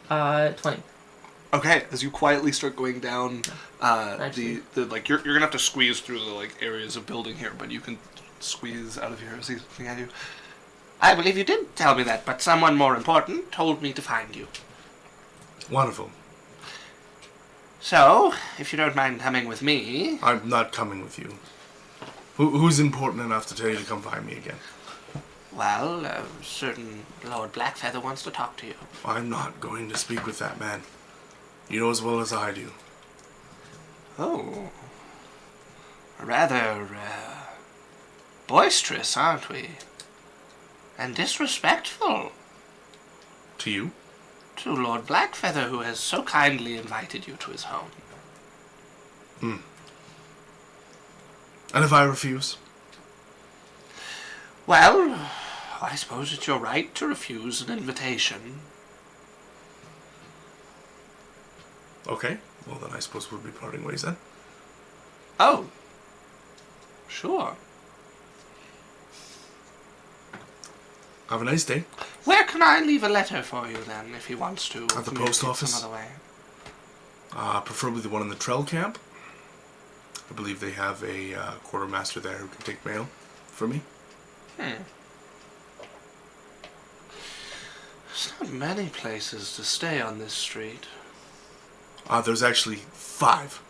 20. Okay. As you quietly start going down, Actually- the like you're gonna have to squeeze through the like areas of building here, but you can squeeze out of here as he's looking at you. I believe you did tell me that, but someone more important told me to find you. Wonderful. So, if you don't mind coming with me... I'm not coming with you. Who's important enough to tell you to come find me again? Well, a certain Lord Blackfeather wants to talk to you. I'm not going to speak with that man. You know as well as I do. Oh. Rather, boisterous, aren't we? And disrespectful To you? to Lord Blackfeather, who has so kindly invited you to his home. And if I refuse? Well, I suppose it's your right to refuse an invitation. Okay. Well, then I suppose we'll be parting ways then. Oh. Sure. Have a nice day. Where can I leave a letter for you, then, if he wants to? At the communicate post office? Some other way? Preferably the one in the Trell camp. I believe they have a quartermaster there who can take mail for me. There's not many places to stay on this street. There's actually 5.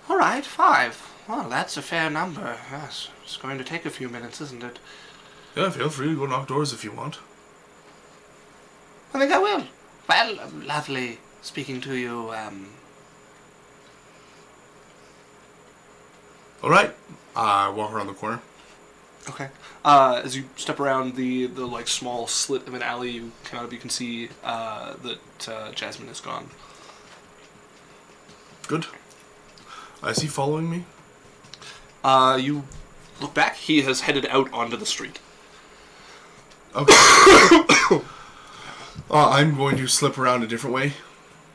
All right, 5. Well, that's a fair number. Yes, it's going to take a few minutes, isn't it? Yeah, feel free to go knock doors if you want. I think I will. Well, lovely speaking to you. Alright, Walk around the corner. Okay. As you step around the like small slit of an alley, you can see that Jasmine is gone. Good. Is he following me? You look back. He has headed out onto the street. Okay. I'm going to slip around a different way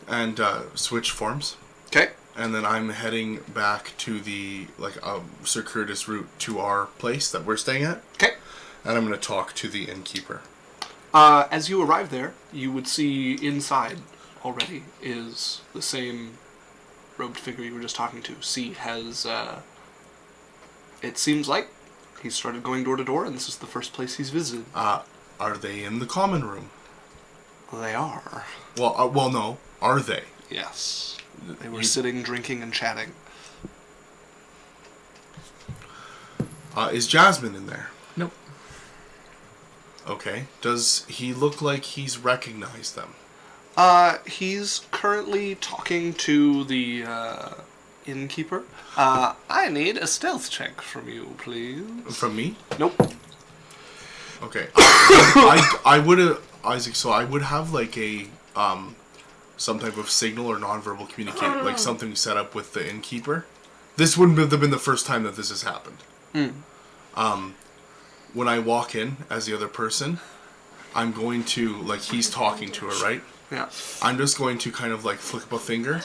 and switch forms. Okay. And then I'm heading back to the circuitous route to our place that we're staying at. Okay. And I'm going to talk to the innkeeper. As you arrive there, you would see inside already is the same robed figure you were just talking to. C has, it seems like he's started going door to door, and this is the first place he's visited. Are they in the common room? They are. Well, no. Are they? Yes. They were sitting, drinking, and chatting. Is Jasmine in there? Nope. Okay. Does he look like he's recognized them? He's currently talking to the, innkeeper. I need a stealth check from you, please. From me? Nope. Okay. I would have, Isaac, so I would have like a, some type of signal or nonverbal communicate, like something set up with the innkeeper. This wouldn't have been the first time that this has happened. When I walk in as the other person, I'm going to, like, he's talking to her, right? Yeah. I'm just going to kind of like flick up a finger,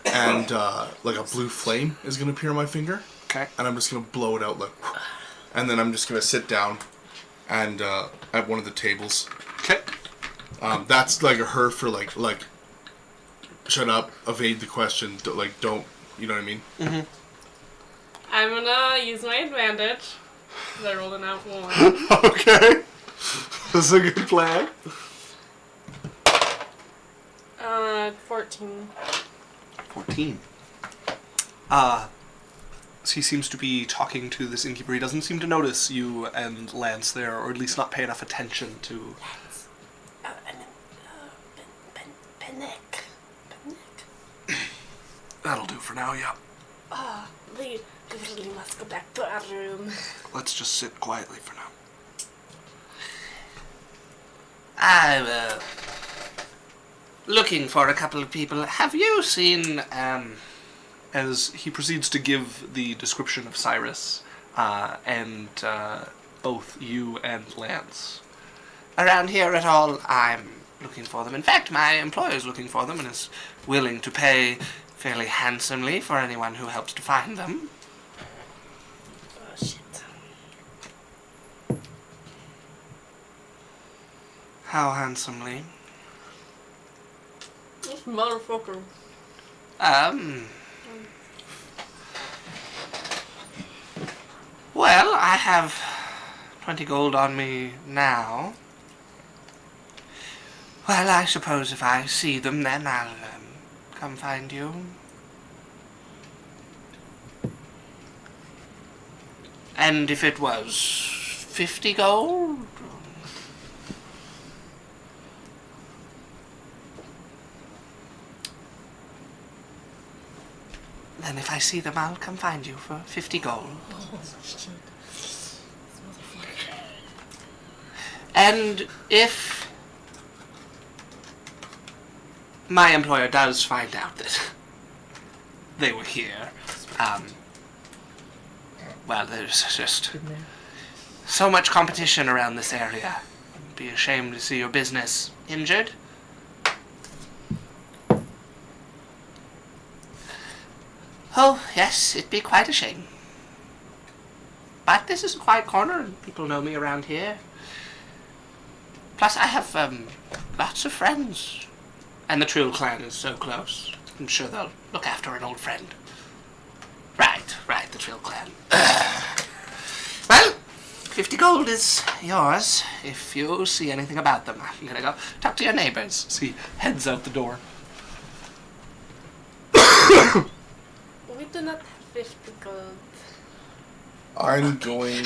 and like a blue flame is going to appear on my finger. Okay. And I'm just going to blow it out, like, and then I'm just going to sit down and at one of the tables. Okay. That's like a her for like shut up, evade the question, don't, you know what I mean? Mm-hmm. I'm gonna use my advantage. 'Cause I rolled an out 1. Okay. That's a good plan. 14. 14. So he seems to be talking to this innkeeper. He doesn't seem to notice you and Lance there, or at least not pay enough attention to... Lance. And then, Penick. That'll do for now, yeah. We really must go back to our room. Let's just sit quietly for now. I'm looking for a couple of people. Have you seen, As he proceeds to give the description of Cyrus, and both you and Lance. around here at all? I'm looking for them. In fact, my employer's looking for them and is willing to pay fairly handsomely for anyone who helps to find them. Oh, shit. How handsomely? This motherfucker. Well, I have 20 gold on me now. Well, I suppose if I see them, then I'll come find you. And if it was 50 gold? Then if I see them, I'll come find you for 50 gold. And if my employer does find out that they were here, well, there's just so much competition around this area. I'd be ashamed to see your business injured. Oh, yes, it'd be quite a shame. But this is a quiet corner, and people know me around here. Plus, I have, lots of friends. And the Trill clan is so close. I'm sure they'll look after an old friend. Right, the Trill clan. Well, 50 gold is yours, if you see anything about them. I'm gonna go talk to your neighbors. So he heads out the door. We do not have 50 gold. I'm going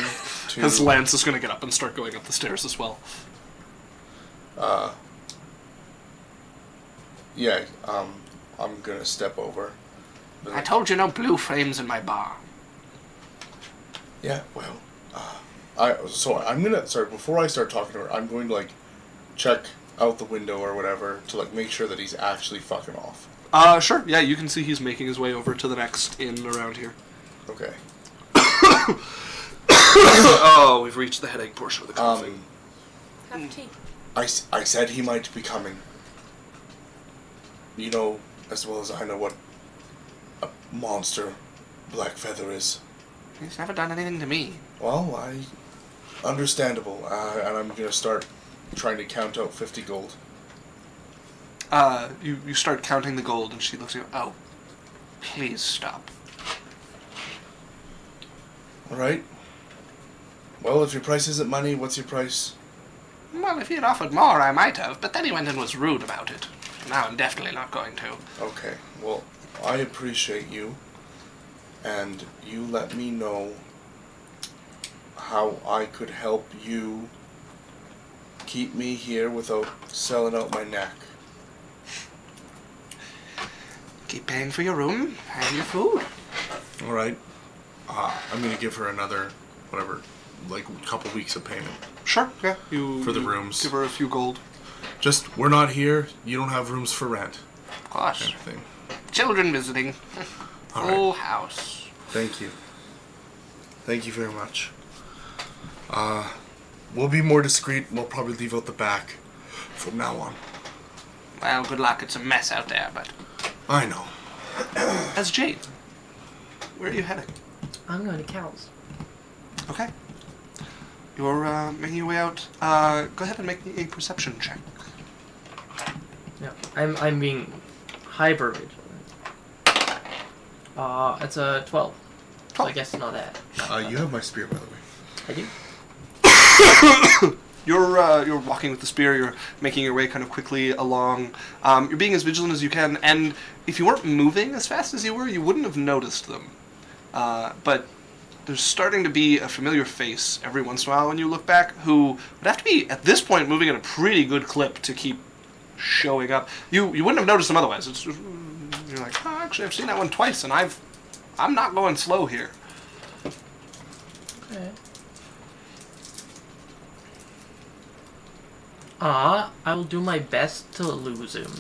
to... As Lance is going to get up and start going up the stairs as well. Yeah, I'm gonna step over. I told you no blue frames in my bar. Yeah, well, before I start talking to her, I'm going to, like, check out the window or whatever to, like, make sure that he's actually fucking off. Sure. Yeah, you can see he's making his way over to the next inn around here. Okay. Oh, we've reached the headache portion of the coffee. Have tea. I said he might be coming. You know as well as I know what a monster Blackfeather is. He's never done anything to me. Well, understandable. And I'm gonna start trying to count out 50 gold. You start counting the gold, and she looks at you. Oh, please stop. All right. Well, if your price isn't money, what's your price? Well, if he had offered more, I might have, but then he went and was rude about it. Now I'm definitely not going to. Okay. Well, I appreciate you, and you let me know how I could help you keep me here without selling out my neck. Keep paying for your room and your food. All right. I'm gonna give her another, whatever, like couple weeks of payment. Sure. Yeah. For the rooms. Give her a few gold. Just, we're not here. You don't have rooms for rent. Of course. Kind of thing. Children visiting. All right. Full house. Thank you. Thank you very much. We'll be more discreet. We'll probably leave out the back from now on. Well, good luck. It's a mess out there, but... I know. As Jade, where are you heading? I'm going to Cal's. Okay. You're making your way out. Go ahead and make me a perception check. Yeah, I'm being hyper vigilant. It's a 12. So I guess not that. You have my spear, by the way. I do. You're walking with the spear. You're making your way kind of quickly along. You're being as vigilant as you can, and if you weren't moving as fast as you were, you wouldn't have noticed them. But there's starting to be a familiar face every once in a while when you look back, who would have to be at this point moving at a pretty good clip to keep showing up. You wouldn't have noticed them otherwise. It's just, you're like, oh, actually, I've seen that one twice, and I'm not going slow here. Okay. I will do my best to lose him.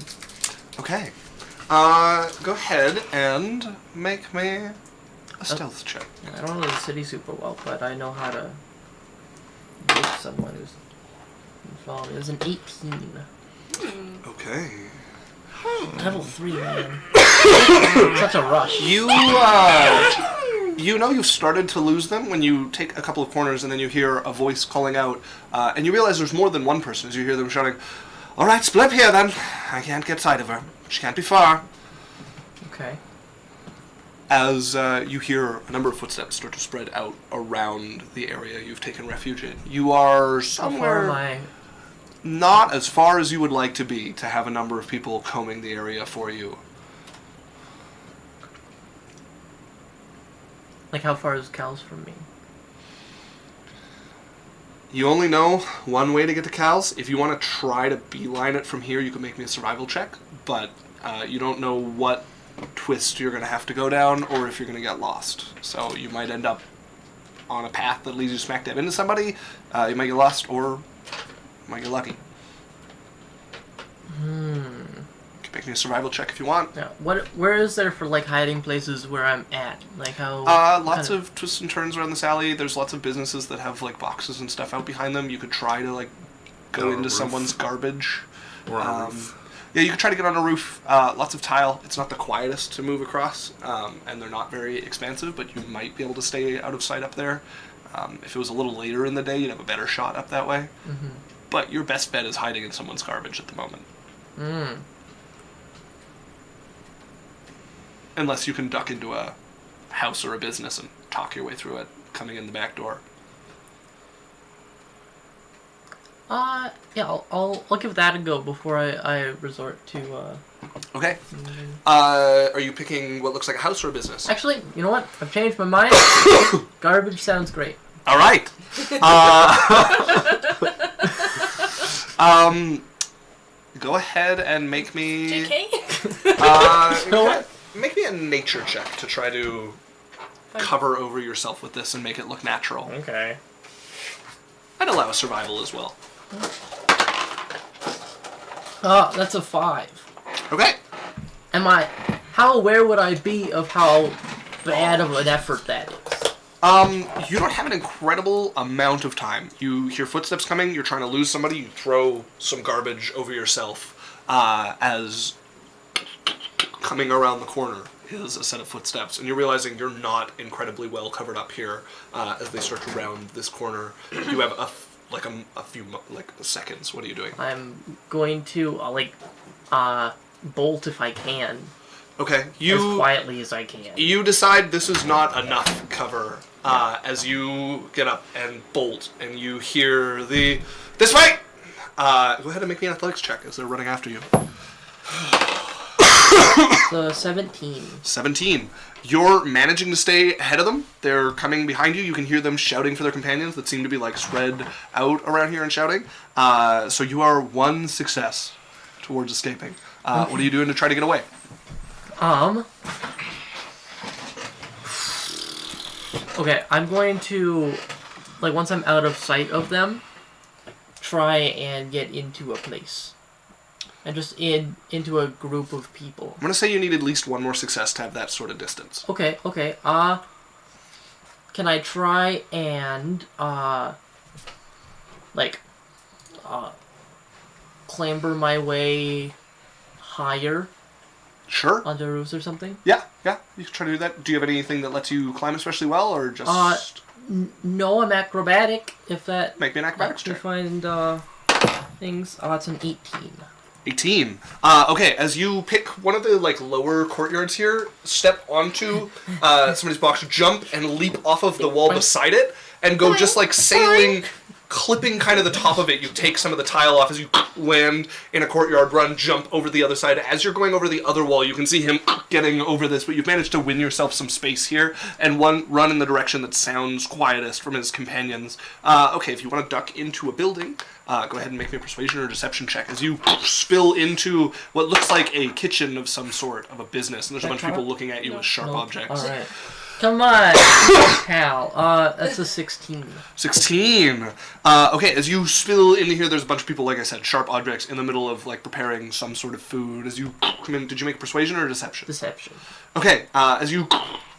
Okay. Go ahead and make me a stealth check. I don't know the city super well, but I know how to get someone who's following me. There's an 18. Okay. Level 3, man. Such a rush. You know you've started to lose them when you take a couple of corners and then you hear a voice calling out, and you realize there's more than one person as you hear them shouting, "All right, split here then. I can't get sight of her. She can't be far." Okay. As you hear a number of footsteps start to spread out around the area you've taken refuge in. You are How far am somewhere I? not as far as you would like to be to have a number of people combing the area for you. Like, how far is Cal's from me? You only know one way to get to Cal's. If you want to try to beeline it from here, you can make me a survival check, but you don't know what twist you're going to have to go down or if you're going to get lost. So you might end up on a path that leads you smack dab into somebody, you might get lost, or you might get lucky. You can make me a survival check if you want. Yeah. Where is there for, like, hiding places where I'm at? Like, how... Lots of twists and turns around this alley. There's lots of businesses that have, like, boxes and stuff out behind them. You could try to, like, go On a into roof. someone's garbage. Or on a roof. Yeah, you could try to get on a roof. Lots of tile. It's not the quietest to move across, and they're not very expansive, but you might be able to stay out of sight up there. If it was a little later in the day, you'd have a better shot up that way. Mm-hmm. But your best bet is hiding in someone's garbage at the moment. Unless you can duck into a house or a business and talk your way through it, coming in the back door. Yeah, I'll give that a go before I resort to, Okay. Are you picking what looks like a house or a business? Actually, you know what? I've changed my mind. Garbage sounds great. All right. Go ahead and make me... JK? You know what? Make me a nature check to try to cover over yourself with this and make it look natural. Okay. I'd allow a survival as well. That's a 5. Okay. How aware would I be of how bad of an effort that is? You don't have an incredible amount of time. You hear footsteps coming, you're trying to lose somebody, you throw some garbage over yourself, as coming around the corner is a set of footsteps, and you're realizing you're not incredibly well covered up here, as they start to round this corner. You have a few seconds. What are you doing? I'm going to, bolt if I can. Okay, As quietly as I can. You decide this is not enough cover, as you get up and bolt, and you hear this way! Go ahead and make me an athletics check as they're running after you. So 17. 17. You're managing to stay ahead of them. They're coming behind you. You can hear them shouting for their companions that seem to be spread out around here and shouting. So you are 1 success towards escaping. What are you doing to try to get away? Okay, I'm going to, once I'm out of sight of them, try and get into a place. And just into a group of people. I'm going to say you need at least 1 more success to have that sort of distance. Okay. Can I try and, clamber my way higher? Sure. Onto roofs or something? Yeah, you can try to do that. Do you have anything that lets you climb especially well, or just... No, I'm acrobatic, if that... Make me an acrobatics check. To find, things. It's an 18. 18. Okay, as you pick one of the lower courtyards here, step onto somebody's box, jump and leap off of the wall beside it, and go just sailing, clipping kind of the top of it. You take some of the tile off as you land in a courtyard, run, jump over the other side. As you're going over the other wall, you can see him getting over this, but you've managed to win yourself some space here and run in the direction that sounds quietest from his companions. Okay, if you want to duck into a building, go ahead and make me a persuasion or deception check as you spill into what looks like a kitchen of some sort of a business, and there's a bunch of people looking at you with sharp objects. All right. Come on, pal. That's a 16. 16. Okay, as you spill into here, there's a bunch of people, like I said, sharp objects in the middle of preparing some sort of food. As you come in, did you make persuasion or deception? Deception. Okay, as you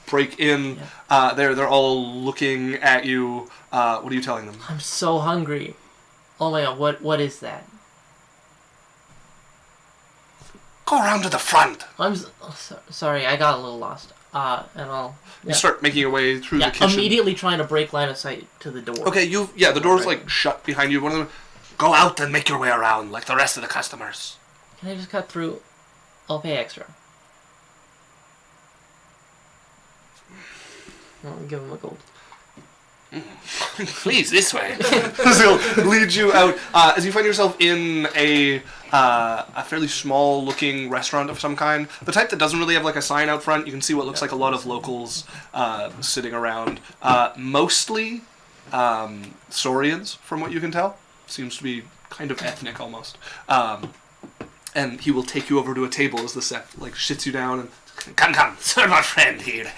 break in, they're all looking at you. What are you telling them? I'm so hungry. Oh my god, what is that? Go around to the front. Sorry, I got a little lost. And I'll... You start making your way through the kitchen. Immediately trying to break line of sight to the door. Okay, the door's shut behind you. One of them, go out and make your way around like the rest of the customers. Can I just cut through? I'll pay extra. I'll give him a gold. Please, this way. He'll lead you out as you find yourself in a fairly small-looking restaurant of some kind. The type that doesn't really have a sign out front. You can see what looks like a lot of locals sitting around. Mostly Saurians, from what you can tell. Seems to be kind of ethnic almost. And he will take you over to a table as the set shits you down and come, serve our friend here.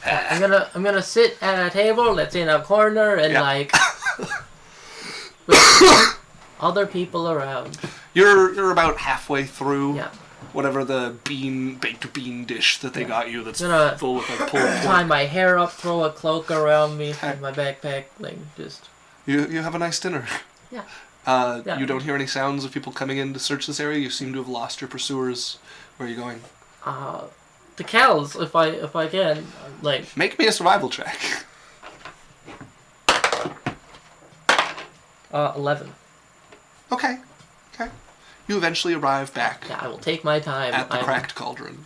I'm gonna sit at a table that's in a corner and with other people around. You're about halfway through Yeah. whatever the baked bean dish that they got you that's Gonna full of pulled pork. tie my hair up, throw a cloak around me, have my backpack, just. You have a nice dinner. Yeah. Yeah. You don't hear any sounds of people coming in to search this area. You seem to have lost your pursuers. Where are you going? The cows, if I can, Make me a survival check. 11. Okay. You eventually arrive back Yeah, I will take my time. at the cracked cauldron.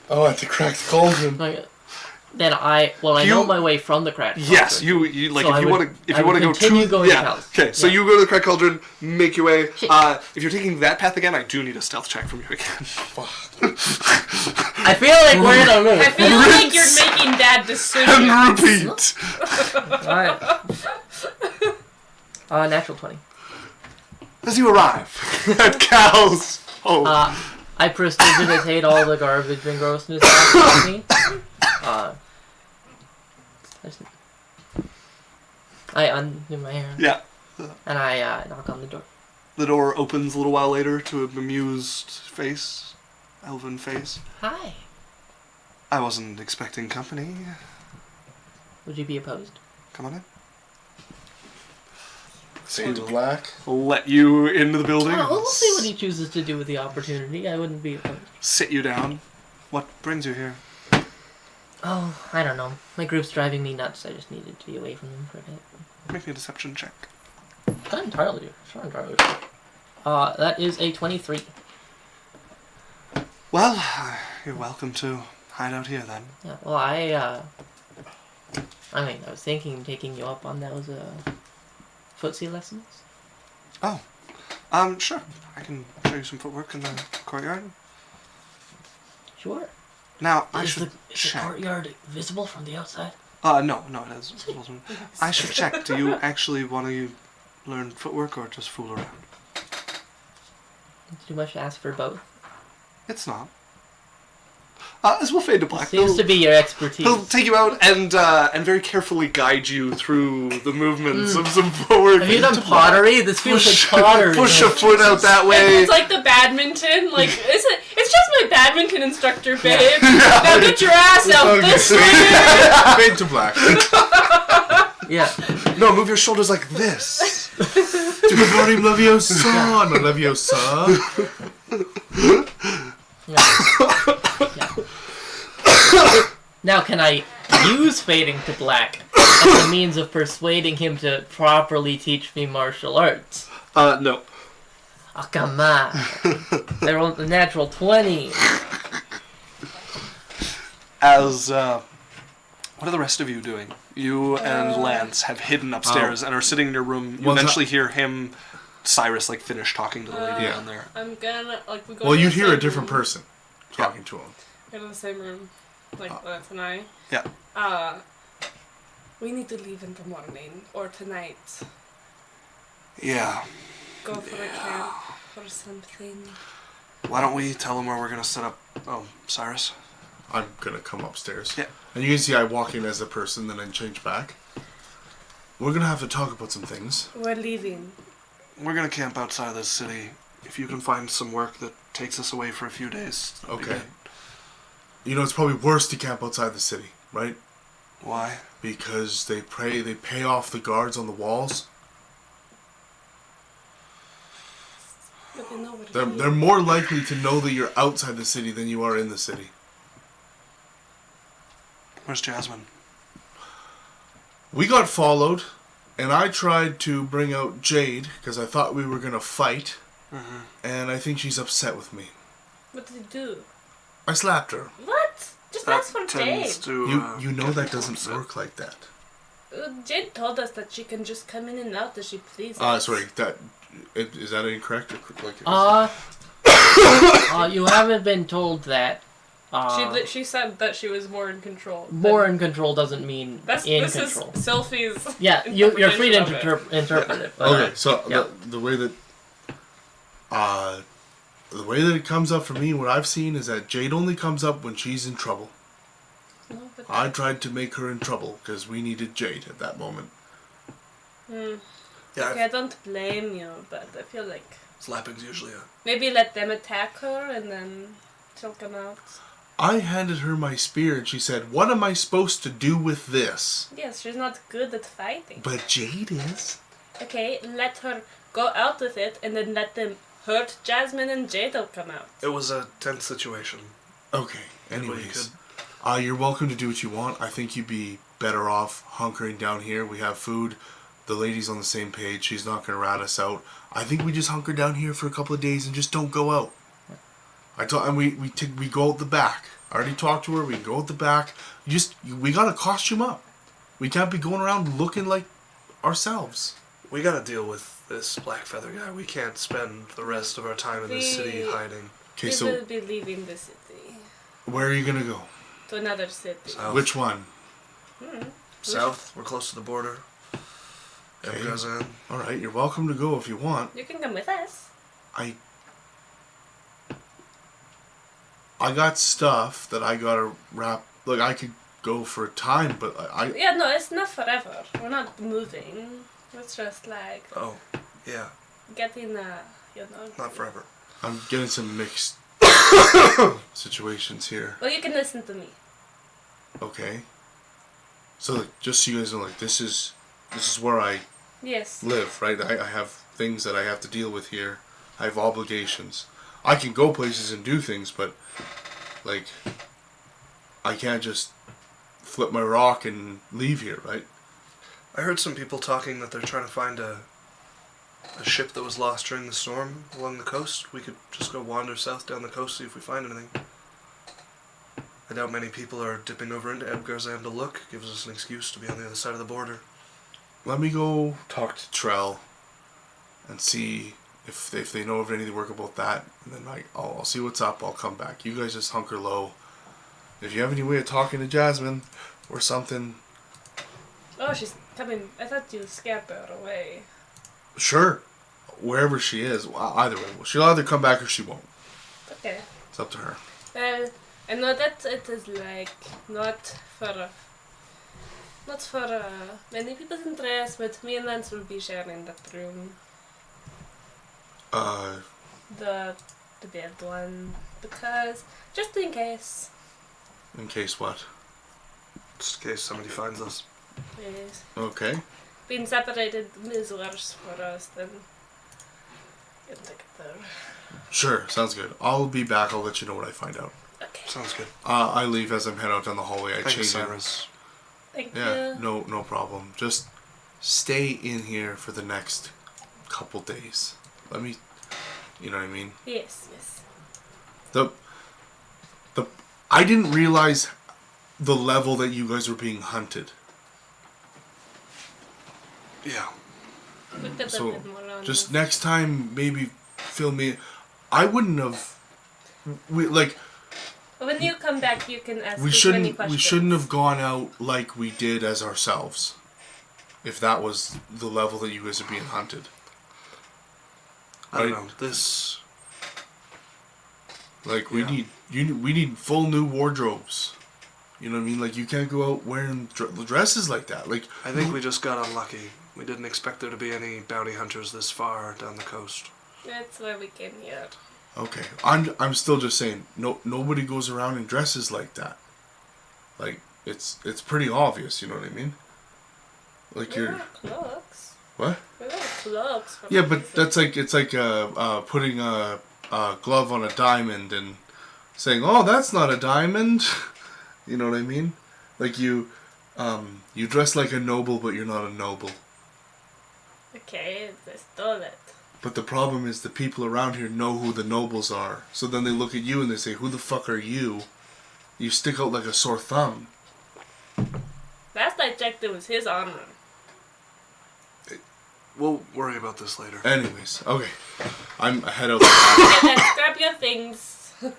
Oh, at the cracked cauldron. Then I know my way from the cracked cauldron. Yes, you if you want to go continue to going to yeah. house. Okay, so Yeah. you go to the cracked cauldron, make your way. If you're taking that path again, I do need a stealth check from you again. I feel like we're in a loop. I feel like you're making bad decisions. And repeat. Alright. Natural 20. As you arrive at Cal's home. I prestidigitate all the garbage and grossness out of me. I undo my hair. Yeah. And I knock on the door. The door opens a little while later to a bemused face, elven face. Hi. I wasn't expecting company. Would you be opposed? Come on in. Fade black. Let you into the building. Oh, we'll see what he chooses to do with the opportunity. I wouldn't be opposed. Sit you down. What brings you here? Oh, I don't know. My group's driving me nuts. I just needed to be away from them for a bit. Make me a deception check. Not entirely. Not entirely. That is a 23. Well, you're welcome to hide out here then. Yeah, well, I was thinking of taking you up on those, footsie lessons. Oh. Sure. I can show you some footwork in the courtyard. Sure. Now, Is the check. courtyard visible from the outside? No, it is. I should check. Do you actually want to learn footwork or just fool around? Too much to ask for both. It's not. This will fade to black. Seems to be your expertise. He'll take you out and very carefully guide you through the movements of some footwork. Have you done pottery? This feels like pottery. Push a foot out that way. It's like the badminton. Like, it's just my badminton instructor, babe. Now get your ass out this way. Fade to black. Yeah. No, move your shoulders like this. Very leviosa, no leviosa. Now, can I use fading to black as a means of persuading him to properly teach me martial arts? No. Oh, come on. They're on the natural 20. As, what are the rest of you doing? You and Lance have hidden upstairs and are sitting in your room. You Well, eventually hear him, Cyrus, finish talking to the lady down there. I'm gonna, we go Well, to you'd the hear a same different room. person talking to him. Go to the same room. Like, Lance and I. Yeah. We need to leave in the morning or tonight. Yeah. Go for a camp or something. Why don't we tell him where we're gonna set up? Oh, Cyrus. I'm gonna come upstairs. Yeah. And you can see I walk in as a person, then I change back. We're gonna have to talk about some things. We're leaving. We're gonna camp outside of this city. If you can find some work that takes us away for a few days. that'd be Okay. great. You know, it's probably worse to camp outside the city, right? Why? Because they pay off the guards on the walls. But they know we're They're leaving. more likely to know that you're outside the city than you are in the city. Where's Jasmine? We got followed, and I tried to bring out Jade because I thought we were gonna fight, and I think she's upset with me. What did you do? I slapped her. What? Just ask for Jade. You know get that people doesn't upset. work like that. Jade told us that she can just come in and out as she pleases. Sorry. Is that incorrect? Or, You haven't been told that. She said that she was more in control. More in control doesn't mean This control. is Sylphie's. Yeah, you're free to interpretation of it. interpret it. But, Okay, so yeah. the way that it comes up for me, what I've seen is that Jade only comes up when she's in trouble. No, but I tried to make her in trouble because we needed Jade at that moment. Yeah, okay, I don't blame you, but I feel like slapping's usually a... maybe let them attack her and then she'll come out. I handed her my spear and she said, "What am I supposed to do with this?" Yes, she's not good at fighting. But Jade is. Okay, let her go out with it and then let them hurt Jasmine and Jade will come out. It was a tense situation. Okay, anyways. You're welcome to do what you want. I think you'd be better off hunkering down here. We have food. The lady's on the same page. She's not going to rat us out. I think we just hunker down here for a couple of days and just don't go out. And we go out the back. I already talked to her. We go out the back. We got to costume up. We can't be going around looking like ourselves. We gotta deal with this Black Feather guy. We can't spend the rest of our time in this city hiding. Okay, We so will be leaving the city where are you going to go? to another city. South. Which one? South. We're close to the border. Okay. Evgazan. All right, you're welcome to go if you want. You can come with us. I got stuff that I gotta wrap. Look, I could go for a time, but Yeah, no, it's not forever. We're not moving. It's just like Oh, yeah, getting not forever. I'm getting some mixed situations here. Well, you can listen to me. Okay. So like, just so you guys know, like this is where I Yes. live, right? I have things that I have to deal with here. I have obligations. I can go places and do things, but like I can't just flip my rock and leave here, right? I heard some people talking that they're trying to find a ship that was lost during the storm along the coast. We could just go wander south down the coast, see if we find anything. I doubt many people are dipping over into Edgarzam to look. Gives us an excuse to be on the other side of the border. Let me go talk to Trell and see if they know of anything work about that, and then I'll see what's up. I'll come back. You guys just hunker low. If you have any way of talking to Jasmine or something, Oh, she's coming. I thought you scared her away. sure. Wherever she is, either way, she'll either come back or she won't. Okay. It's up to her. Well, I know that it is like not for many people's interest, but me and Lance will be sharing that room. The bed one, because just in case. In case what? Just in case somebody finds us. Yes. Okay. Being separated is worse for us than getting together. Sure, sounds good. I'll be back. I'll let you know what I find out. Okay. Sounds good. I leave as I'm heading out down the hallway. I Thank you, change in. Cyrus. Thank Yeah, you. no problem. Just stay in here for the next couple days. Let me, you know what I mean? Yes, yes. I didn't realize the level that you guys were being hunted. Yeah. We could So, have been more on just this. next time, maybe fill me. I wouldn't have. When you come back, you can ask as many questions. We shouldn't have gone out like we did as ourselves. If that was the level that you guys are being hunted. I don't Right. know. This. Like Yeah. we need full new wardrobes. You know what I mean? Like you can't go out wearing dresses like that. Like I think we just got unlucky. We didn't expect there to be any bounty hunters this far down the coast. That's why we came here. okay, I'm still just saying nobody goes around in dresses like that. Like it's pretty obvious. You know what I mean? Like We you're wear cloaks. what? We wear cloaks. For Yeah, a but reason. that's like it's like putting a glove on a diamond and saying, "Oh, that's not a diamond." You know what I mean? Like you dress like a noble, but you're not a noble. Okay, they stole it. But the problem is the people around here know who the nobles are. So then they look at you and they say, "Who the fuck are you?" You stick out like a sore thumb. Last I checked, it was his armor. We'll worry about this later. Anyways, okay. I'm ahead of the back. Okay, let's grab your things. We're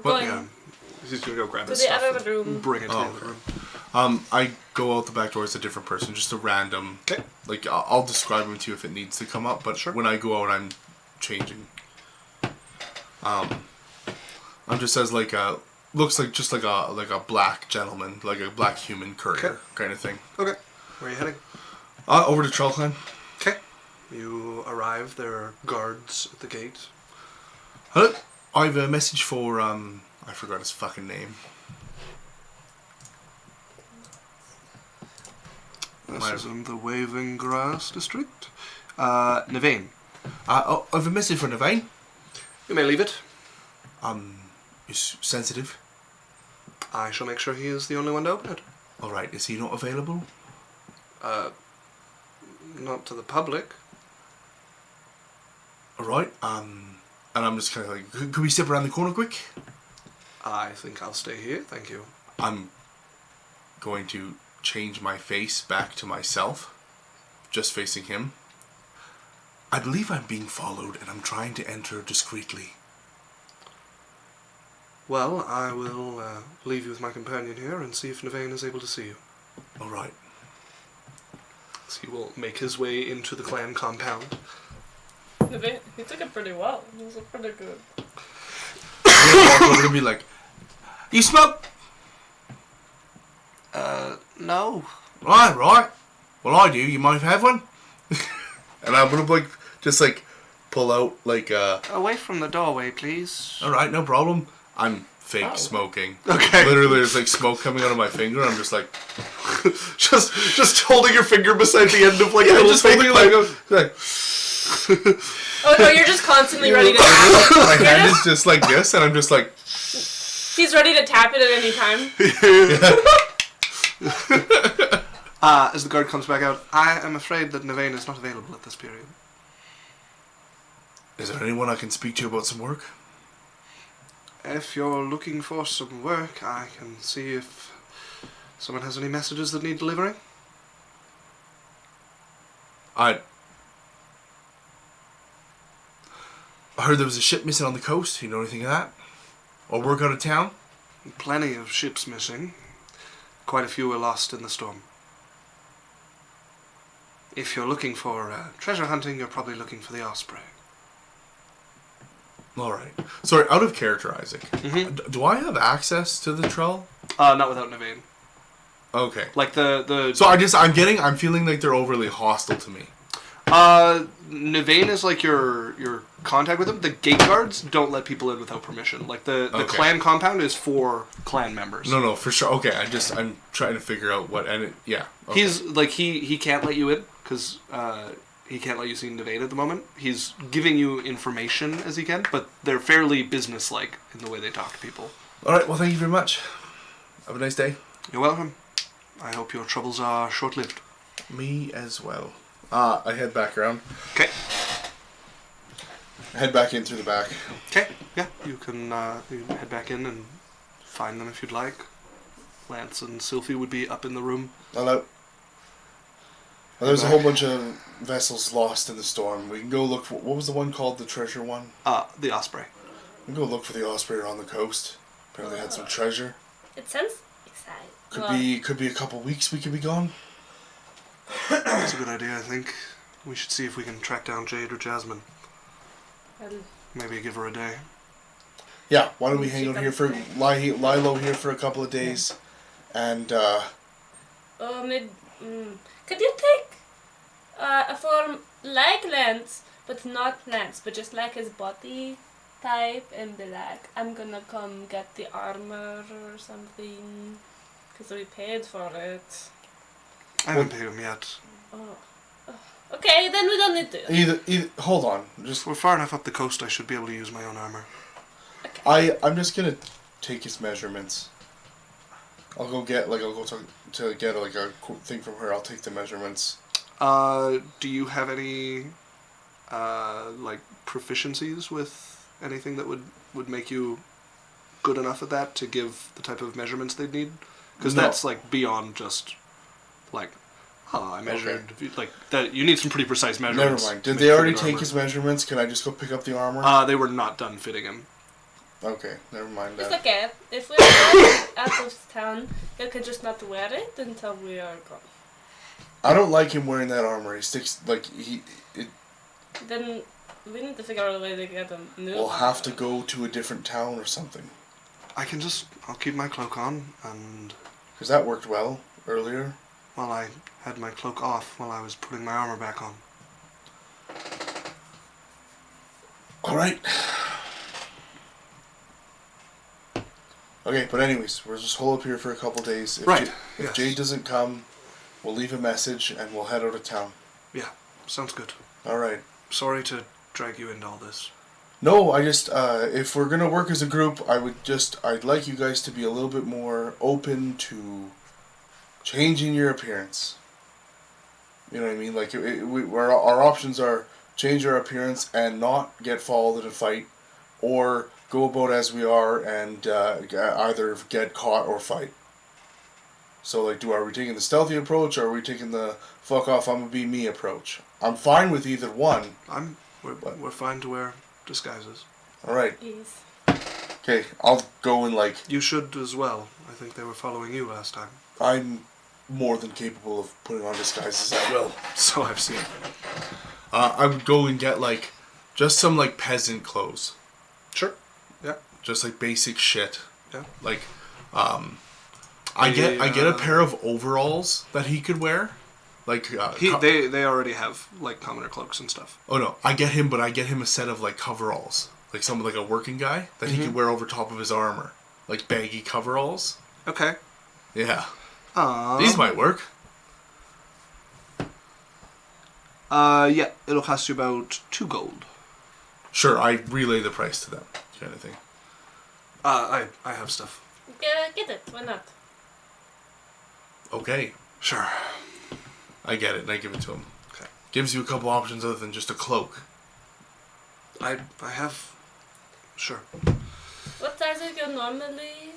What? going Yeah. He's gonna go grab to his the stuff other room. and bring it to Oh, the other okay. room. I go out the back door as a different person, just a random. Okay. Like I'll describe him to you if it needs to come up, but Sure. when I go out, I'm changing. I'm just as like a looks like just like a black gentleman, like a black human courier Okay. kind of thing. Okay. Where are you heading? Over to Trollclan. Okay. You arrive. There are guards at the gate. Hello. I have a message for I forgot his fucking name. This My- is in the Waving Grass district. Navain. I have a message for Navain. You may leave it. He's sensitive. I shall make sure he is the only one to open it. All right. Is he not available? Not to the public. All right. And I'm just kind of like, could we step around the corner quick? I think I'll stay here. Thank you. I'm going to change my face back to myself, just facing him. I believe I'm being followed and I'm trying to enter discreetly. Well, I will leave you with my companion here and see if Navain is able to see you. All right. So he will make his way into the clan compound. He took it pretty well. It was pretty good. I'm gonna walk over and be like, "You smoke?" No. Right. Well, I do. You might have one. And I'm gonna just pull out Away from the doorway, please. All right, no problem. I'm fake smoking. Okay. Literally, there's smoke coming out of my finger. I'm just like, just holding your finger beside the end of a little just fake holding pipe. Oh no, you're just constantly ready to tap it. my hand is just like this, and I'm just like, He's ready to tap it at any time. As the guard comes back out, I am afraid that Nevane is not available at this period. is there anyone I can speak to about some work? If you're looking for some work, I can see if someone has any messages that need delivering. I heard there was a ship missing on the coast. You know anything of that? Or work out of town? Plenty of ships missing. Quite a few were lost in the storm. If you're looking for treasure hunting, you're probably looking for the Osprey. All right. Sorry, out of character, Isaac. Mhm. Do I have access to the Trell? Not without Nevane. Okay. Like the So I'm feeling like they're overly hostile to me. Nevane is like your contact with them. The gate guards don't let people in without permission. Like the Okay. clan compound is for clan members. No, for sure. Okay, I'm trying to figure out what, and okay. He's like he can't let you in because he can't let you see Nevane at the moment. He's giving you information as he can, but they're fairly businesslike in the way they talk to people. All right. Well, thank you very much. Have a nice day. You're welcome. I hope your troubles are short-lived. Me as well. I head back around. Okay. Head back in through the back. Okay. Yeah, you can head back in and find them if you'd like. Lance and Sylphie would be up in the room. Hello. Well, there's a whole bunch of vessels lost in the storm. We can go look for... What was the one called? The treasure one? The Osprey. We can go look for the Osprey around the coast. Apparently they had some treasure. It sounds exciting. Could be a couple weeks we could be gone. That's a good idea, I think. We should see if we can track down Jade or Jasmine. Maybe give her a day. Yeah, why don't we hang out here for... Lie low here for a couple of days. And, Could you take a form like Lance, but not Lance, but just like his body type, and be like, I'm gonna come get the armor or something, because we paid for it. I haven't paid him yet. Oh. Okay, then we don't need to. either hold on. We're far enough up the coast I should be able to use my own armor. I'm just gonna take his measurements. I'll go get to get a thing from her. I'll take the measurements. Do you have any proficiencies with anything that would make you good enough at that to give the type of measurements they'd need? Because No. that's beyond just I measured that. You need some pretty precise measurements. Never mind. Did to they make already good take armor. his measurements? Can I just go pick up the armor? They were not done fitting him. Okay, never mind It's that. okay. If we're out of town, you can just not wear it until we are gone. I don't like him wearing that armor. He sticks Then we need to figure out a way to get him new. We'll have to go to a different town or something. I'll keep my cloak on, and Because that worked well earlier. while I had my cloak off while I was putting my armor back on. Alright. Okay, but anyways, we'll just hold up here for a couple days. If Right, If yes. Jade doesn't come, we'll leave a message and we'll head out of town. Yeah, sounds good. Alright. Sorry to drag you into all this. No, I just, if we're gonna work as a group, I'd like you guys to be a little bit more open to changing your appearance. You know what I mean? Like, our options are change our appearance and not get followed in a fight, or go about as we are and either get caught or fight. So, are we taking the stealthy approach, or are we taking the fuck off, I'm gonna be me approach? I'm fine with either one. We're fine to wear disguises. Alright. Yes. Okay, I'll go and You should as well. I think they were following you last time. I'm more than capable of putting on disguises at will. So I've seen. I would go and get just some peasant clothes. Sure. Yeah. Just basic shit. Yeah. I get a pair of overalls that he could wear. Like they already have like commoner cloaks and stuff. Oh no, I get him a set of like coveralls, like like a working guy that he could wear over top of his armor, like baggy coveralls. Okay. Yeah. These might work. Yeah, it'll cost you about 2 gold. Sure, I relay the price to them, kind of thing. I have stuff. Get it. Why not? Okay, Sure. I get it, and I give it to him. Okay. Gives you a couple options other than just a cloak. I have. Sure. What size is your normally?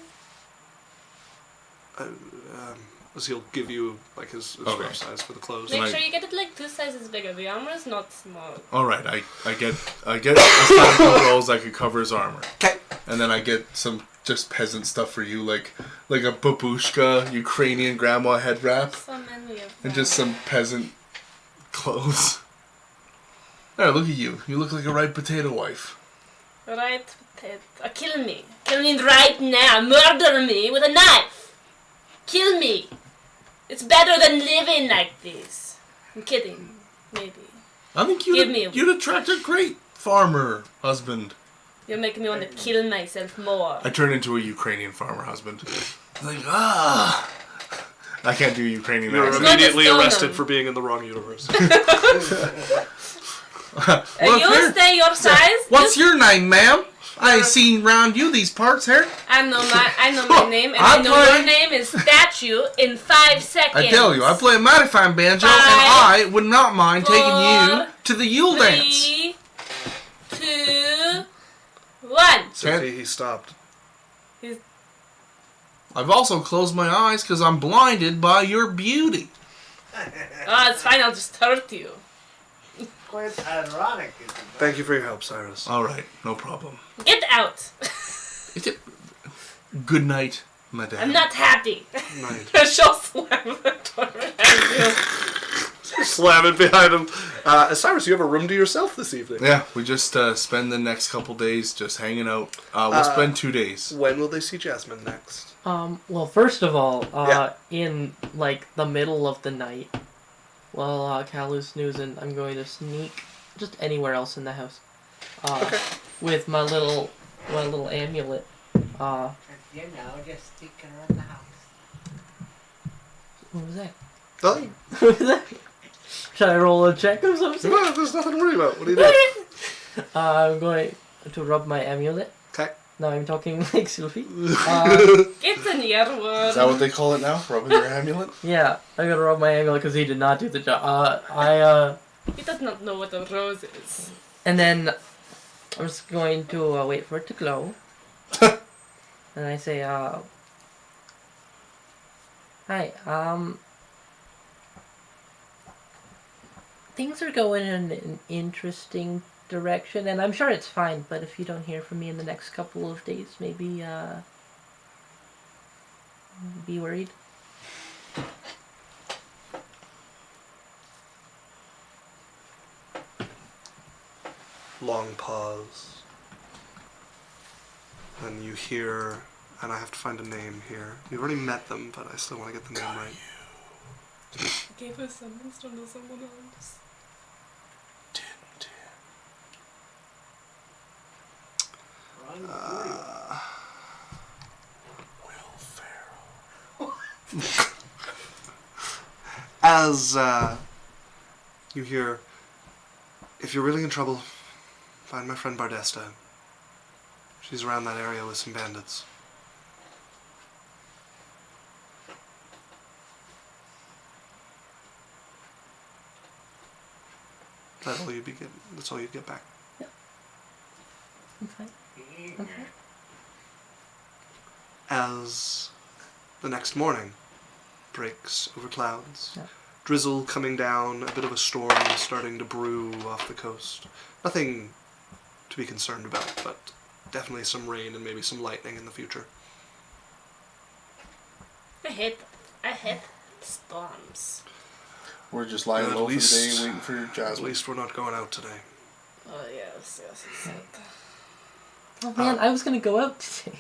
As he'll give you like his Okay. rough size for the clothes. Make I- sure you get it like 2 sizes bigger. The armor is not small. All right, I get a set of coveralls that could cover his armor. Okay. And then I get some just peasant stuff for you, like a babushka, Ukrainian grandma head wrap, So many of and them. just some peasant clothes. There, look at you. You look like a ripe potato wife. Right, kill me. Kill me right now. Murder me with a knife. Kill me. It's better than living like this. I'm kidding. Maybe. I think Give me a- you'd attract a great farmer husband. You're making me want to kill myself more. I turn into a Ukrainian farmer husband. Like, I can't do Ukrainian You're accent. not immediately a stoner. arrested for being in the wrong universe. You stay your size. What's your name, ma'am? I ain't seen round you these parts here. I know my name, and I know your name is statue in 5 seconds. I tell you, I play a mighty fine banjo, and Five, I would not mind taking you to the Yule dance. 3, 2, 1. Sophie, he stopped. I've also closed my eyes because I'm blinded by your beauty. Oh, it's fine. I'll just hurt you. Quite ironic, isn't it? Thank you for your help, Cyrus. All right, no problem. Get out. Good night, madame. I'm not happy. Night. She'll slam the door behind Slam it behind him. Cyrus, you have a room to yourself this evening. Yeah, we just spend the next couple days just hanging out. We'll spend 2 days. When will they see Jasmine next? Well, first of all, Yeah. in, like, the middle of the night, while Kalu's snoozing, I'm going to sneak just anywhere else in the house. With my little amulet. And you know, just sticking around the house. What was that? Oh, What was that? Should I roll a check or something? no, there's nothing to worry about. What are you doing? I'm going to rub my amulet. Okay. Now I'm talking like Sylvie. Get in here, word. Is that what they call it now? Rubbing your amulet? Yeah, I'm gonna rub my amulet because he did not do the job. He does not know what a rose is. And then I'm just going to wait for it to glow. And I say, hi, things are going in an interesting direction, and I'm sure it's fine, but if you don't hear from me in the next couple of days, maybe, be worried. Long pause. And you hear, and I have to find a name here. You've already met them, but I still want to get the name right. Gave her sentence to someone else. As you hear, if you're really in trouble, find my friend Bardesta. She's around that area with some bandits. That's all you'd get back. Okay. Okay. As the next morning breaks over clouds, Yeah. drizzle coming down, a bit of a storm starting to brew off the coast. Nothing to be concerned about, but definitely some rain and maybe some lightning in the future. I hate storms. We're just lying At low for the least- day waiting for At Jasmine. least we're not going out today. Oh yes, it's sad. Oh man, I was gonna go out today.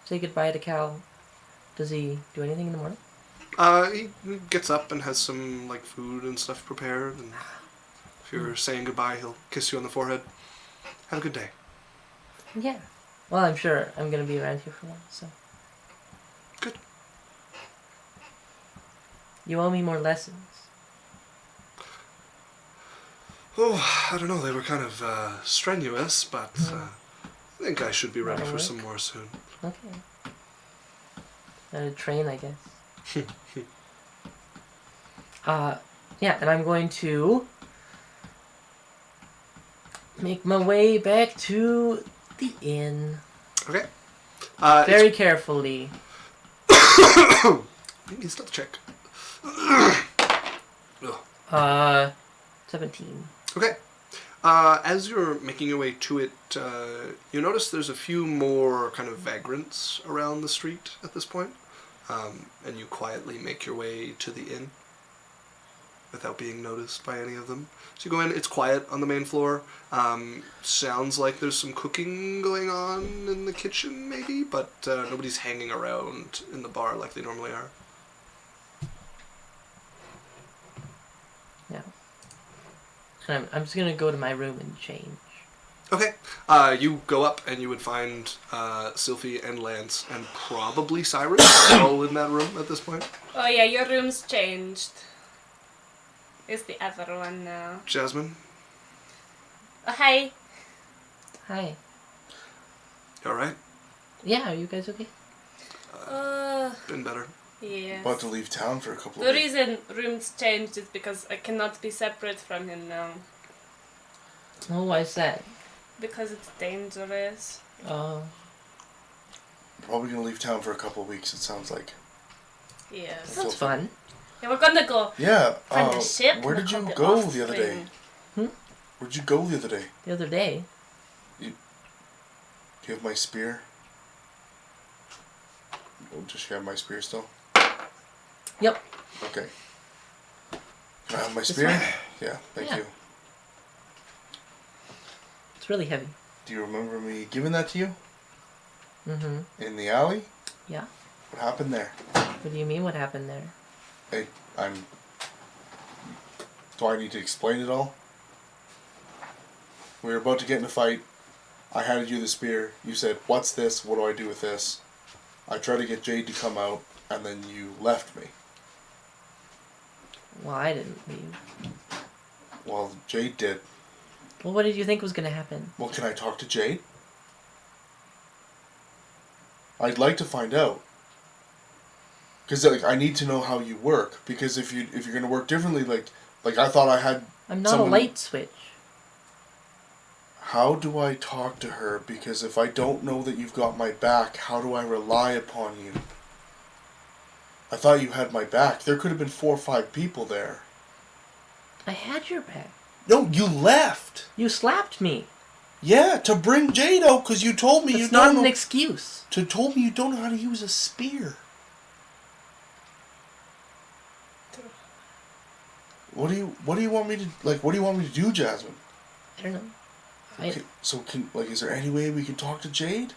So say goodbye to Cal, does he do anything in the morning? He gets up and has some like food and stuff prepared, and if you're saying goodbye, he'll kiss you on the forehead. Have a good day. Yeah. Well, I'm sure I'm gonna be around here for a while, so. Good. You owe me more lessons. Oh, I don't know. They were kind of strenuous, but I think I should be ready That'll for work. some more soon. Okay. A train, I guess. Yeah, and I'm going to make my way back to the inn. Okay. Very carefully. It's not the check. 17. Okay. As you're making your way to it, you notice there's a few more kind of vagrants around the street at this point, and you quietly make your way to the inn without being noticed by any of them. So you go in, it's quiet on the main floor. Sounds like there's some cooking going on in the kitchen, maybe, but nobody's hanging around in the bar like they normally are. Yeah. And I'm just gonna go to my room and change. Okay. You go up and you would find Sylphie and Lance and probably Cyrus all in that room at this point. Oh yeah, your room's changed. It's the other one now. Jasmine, Oh, hi. Hi. you alright? Yeah, are you guys okay? Been better. Yes. About to leave town for a couple The of days. reason room's changed is because I cannot be separate from him now. Oh, why is that? Because it's dangerous. Oh. Probably gonna leave town for a couple of weeks, it sounds like. Yes. That's fun. Yeah, we're gonna go Yeah, find a ship. where and did you hunt the go the other day? offspring. Where'd you go the other day? The other day. Do you have my spear? Oh, does you have my spear still? Yep. Okay. Can I have my This spear? one? Yeah, thank Yeah. you. It's really heavy. Do you remember me giving that to you? Mm-hmm. In the alley? Yeah. What happened there? What do you mean what happened there? Hey, do I need to explain it all? We were about to get in a fight. I handed you the spear. You said, "What's this? What do I do with this?" I tried to get Jade to come out, and then you left me. Well, I didn't leave. Well, Jade did. Well, what did you think was gonna happen? Well, can I talk to Jade? I'd like to find out. Because like, I need to know how you work. Because if you're gonna work differently, like I thought I had. I'm not someone- a light switch. How do I talk to her? Because if I don't know that you've got my back, how do I rely upon you? I thought you had my back. There could have been 4 or 5 people there. I had your back. No, you left. You slapped me. Yeah, to bring Jade out because you told me you It's not don't an know. excuse. Told me you don't know how to use a spear. What do you want me to like? What do you want me to do, Jasmine? I don't know. Okay, so is there any way we can talk to Jade?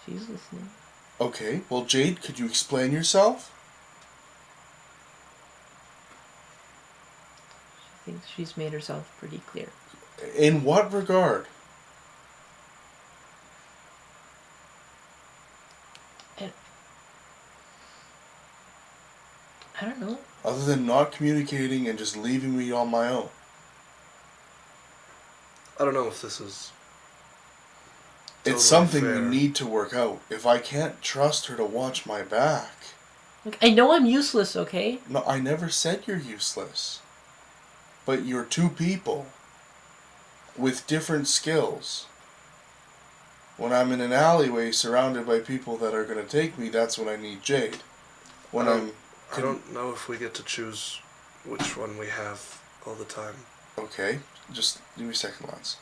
She's listening. Okay, well, Jade, could you explain yourself? She thinks she's made herself pretty clear. In what regard? I don't know. Other than not communicating and just leaving me on my own. I don't know if this is. It's totally something fair. we need to work out. If I can't trust her to watch my back. Look, I know I'm useless, okay? No, I never said you're useless. But you're 2 people with different skills. When I'm in an alleyway surrounded by people that are going to take me, that's when I need Jade. When I don't know if we get to choose which one we have all the time. Okay, just give me a second, Lance.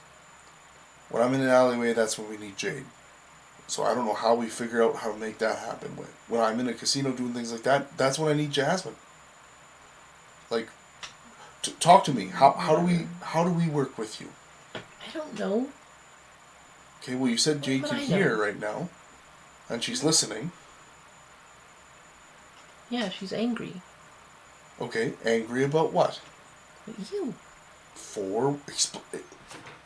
When I'm in an alleyway, that's when we need Jade. So I don't know how we figure out how to make that happen. When I'm in a casino doing things like that, that's when I need Jasmine. Like, talk to me. How do we work with you? I don't know. Okay, well you said Jade But could I hear know. right now. and she's listening. Yeah, she's angry. Okay, angry about what? You.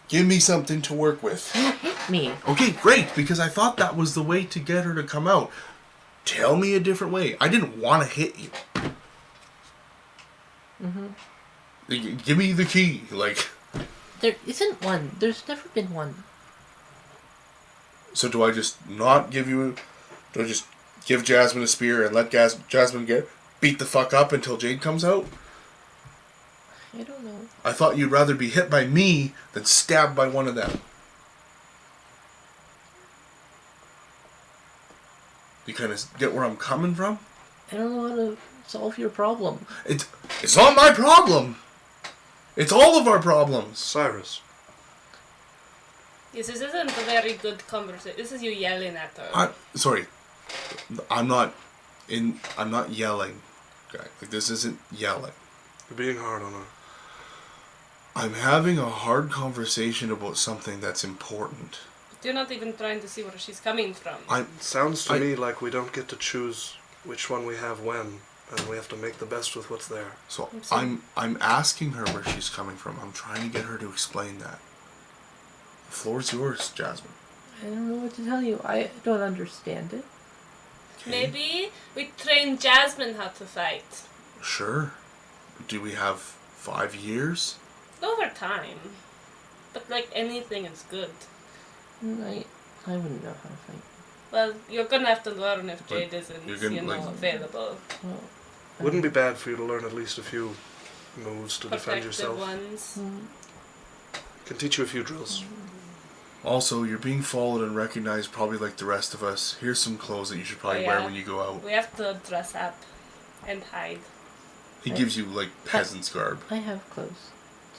Give me something to work with. You hit me. Okay, great, because I thought that was the way to get her to come out. Tell me a different way. I didn't want to hit you. Give me the key, like... There isn't one. There's never been one. So do I just not give you... Do I just give Jasmine a spear and let Jasmine beat the fuck up until Jade comes out? I don't know. I thought you'd rather be hit by me than stabbed by one of them. You kind of get where I'm coming from? I don't know how to solve your problem. It's not my problem. It's all of our problems. Cyrus. Yes, this isn't a very good conversation. This is you yelling at her. Sorry. I'm not yelling. Okay. Like, this isn't yelling. You're being hard on her. I'm having a hard conversation about something that's important. You're not even trying to see where she's coming from. It sounds to me like we don't get to choose which one we have when, and we have to make the best with what's there. So I'm asking her where she's coming from. I'm trying to get her to explain that. The floor's yours, Jasmine. I don't know what to tell you. I don't understand it. Okay. Maybe we train Jasmine how to fight. Sure. Do we have 5 years? Over time. But like anything is good. I wouldn't know how to fight. Well, you're gonna have to learn if But Jade isn't, you're gonna, like- available. Well, Wouldn't be bad for you to learn at least a few moves to defend Protective yourself. ones. Can teach you a few drills. Also, you're being followed and recognized probably like the rest of us. Here's some clothes that you should probably Oh, wear yeah. when you go out. We have to dress up and hide. He gives you like peasant's garb. I have clothes.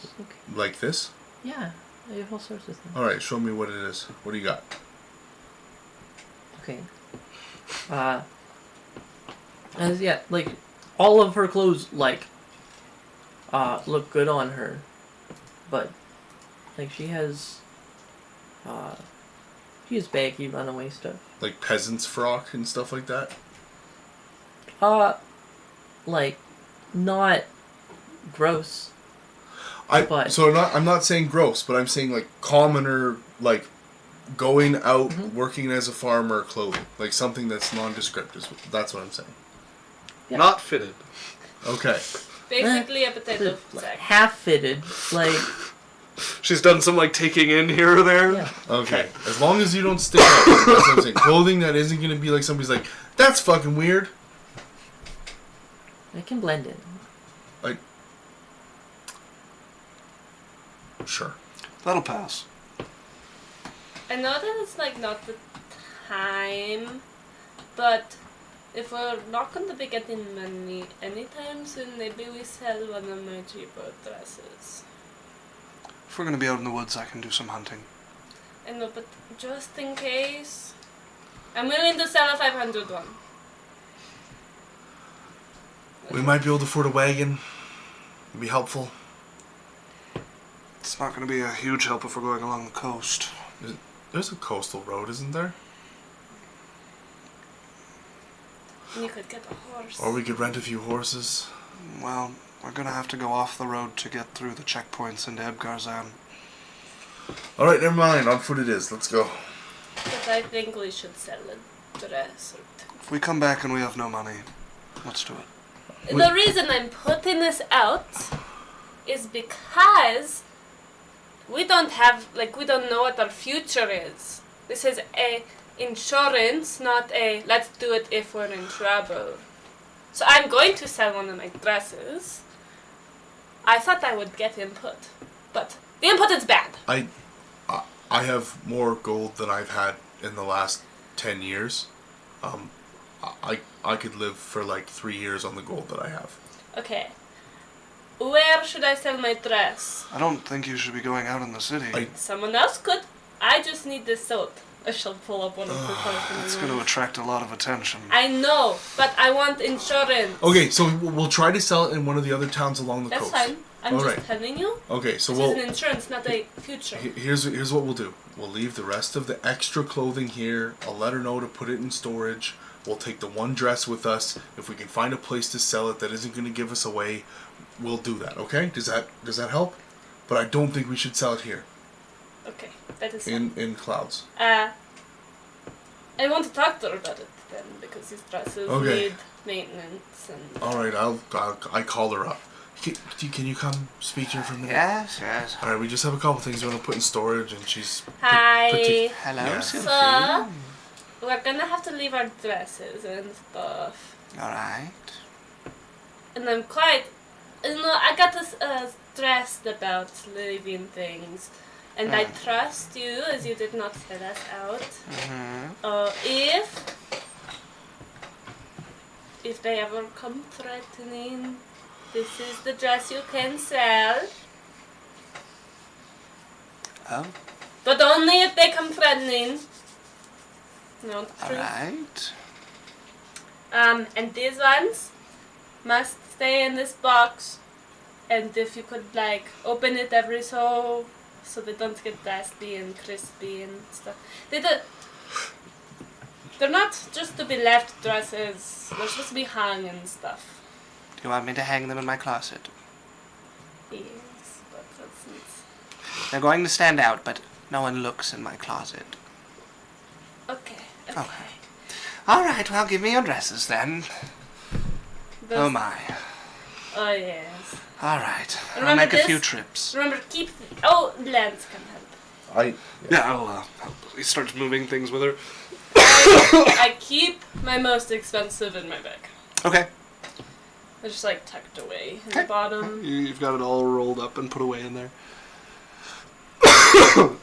It's okay. Like this? Yeah, I have all sorts of things. Alright, show me what it is. What do you got? Okay. Like, all of her clothes, like, look good on her. But, like, she has baggy runaway stuff. Like peasant's frock and stuff like that? Like, not gross. But- So I'm not saying gross, but I'm saying like commoner, like going out, working as a farmer clothing. Like something that's nondescript. That's what I'm saying. Yeah. Not fitted. Okay. Basically a potato Like, sack. half fitted. Like, She's done some like taking in here or there. yeah. Okay. As long as you don't stick out. That's what I'm saying. Clothing that isn't going to be like somebody's like, that's fucking weird. I can blend in. Like, sure. That'll pass. I know that it's like not the time, but if we're not going to be getting money anytime soon, maybe we sell one of my cheaper dresses. If we're gonna be out in the woods, I can do some hunting. I know, but just in case, I'm willing to sell a 500 one. We might be able to afford a wagon. It'd be helpful. It's not gonna be a huge help if we're going along the coast. There's a coastal road, isn't there? You could get a horse. Or we could rent a few horses. Well, we're gonna have to go off the road to get through the checkpoints into Ebgarzan. Alright, never mind. On foot it is. Let's go. But I think we should sell a dress or two. If we come back and we have no money, let's do it. The reason I'm putting this out is because we don't know what our future is. This is a insurance, not a let's do it if we're in trouble. So I'm going to sell one of my dresses. I thought I would get input, but the input is bad. I have more gold than I've had in the last 10 years. I could live for like 3 years on the gold that I have. Okay. Where should I sell my dress? I don't think you should be going out in the city. Someone else could. I just need this soap. I shall pull up one of her clothes. It's gonna attract a lot of attention. I know, but I want insurance. Okay, so we'll try to sell it in one of the other towns along the That's coast. fine. I'm All just right. telling you. Okay, so This we'll... is an insurance, not a future. Here's what we'll do. We'll leave the rest of the extra clothing here. I'll let her know to put it in storage. We'll take the one dress with us. If we can find a place to sell it that isn't going to give us away, we'll do that. Okay? Does that help? But I don't think we should sell it here Okay, that is in Clouds. I want to talk to her about it then, because these dresses Okay. need maintenance and... All right, I call her up. Can you come speak to her for a minute? Yes, yes. All right, we just have a couple things we want to put in storage, and she's... Hi. Hello, Yeah. Sylvie. So, we're gonna have to leave our dresses and stuff. Alright. And I'm quite... I got this stressed about leaving things. And I trust you, as you did not sell us out. Mm-hmm. If they ever come threatening, this is the dress you can sell. Oh, But only if they come threatening. Not true. alright. And these ones must stay in this box. And if you could, like, open it every so they don't get dusty and crispy and stuff. They're not just to be left dresses. They're supposed to be hung and stuff. Do you want me to hang them in my closet? Yes, but that's not... They're going to stand out, but no one looks in my closet. Okay. Okay. Alright, well, give me your dresses then. Oh my. Oh, yes. Alright. I'll Remember make a this? few trips. Remember, keep... Oh, Lance can help. Yeah, I'll help. He starts moving things with her. I keep my most expensive in my bag. Okay. They're just, like, tucked away in Okay. the bottom. You've got it all rolled up and put away in there.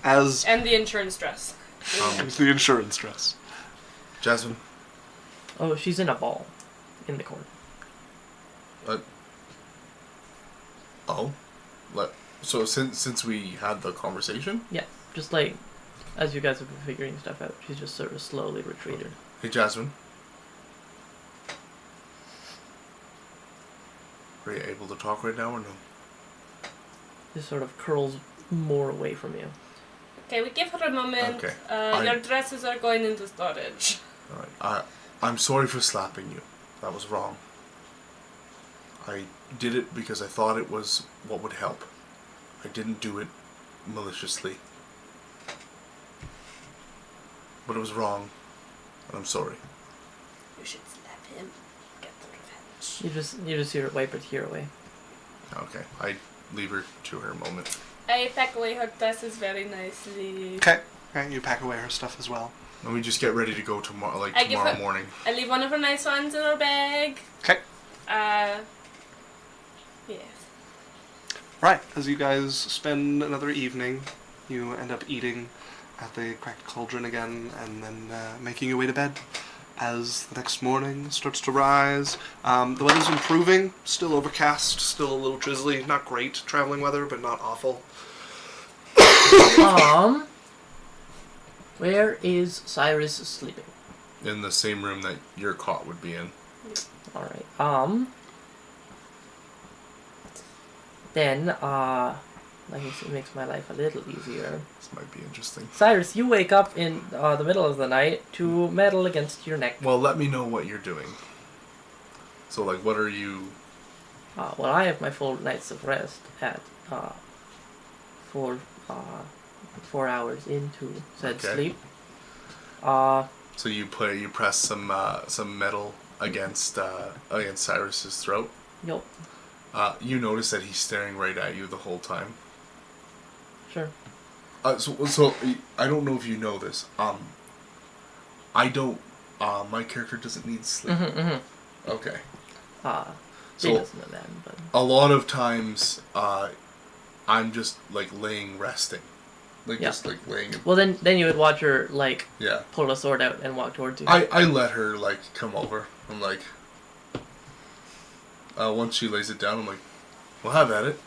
As And the insurance dress. the insurance dress. Jasmine, Oh, she's in a ball in the corner. so since we had the conversation, Yeah, just like as you guys have been figuring stuff out, she's just sort of slowly retreated. hey Jasmine, are you able to talk right now or no? Just sort of curls more away from you. Okay, we give her a moment. Okay. Your dresses are going into storage. All right. I'm sorry for slapping you. That was wrong. I did it because I thought it was what would help. I didn't do it maliciously. But it was wrong, and I'm sorry. You should slap him. Get the revenge. You just hear it wipe a tear away. Okay, I leave her to her moment. I pack away her dresses very nicely. Okay. Okay, you pack away her stuff as well. And we just get ready to go tomorrow, I give tomorrow her- morning. I leave one of her nice ones in her bag. Okay. Yes. Right, as you guys spend another evening, you end up eating at the Cracked Cauldron again, and then making your way to bed. As the next morning starts to rise, the weather's improving, still overcast, still a little drizzly, not great traveling weather, but not awful. Where is Cyrus sleeping? In the same room that your cot would be in. All right. Then, like I said, it makes my life a little easier. This might be interesting. Cyrus, you wake up in the middle of the night to metal against your neck. Well, let me know what you're doing. So, what are you... Well, I have my full nights of rest at 4 hours into said Okay. sleep. So you press some metal against Cyrus's throat. Yup, You notice that he's staring right at you the whole time. sure. So I don't know if you know this. I don't. My character doesn't need sleep. Okay. Jay So doesn't know that, but a lot of times, I'm just laying resting, Yeah. just laying. well, then you would watch her Yeah. pull a sword out and walk towards you. I let her come over. I'm like. Once she lays it down, I'm like, "Well, have at it."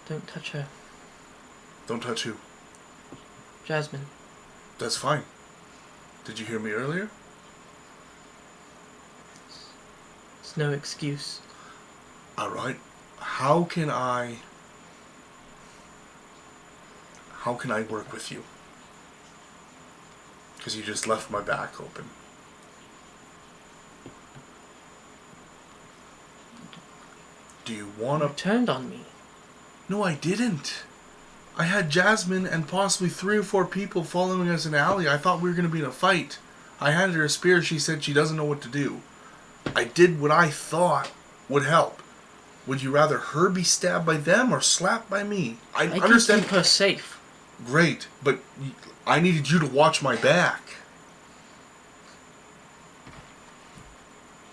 Don't touch her, Don't touch you. Jasmine. That's fine. Did you hear me earlier? It's no excuse. Alright. How can I work with you? Because you just left my back open. Do you want You to... turned on me. No, I didn't. I had Jasmine and possibly 3 or 4 people following us in an alley. I thought we were going to be in a fight. I handed her a spear. She said she doesn't know what to do. I did what I thought would help. Would you rather her be stabbed by them or slapped by me? I I understand. can keep her safe. Great, but I needed you to watch my back.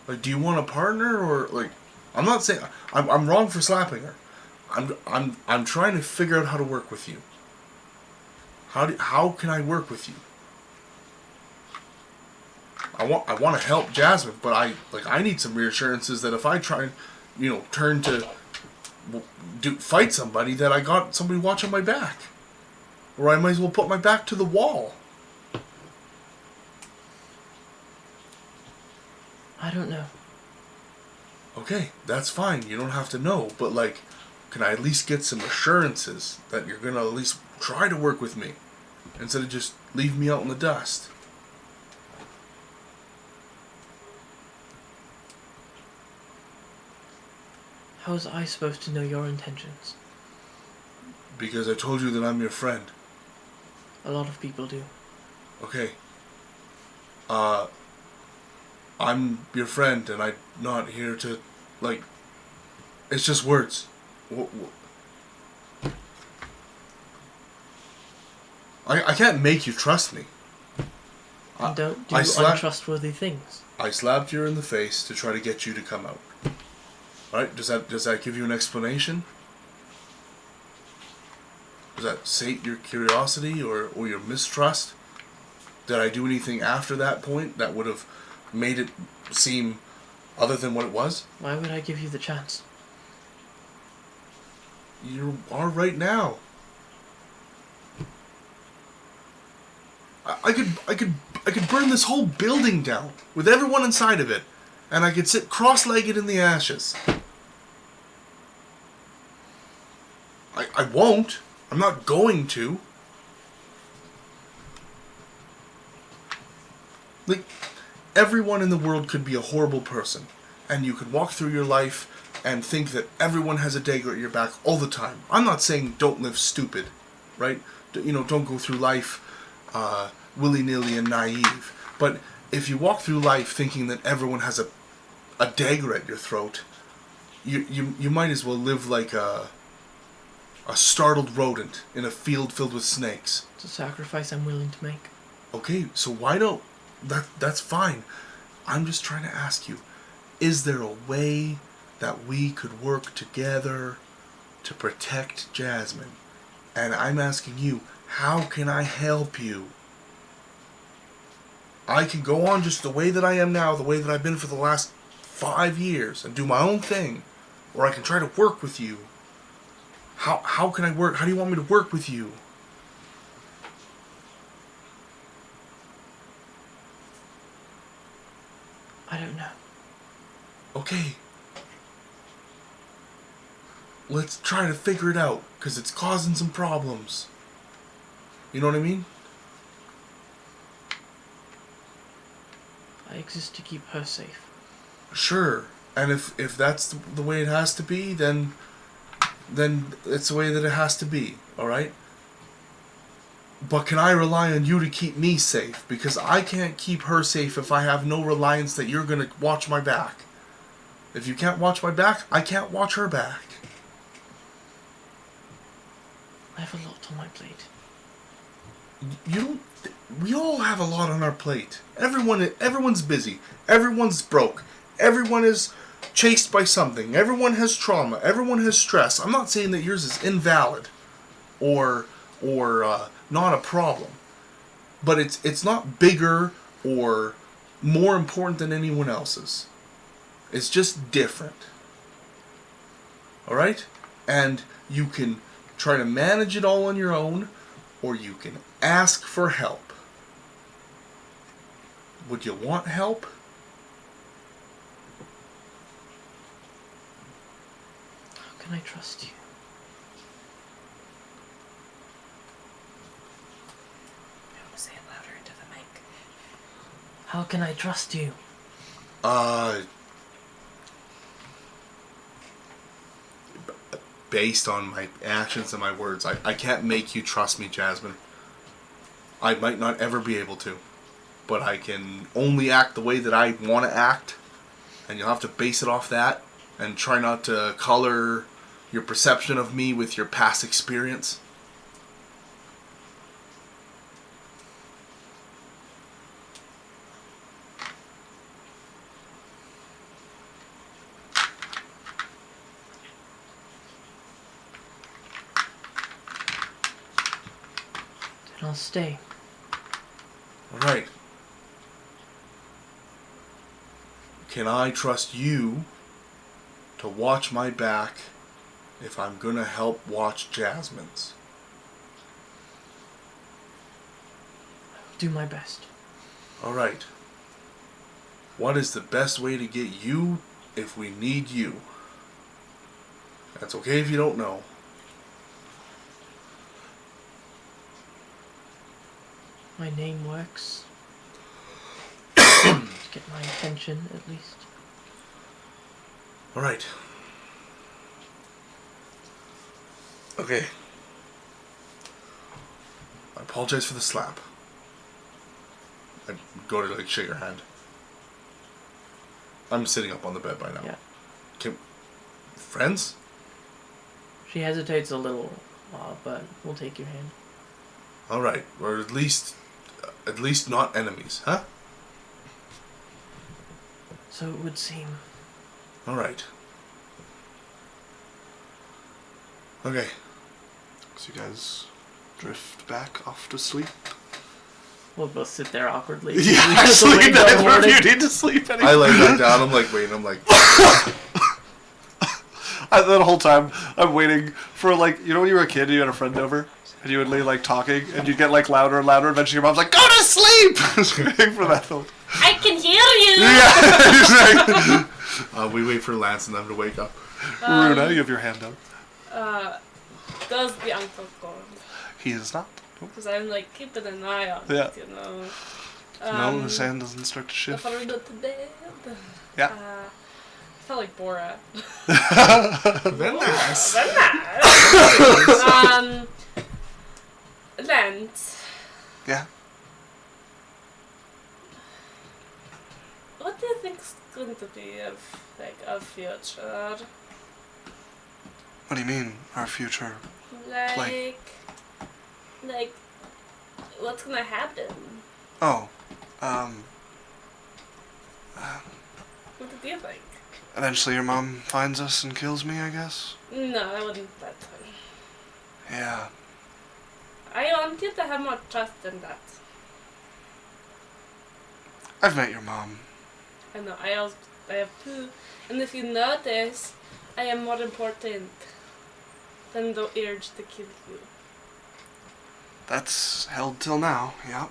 Like, do you want a partner or like? I'm not saying I'm wrong for slapping her. I'm trying to figure out how to work with you. How can I work with you? I want to help Jasmine, but I need some reassurances that if I try and turn to fight somebody, that I got somebody watching my back, or I might as well put my back to the wall. I don't know. Okay, that's fine. You don't have to know, but can I at least get some assurances that you're gonna at least try to work with me instead of just leave me out in the dust? How was I supposed to know your intentions? Because I told you that I'm your friend. A lot of people do. Okay. I'm your friend, and I'm not here to, it's just words. I can't make you trust me. And don't do I untrustworthy things. I slapped you in the face to try to get you to come out. Alright, does that give you an explanation? Does that sate your curiosity or your mistrust? Did I do anything after that point that would have made it seem other than what it was? Why would I give you the chance? You are right now. I could burn this whole building down with everyone inside of it, and I could sit cross-legged in the ashes. I won't. I'm not going to. Everyone in the world could be a horrible person, and you could walk through your life and think that everyone has a dagger at your back all the time. I'm not saying don't live stupid, right? Don't go through life willy-nilly and naive. But if you walk through life thinking that everyone has a dagger at your throat, you might as well live like a startled rodent in a field filled with snakes. It's a sacrifice I'm willing to make. Okay, so why don't... That's fine. I'm just trying to ask you, is there a way that we could work together to protect Jasmine? And I'm asking you, how can I help you? I can go on just the way that I am now, the way that I've been for the last 5 years, and do my own thing. Or I can try to work with you. How can I work? How do you want me to work with you? I don't know. Okay. Let's try to figure it out, because it's causing some problems. You know what I mean? I exist to keep her safe. Sure. And if that's the way it has to be, then it's the way that it has to be, alright? But can I rely on you to keep me safe? Because I can't keep her safe if I have no reliance that you're going to watch my back. If you can't watch my back, I can't watch her back. I have a lot on my plate. We all have a lot on our plate. Everyone's busy. Everyone's broke. Everyone is chased by something. Everyone has trauma. Everyone has stress. I'm not saying that yours is invalid or not a problem, but it's not bigger or more important than anyone else's. It's just different. All right? And you can try to manage it all on your own, or you can ask for help. Would you want help? can I trust you? Say it louder into the mic. How can I trust you? Based on my actions and my words, I can't make you trust me, Jasmine. I might not ever be able to, but I can only act the way that I want to act, and you'll have to base it off that, and try not to color your perception of me with your past experience. Then I'll stay. Alright. Can I trust you to watch my back if I'm gonna help watch Jasmine's? I'll do my best. Alright. What is the best way to get you if we need you? That's okay if you don't know. My name works. To get my attention, at least. Alright. Okay. I apologize for the slap. I go to shake her hand. I'm sitting up on the bed by now. Yeah. Friends? She hesitates a little, but we'll take your hand. Alright. Or at least not enemies, huh? So it would seem. Alright. Okay. So you guys drift back off to sleep. We'll both sit there awkwardly. Yeah, Until actually, we go neither of morning. you need to sleep anymore. I lay back down, I'm like waiting, I'm like... That whole time, I'm waiting for, like, you know when you were a kid and you had a friend over? And you would be, like, talking, and you'd get, like, louder and louder, eventually your mom's like, go to sleep! I was waiting for that though. I can hear you! Yeah, exactly. We wait for Lance and them to wake up. Runa, you have your hand up. Does the uncle go? He is not. Because I'm like keeping an eye on Yeah. it, you know. No, the sand doesn't start to shift. Before we go to bed. Yeah. I felt like Borat. Very nice. Lent. Yeah. What do you think's going to be of our future? What do you mean, our future? Like what's gonna happen? Oh, What do you think? eventually your mom finds us and kills me, I guess? No, I wouldn't let her. Yeah. I want you to have more trust in that. I've met your mom. I know, I have two. And if you notice, I am more important than the urge to kill you. That's held till now, yeah.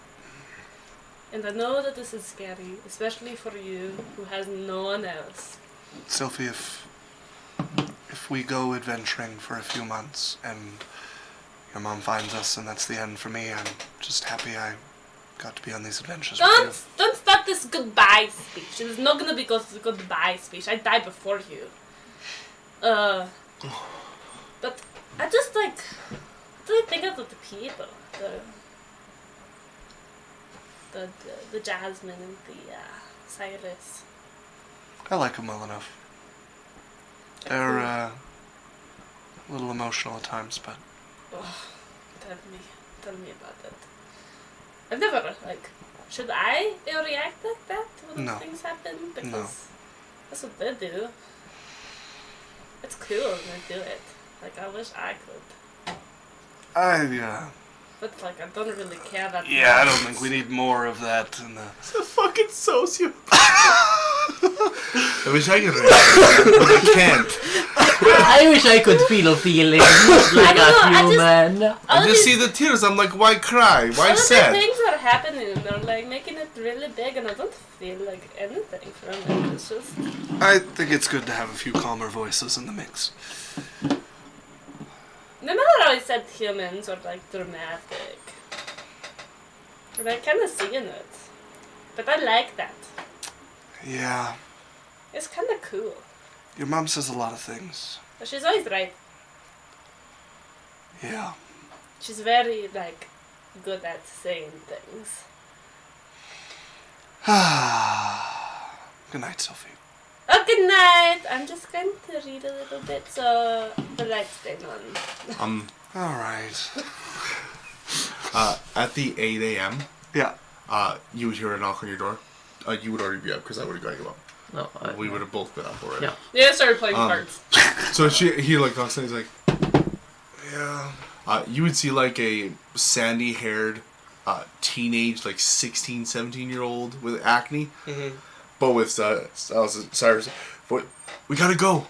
And I know that this is scary, especially for you, who has no one else. Sylphie, if we go adventuring for a few months and your mom finds us and that's the end for me, I'm just happy I got to be on these adventures with Don't start this goodbye speech. It is not gonna be goodbye speech. I died before you. But I just like, what do you think of the people? The Jasmine and the Cyrus. you. I like them well enough. They're a little emotional at times, but Oh, tell me about it. I've never, should I react like that when No. things happen? Because No. that's what they do. It's cool when they do it. I wish I could. But, I don't really care that much. I don't think we need more of that in the... A fucking sociopath. I wish I could react, but I can't. I wish I could feel feelings like I don't know, a human. I just see the tears, I'm like, why cry? Why Other sad? things are happening, and they're like making it really big, and I don't feel like anything from it. It's just I think it's good to have a few calmer voices in the mix. my mother always said humans are like dramatic, and I kind of see in it, but I like that. Yeah, It's kind of cool. your mom says a lot of things. But she's always right. Yeah. She's very like good at saying things. Good night, Sophie. Oh, good night. I'm just going to read a little bit so the lights stay on. All right. At the 8 a.m., Yeah. you would hear a knock on your door. You would already be up because I would have got you up. No, We would have both been up already. Yeah. Yeah, I started playing cards. So he like knocks and he's like, Yeah. you would see like a sandy-haired, teenage, like 16, 17-year-old with acne, but with Cyrus. But we gotta go.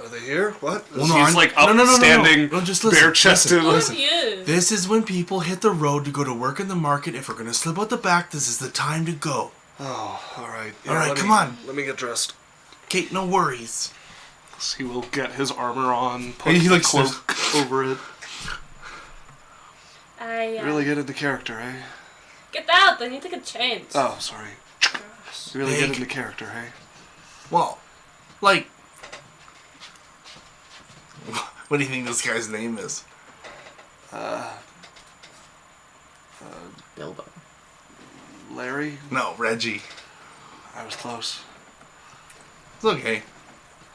Are they here? What? Well, no, He's I'm- like no, up, no, no, no, no. standing, No, just listen, bare-chested. Who are listen. you? This is when people hit the road to go to work in the market. If we're gonna slip out the back, this is the time to go. Oh, all right. All right, let come me- on. Let me get dressed. Kate, no worries. He will get his armor on, put He the like cloak over it. I Really get into character, eh? get out. I need to get changed. Oh, sorry. Really Big. get into character, eh? Well, like, what do you think this guy's name is? Bilbo. Larry? No, Reggie. I was close. It's okay.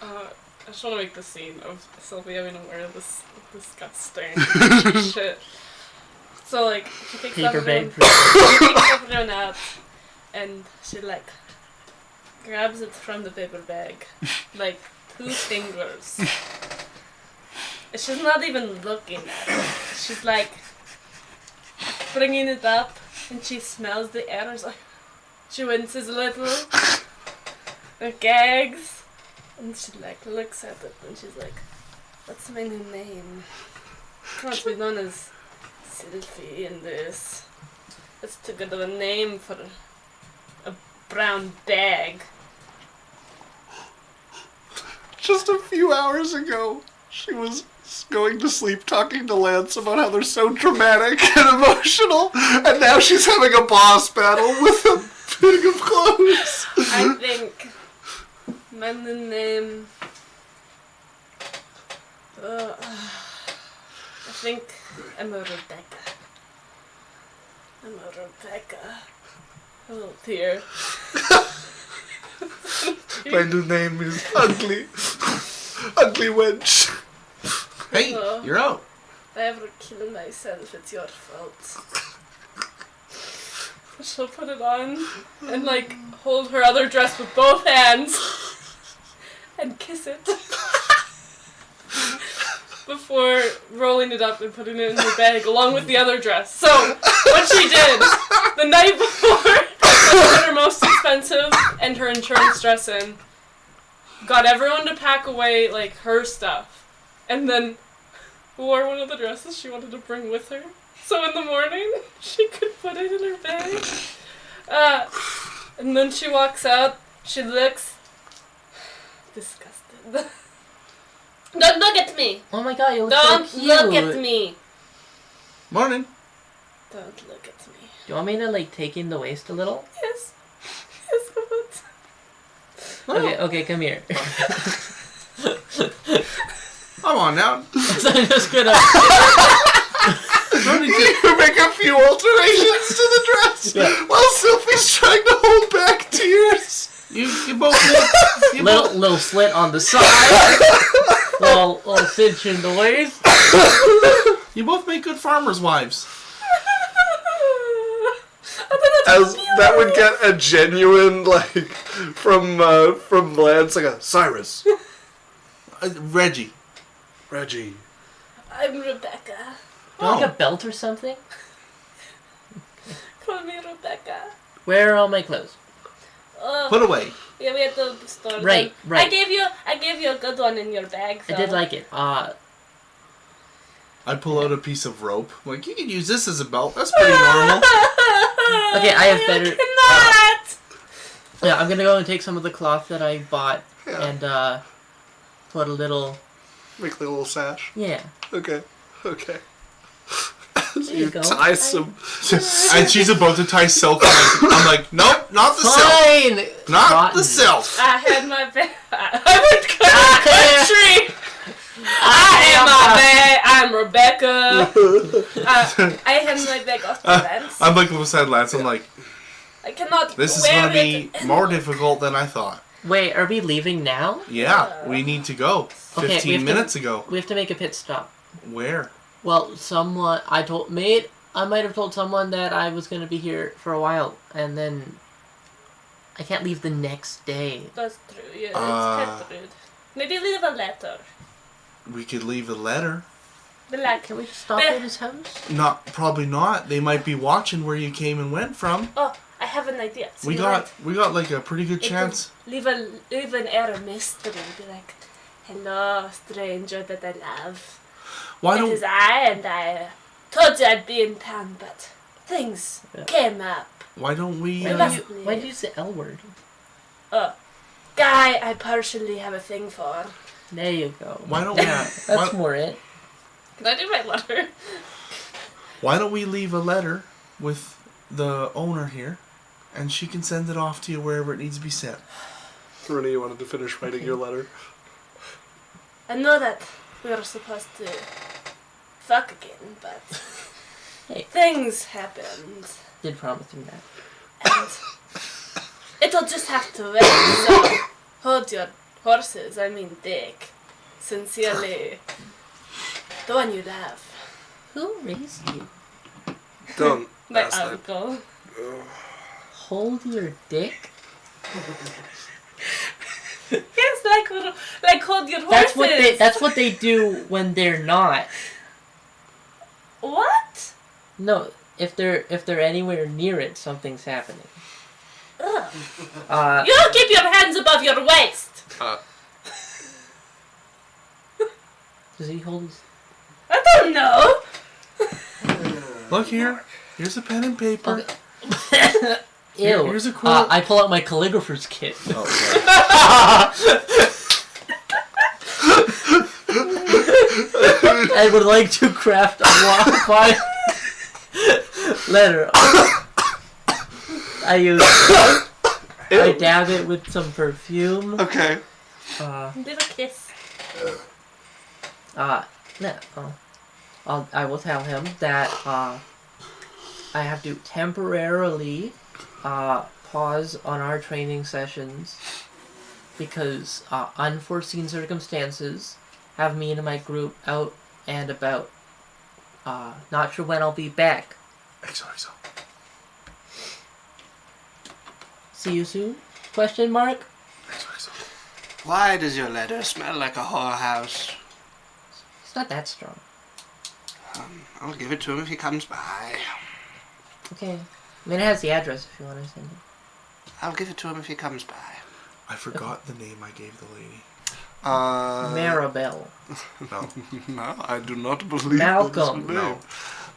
I just want to make the scene of Sylvia having to wear this disgusting shit. So like she takes Paper bag. everyone out, and she like grabs it from the paper bag, like 2 fingers. And she's not even looking at it. She's like bringing it up, and she smells the air. And like she winces a little, and gags, and she like looks at it, and she's like, "What's my new name? I want to be known as Sylvie in this. That's too good of a name for a brown bag." Just a few hours ago, she was going to sleep talking to Lance about how they're so dramatic and emotional, and now she's having a boss battle with a bag of clothes. I think my new name. I think I'm a Rebecca. I'm a Rebecca. A little tear. My new name is Ugly. Ugly Wench. Hey, you're out. If I ever kill myself, it's your fault. She'll put it on and like hold her other dress with both hands and kiss it before rolling it up and putting it in her bag along with the other dress. So what she did the night before, she put her most expensive and her insurance dress in, got everyone to pack away like her stuff, and then wore one of the dresses she wanted to bring with her. So in the morning, she could put it in her bag. And then she walks out, she looks disgusted. Don't look at me! Oh my god, you look Don't so cute. look at me! Morning. Don't look at me. Do you want me to like take in the waist a little? Yes. Yes, but... Okay, come here. I'm on now. So I'm just gonna. You make a few alterations to the dress Yeah. while Sylvie's trying to hold back tears. You both did. little slit on the side. little cinch in the waist. You both make good farmers' wives. As that would get a genuine like from Lance like a Cyrus. Reggie. Reggie. I'm Rebecca. Do you want like a belt or something? Call me Rebecca. Where are all my clothes? Oh, Put away. yeah, we had the store. Right, then. right. I gave you a good one in your bag. I So. did like it. I pull out a piece of rope. I'm like, you can use this as a belt. That's pretty normal. Okay, I have better. Cannot. Yeah, I'm gonna go and take some of the cloth that I bought and put a little. Make like a little sash. Yeah. Okay. Okay. There you go. Tie some. And she's about to tie silk. I'm like, nope, not the silk. Fine. Not Cotton. the silk. I had my bag. I went country. I am my bag. I'm Rebecca. I had my bag off the lens. I'm like beside Lance. I'm like, I cannot this is wear gonna be it more anymore. difficult than I thought. Wait, are we leaving now? Yeah, we need to go. Okay, we 15 have to- minutes ago. We have to make a pit stop. Where? Well, I might have told someone that I was gonna be here for a while, and then I can't leave the next day. That's true. Yeah, it's Uh, kind of rude. Maybe leave a letter. We could leave a letter. Be like, Can we just stop at his house? Probably not. They might be watching where you came and went from. oh, I have an idea. So We you got like a pretty good It chance. Leave an air of mystery. Be like, hello, stranger that I love. Why It don't is I, and I told you I'd be in town, but things came up. we? Why do you use the L word? Guy I personally have a thing for. There you go. Why don't we? Yeah, why, that's more it. Can I do my letter? why don't we leave a letter with the owner here, and she can send it off to you wherever it needs to be sent. Renee, you wanted to finish writing your letter. I know that we were supposed to fuck again, but Hey. things happened. Did promise you that. And it'll just have to wait, so hold your horses, I mean dick. Sincerely, the one you love. Who raised you? Don't My ask that. uncle. Hold your dick? Yes, like hold your horses. That's what they do when they're not. What? No, if they're anywhere near it, something's happening. Ugh. You don't keep your hands above your waist. Does he hold his... I don't know. Look here. Here's a pen and paper. Okay. Ew. Here's a quote. I pull out my calligrapher's kit. Oh, I would like to craft a fine letter. I dab it with some perfume. Okay. Little kiss. No. I will tell him that I have to temporarily pause on our training sessions because unforeseen circumstances have me and my group out and about. Not sure when I'll be back. XOXO. See you soon? Question mark? XOXO. Why does your letter smell like a whorehouse? It's not that strong. I'll give it to him if he comes by. Okay. I mean, it has the address if you want to send it. I'll give it to him if he comes by. I forgot the name I gave the lady. Maribel. No. No, I do not believe Malcolm. that is her name.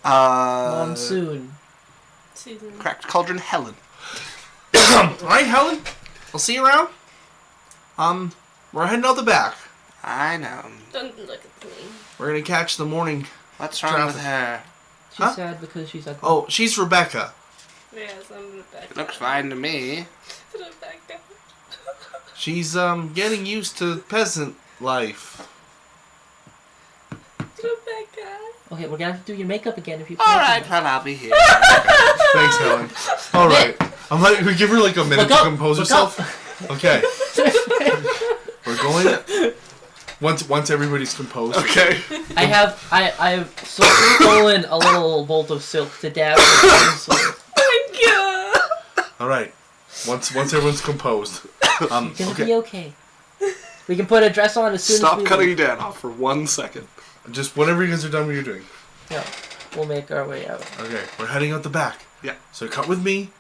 Monsoon. Season. Cracked Cauldron Helen. Alright, Helen. I'll see you around. We're heading out the back. I know. Don't look at me. We're gonna catch the morning. What's wrong with her? She's Huh? sad because she's ugly. Oh, she's Rebecca. Yes, I'm Rebecca. It looks fine to me. Rebecca. She's getting used to peasant life. Rebecca. Okay, we're gonna have to do your makeup again if you. Alright, well, I'll be here. Thanks, Helen. All right. I'm like, we give her like a minute Look to up, compose look herself. Okay. We're going. Once everybody's composed. Okay. I've stolen a little bolt of silk to dab with pencil. Thank you. All right. Once everyone's composed. It's gonna Okay. be okay. We can put a dress on as soon Stop as we cutting leave. Dan off for 1 second. Just whenever you guys are done what you're doing. No, we'll make our way out. Okay. We're heading out the back. Yeah. So cut with me.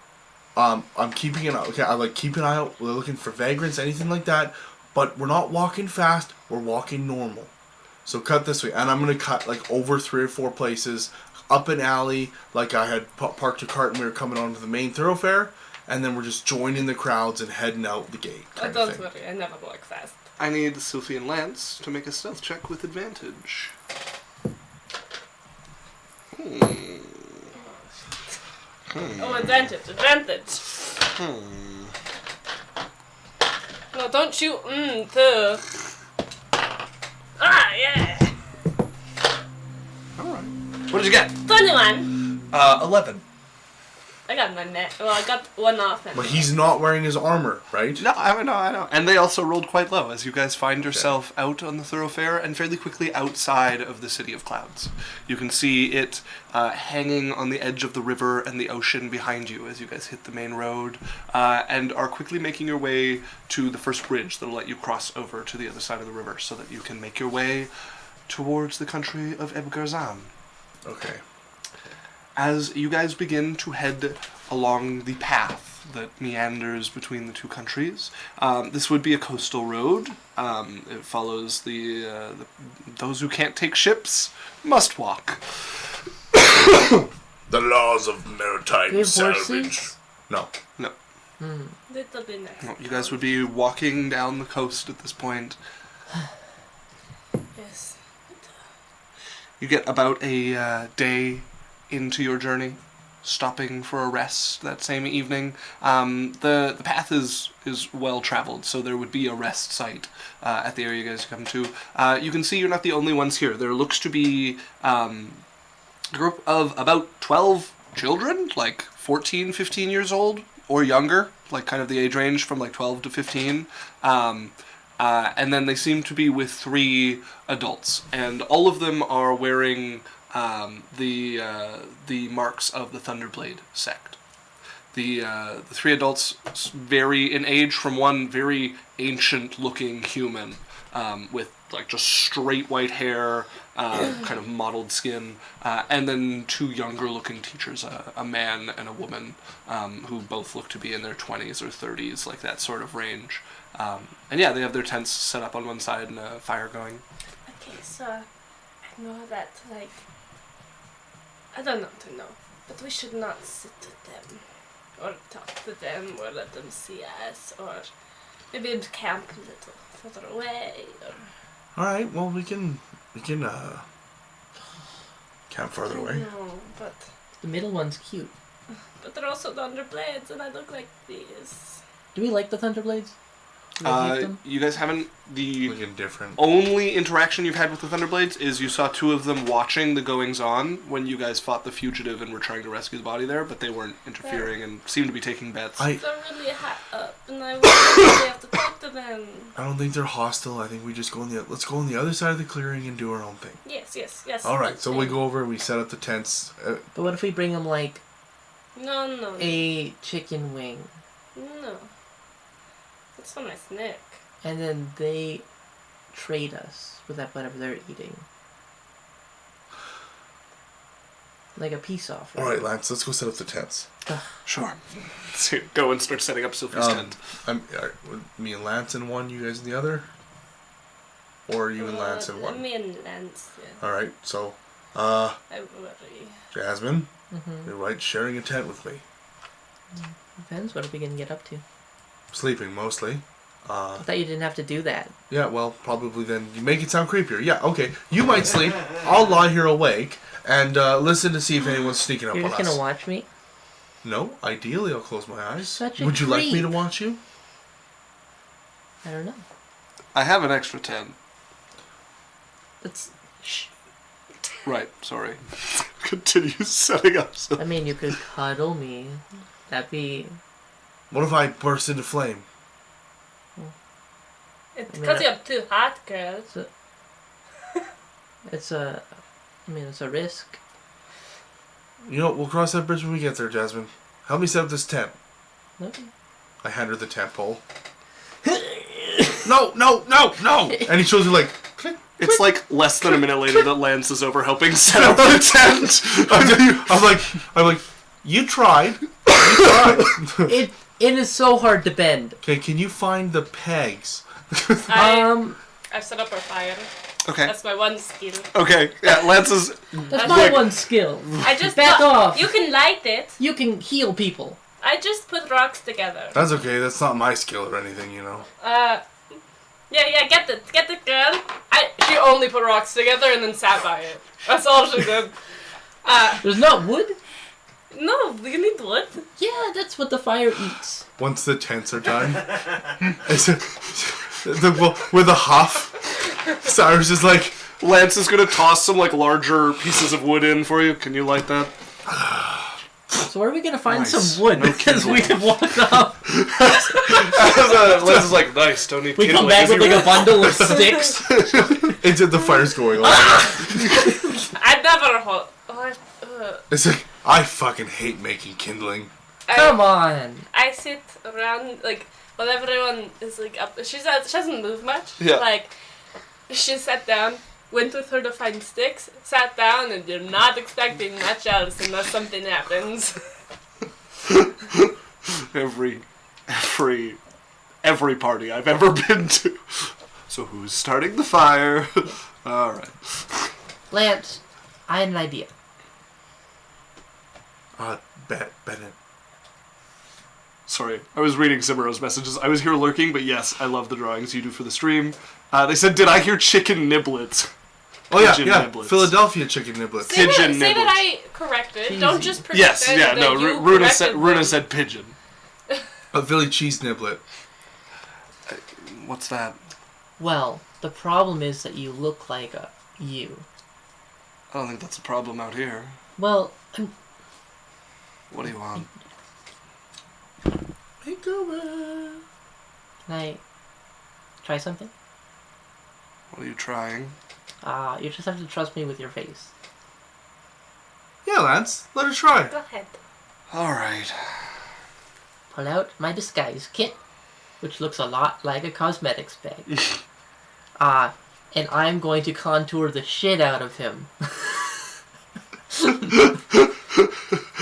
I'm keeping an eye. Okay. I like keep an eye out. We're looking for vagrants, anything like that. But we're not walking fast. We're walking normal. So cut this way, and I'm gonna cut like over 3 or 4 places, up an alley, like I had parked a cart and we were coming onto the main thoroughfare, and then we're just joining the crowds and heading out the gate. Oh, don't worry, I never walk fast. I need Sophie and Lance to make a stealth check with advantage. Oh, advantage. No, don't shoot. Too. Ah, yeah. All right. What did you get? 21. 11. I got my net. Well, I got one off. But he's not wearing his armor, right? No, I know. And they also rolled quite low as you guys find yourself out on the thoroughfare and fairly quickly outside of the City of Clouds. You can see it hanging on the edge of the river and the ocean behind you as you guys hit the main road and are quickly making your way to the first bridge that'll let you cross over to the other side of the river so that you can make your way towards the country of Ebgarzan. Okay. As you guys begin to head along the path that meanders between the two countries, this would be a coastal road. It follows those who can't take ships must walk. The laws of maritime Do we have salvage. horses? No. Little bit next. No, you guys would be walking down the coast at this point. Yes. You get about a day into your journey, stopping for a rest that same evening. The path is well traveled, so there would be a rest site at the area you guys come to. You can see you're not the only ones here. There looks to be a group of about 12 children, like 14, 15 years old or younger, like kind of the age range from like 12 to 15. And then they seem to be with 3 adults, and all of them are wearing the marks of the Thunderblade sect. The 3 adults vary in age from one very ancient-looking human with like just straight white hair, kind of mottled skin, and then 2 younger-looking teachers, a man and a woman, who both look to be in their 20s or 30s, like that sort of range. And yeah, they have their tents set up on one side and a fire going. Okay, so I know that, like, I don't know to know, but we should not sit with them, or talk to them, or let them see us, or maybe camp a little further away, or... Alright, well, we can camp further away. No, but The middle one's cute. they're also Thunderblades, and I look like these. Do we like the Thunderblades? Do we hate them? You guys haven't. The Looking different. only interaction you've had with the Thunderblades is you saw 2 of them watching the goings-on when you guys fought the fugitive and were trying to rescue the body there, but they weren't interfering and seemed to be taking bets. They're really high up, and I really have to talk to them. I don't think they're hostile. I think we just let's go on the other side of the clearing and do our own thing. Yes. Alright, so we go over, we set up the tents. But what if we bring them like No. a chicken wing, No. That's for my snack. and then they trade us with that whatever they're eating, like a peace offering? Alright, Lance, let's go set up the tents. Sure. So go and start setting up Sophie's tent. Me and Lance in one, you guys in the other? Or you and Lance in one? Me and Lance, yeah. Alright, so, I worry. Jasmine, Mm-hmm. you're right, sharing a tent with me. Depends. What are we gonna get up to? Sleeping, mostly. I thought you didn't have to do that. Yeah, well, probably then you make it sound creepier. Yeah, okay. You might sleep. I'll lie here awake and listen to see if anyone's sneaking up You're on just us. gonna watch me? No, ideally I'll close my eyes. Such a Would you like me creep. to watch you? I don't know. I have an extra 10. That's. Shh. Right, sorry. Continue setting up. I mean, you could cuddle me. That'd be. What if I burst into flame? It's I mean, because you're too hot, girl. It's a. I mean, it's a risk. You know, we'll cross that bridge when we get there, Jasmine. Help me set up this tent. Okay. I hand her the tent pole. No! And he shows her like, click. It's like less than a minute later that Lance is over helping set up the tent. I'm like, you tried. It is so hard to bend. Okay, can you find the pegs? I've set up our fire. Okay. That's my one skill. Okay. Yeah, Lance is. That's my one skill. I just Back off. You can light it. You can heal people. I just put rocks together. That's okay. That's not my skill or anything, you know. Yeah, get the girl. She only put rocks together and then sat by it. That's all she did. There's not wood? No, you need wood. Yeah, that's what the fire eats. Once the tents are done, with a huff, Cyrus is like, Lance is gonna toss some like larger pieces of wood in for you. Can you light that? So where are we gonna find Nice. some wood? No Because we have walked off. Lance is like, nice. Don't need. We come kindling." back As with he like a bundle of sticks. into the fire's going off. I never hold. It's like, I fucking hate making kindling. Come on. I sit around like while everyone is like up. She doesn't move much. Yeah. Like she sat down, went with her to find sticks, sat down, and you're not expecting much else unless something happens. every party I've ever been to. So who's starting the fire? All right. Lance, I had an idea. Bennett. Sorry, I was reading Zimmero's messages. I was here lurking, but yes, I love the drawings you do for the stream. They said, did I hear chicken niblets? Oh yeah, Pigeon yeah. niblets. Philadelphia chicken niblets. Say Pigeon that niblets. I corrected. Easy. Don't just pretend Yes, yeah, that no, you Runa corrected them. said pigeon. A Philly cheese niblet. What's that? Well, the problem is that you look like a you. I don't think that's a problem out here. Well, What do you want? can I try something? What are you trying? You just have to trust me with your face. Yeah, Lance. Let her try. Go ahead. All right. Pull out my disguise kit, which looks a lot like a cosmetics bag. And I'm going to contour the shit out of him.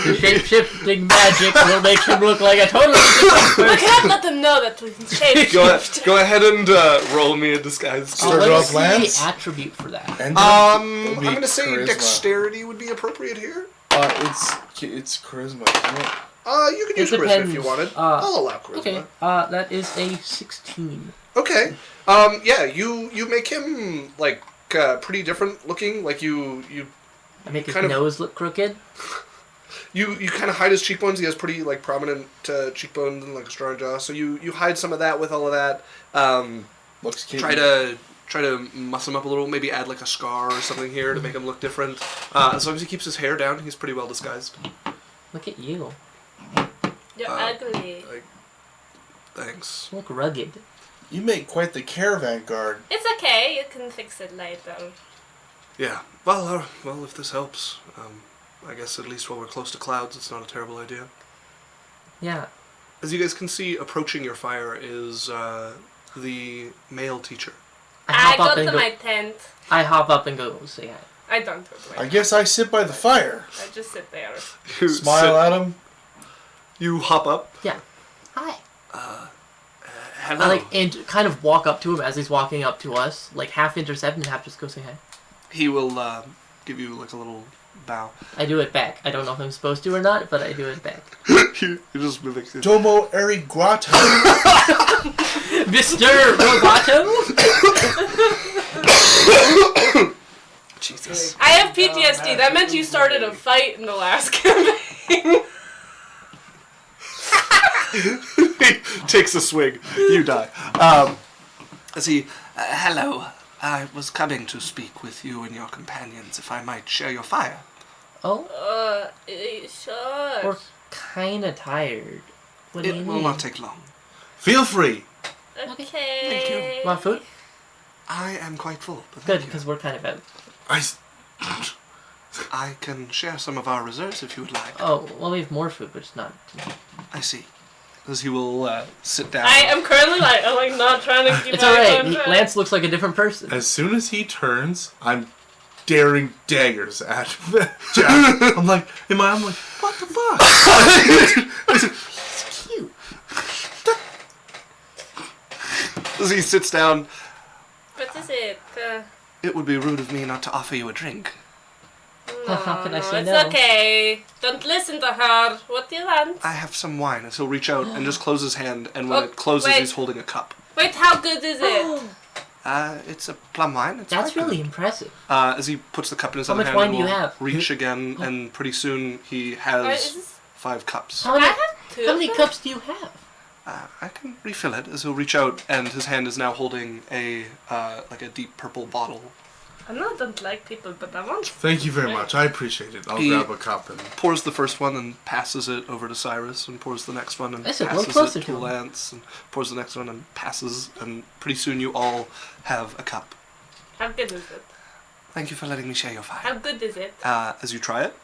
The shape-shifting magic will make him look like a totally different We person. can't let them know that we can shape Go ahead and roll me a disguise. Start What off is Lance. the attribute for that? And I'm it'll be gonna say charisma. dexterity would be appropriate here. It's charisma, isn't it? You can use It charisma depends. if you wanted. Uh, I'll allow charisma. Okay, that is a 16. Okay. Yeah, you make him like pretty different looking. Like you I make his kind of- nose look crooked. you kind of hide his cheekbones. He has pretty like prominent cheekbones and like a strong jaw. So you hide some of that with all of that. Looks cute. Try to muss him up a little. Maybe add like a scar or something here to make him look different. As long as he keeps his hair down, he's pretty well disguised. Look at you. You're Uh, ugly. Thanks. You look rugged. You make quite the caravan guard. It's okay. You can fix it later. Yeah. Well, if this helps, I guess at least while we're close to clouds, it's not a terrible idea. Yeah. As you guys can see, approaching your fire is the male teacher. I up go and to my tent. I hop up and go say hi. I don't go to my I guess I sit by the fire. I just sit there. You Smile at him. You hop up. Yeah. Hi. Hello. I and kind of walk up to him as he's walking up to us, like half intercept and half just go say hi. He will give you like a little bow. I do it back. I don't know if I'm supposed to or not, but I do it back. you just mimic it. Domo erigrato. Mr. Roboto? Jesus. I have PTSD. That meant you started a fight in the last campaign. He takes a swig. You die. As he, hello. I was coming to speak with you and your companions, if I might share your fire. Oh, Sure. we're kind of tired. What do you It will need? not take long. Feel free. Okay. Thank you. Want food? I am quite full. But Good, thank you. because we're kind of out. I can share some of our reserves if you would like. Oh, well, we have more food, but it's not. I see. As he will sit down. I am currently I'm not trying to keep It's my alright. contract. Lance looks like a different person. As soon as he turns, I'm daring daggers at Jack. I'm like, what the fuck? It's cute. As he sits down, What is it? It would be rude of me not to offer you a drink. Well, how can I say it's no? okay. Don't listen to her. What do you want? I have some wine. And he'll reach out and just close his hand, and when Oh, it closes, wait. he's holding a cup. Wait, how good is it? It's a plum wine. It's That's quite really good. impressive. As he puts the cup in his How other much hand, wine and do you will have? reach again, and pretty soon he Is has this- 5 cups. How I many, have 2. how many cups do you have? I can refill it as he'll reach out, and his hand is now holding a like a deep purple bottle. I know I don't like people, but I want. Thank you very much. I appreciate it. I'll He- grab a cup and Pours the first one and passes it over to Cyrus, and pours the next one and I said, "Well, passes closer it to to him." Lance, and pours the next one and passes, and pretty soon you all have a cup. How good is it? Thank you for letting me share your How fire. good is it? As you try it,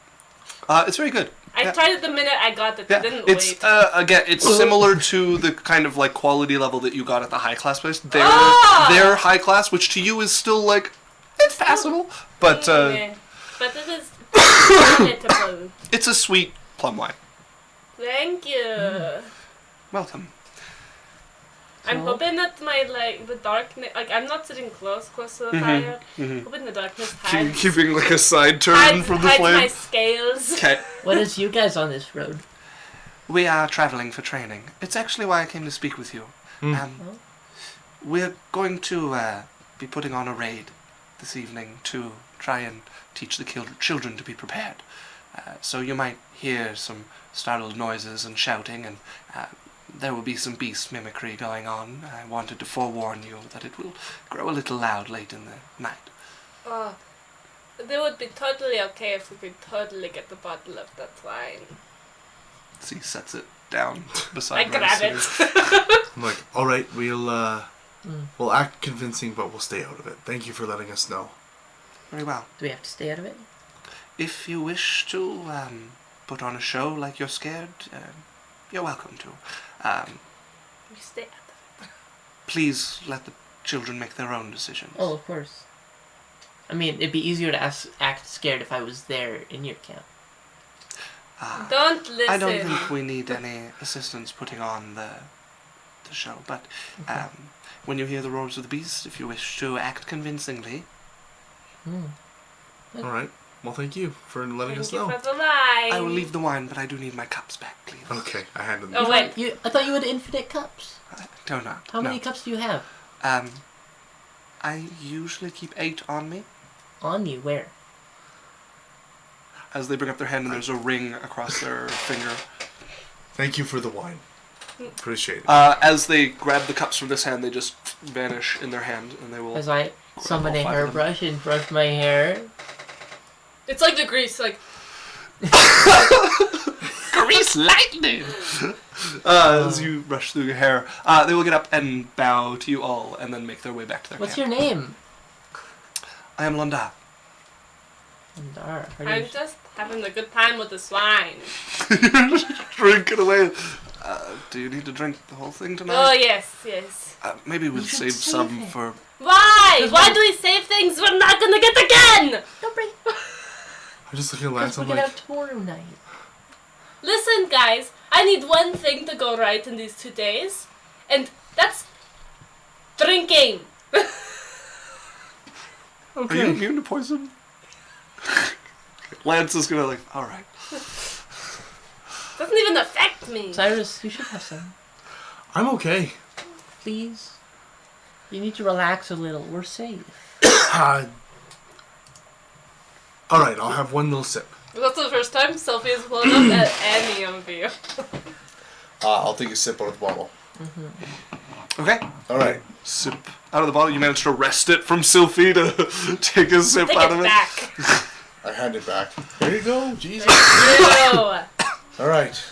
it's very good. I Yeah. tried it the minute I got it. I Yeah, didn't it's wait. again, it's similar to the kind of like quality level that you got at the high class place. Ah! Their high class, which to you is still like it's passable, but Yeah. But it is palatable. it's a sweet plum wine. Thank you. Welcome. I'm So- hoping that the darkness, I'm not sitting close to the fire. Hoping the darkness hides, Keeping like a side turn hides, from the hides my flame. scales. Okay. What is you guys on this road? We are traveling for training. It's actually why I came to speak with you. We're going to be putting on a raid this evening to try and teach the children to be prepared. So you might hear some startled noises and shouting, and there will be some beast mimicry going on. I wanted to forewarn you that it will grow a little loud late in the night. Oh, they would be totally okay if we could totally get the bottle of that wine. So he sets it down beside I where grab he's sitting. it. I'm like, all right, we'll act convincing, but we'll stay out of it. Thank you for letting us know. Very well. Do we have to stay out of it? If you wish to put on a show like you're scared, you're welcome to. We stay at the Please let the children make their own decisions. Oh, of course. I mean, it'd be easier to act scared if I was there in your camp. Don't listen. I don't think we need any assistance putting on the show, but when you hear the roars of the beast, if you wish to act convincingly, All right. Well, thank you for letting us Thank you know. for the wine. I will leave the wine, but I do need my cups back, please. Okay, I handed Oh, them. wait. I thought you had infinite cups. I do not. How many no. cups do you have? I usually keep 8 on me. On you? Where? As they bring up their hand and there's a ring across their finger. Thank you for the wine. Appreciate it. As they grab the cups from this hand, they just vanish in their hand, and they will. As I summon a all 5 of them. hairbrush and brush my hair. It's like the grease, like. Grease lightning! As you rush through your hair, they will get up and bow to you all, and then make their way back to their What's camp. your name? I am Londa. Andar. How do I'm you- just having a good time with this wine. Drink it away. Do you need to drink the whole thing tonight? Oh, yes. Maybe we'll You should save save some it. for. Why? Why do we save things we're not gonna get again? Don't bring. I'm just looking at Lance. We'll I'm get like, out tomorrow night. Listen, guys, I need one thing to go right in these 2 days, and that's drinking. Are you immune to poison? Lance is gonna like. All right. Doesn't even affect me. Cyrus, you should have some. I'm okay. Please. You need to relax a little. We're safe. All right, I'll have one little sip. That's the first time Sophie has pulled up at any of you. I'll take a sip out of the bottle. Okay. All right. Sip out of the bottle. You managed to wrest it from Sylphie to take a sip Take out it of it. back. I hand it back. There you go. Jesus. Ew. All right.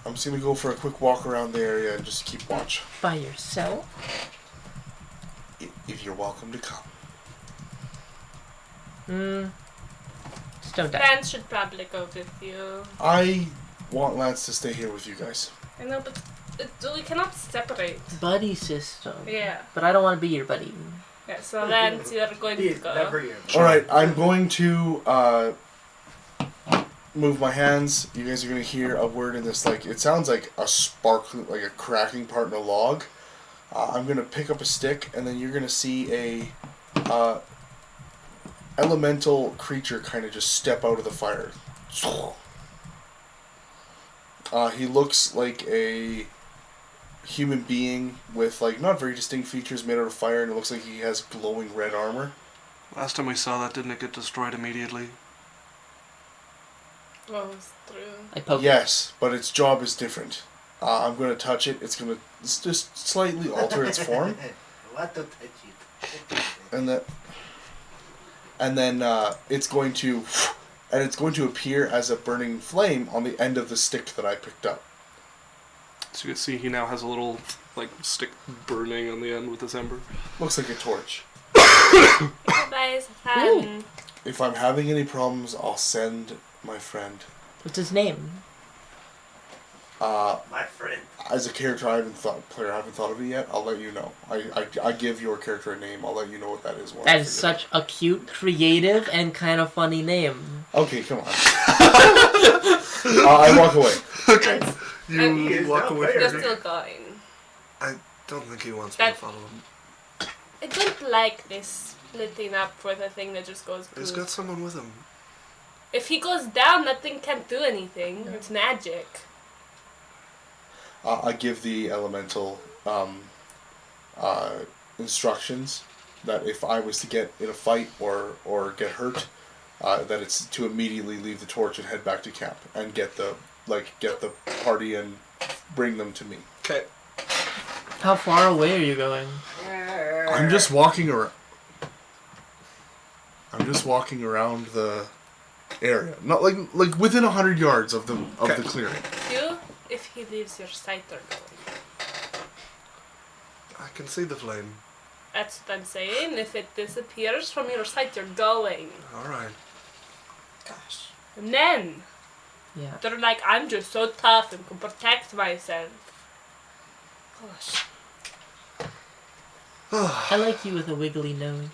I'm just gonna go for a quick walk around the area and just keep watch. By yourself? If you're welcome to come. Just don't die. Lance should probably go with you. I want Lance to stay here with you guys. I know, but we cannot separate. Buddy system. Yeah. But I don't want to be your buddy. Yeah, so Lance, you're going to He's go. never you. All right, I'm going to move my hands. You guys are gonna hear a word in this. Like it sounds like a sparkling, like a cracking part in a log. I'm going to pick up a stick, and then you're going to see a elemental creature kind of just step out of the fire. He looks like a human being with like not very distinct features made out of fire, and it looks like he has glowing red armor. Last time we saw that, didn't it get destroyed immediately? Oh, it's true. I poke it. Yes, but its job is different. I'm going to touch it. It's going to just slightly alter its form. What to touch it? And then it's going to appear as a burning flame on the end of the stick that I picked up. So you can see he now has a little like stick burning on the end with this ember. Looks like a torch. Guys, fun. If I'm having any problems, I'll send my friend. What's his name? My friend. As a character, I haven't thought of it yet. I'll let you know. I give your character a name. I'll let you know what that is. When That is such a cute, creative, and kind of funny name. Okay, come on. I walk away. Okay. He You is walk no away player. You're from still going. I don't think he wants me to That- follow him. I don't like this splitting up for the thing that just goes He's boom. got someone with him. If he goes down, that thing can't do anything. It's magic. I give the elemental instructions that if I was to get in a fight or get hurt, that it's to immediately leave the torch and head back to camp and get the party and bring them to me. Okay. How far away are you going? I'm just walking around. Around the area, not like within 100 yards of the clearing. You, if he leaves your sight, are going. I can see the flame. That's what I'm saying. If it disappears from your sight, you're going. Alright. Gosh. And then Yeah. they're like, I'm just so tough and can protect myself. Gosh. I like you with a wiggly nose.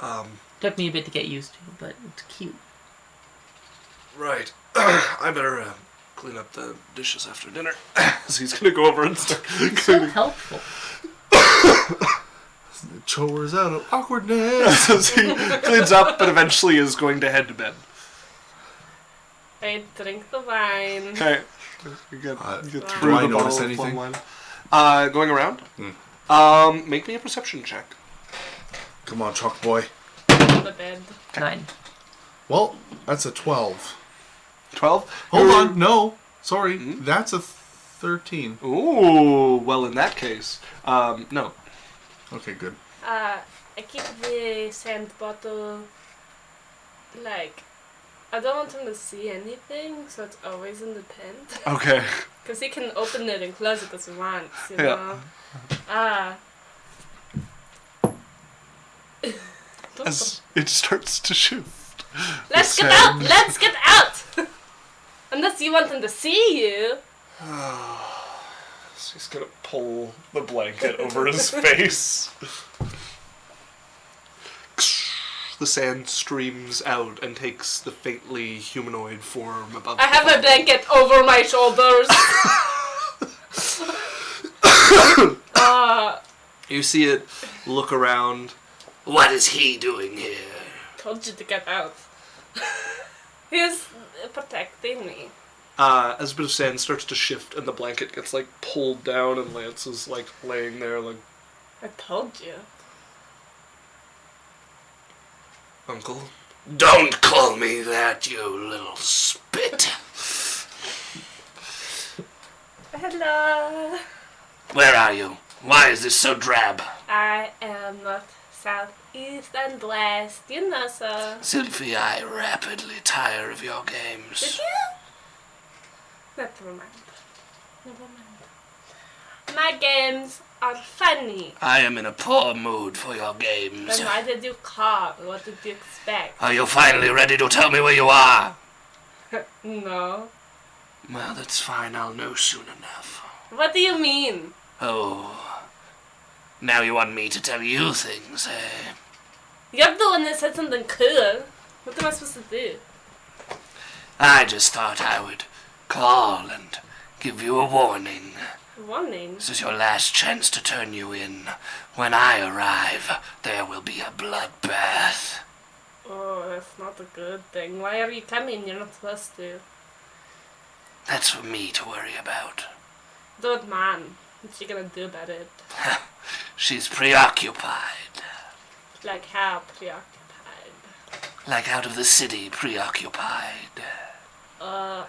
Um, Took me a bit to get used to, but it's cute. right. I better clean up the dishes after dinner. So he's gonna go over and start It's so cleaning. helpful. Chores out of awkwardness. So he cleans up, but eventually is going to head to bed. I drink the wine. Okay. You get Do through I the notice bottle of anything? plum wine. Going around? Make me a perception check. Come on, chalk boy. The bed. 9. Well, that's a 12. 12? Hold on, no. Sorry, that's a 13. Ooh, well, in that case, no. Okay, good. I keep the sand bottle, like, I don't want him to see anything, so it's always in the tent. Okay. Because he can open it and close it as he wants, you Yeah. know? As it starts to shift. Let's the get out! sand- Let's get out! Unless you want him to see you. So he's gonna pull the blanket over his face. The sand streams out and takes the faintly humanoid form above. I have the a blanket over my shoulders. You see it look around. What is he doing here? Told you to get out. He's protecting me. As a bit of sand starts to shift and the blanket gets like pulled down and Lance is like laying there like, I told you. Uncle? Don't call me that, you little spit. Hello. Where are you? Why is this so drab? I am north, south, east, and west. You know so. Sylvie, I rapidly tire of your games. Did you? Never mind. Never mind. My games are funny. I am in a poor mood for your games. Then why did you call? What did you expect? Are you finally ready to tell me where you are? No. Well, that's fine. I'll know soon enough. What do you mean? Oh. Now you want me to tell you things, eh? You're the one that said something cool. What am I supposed to do? I just thought I would call and give you a warning. Warning. This is your last chance to turn you in. When I arrive, there will be a bloodbath. Oh, that's not a good thing. Why are you coming? You're not supposed to. That's for me to worry about. Don't man. What's she gonna do about it? She's preoccupied. Like how preoccupied? Like out of the city preoccupied. Well,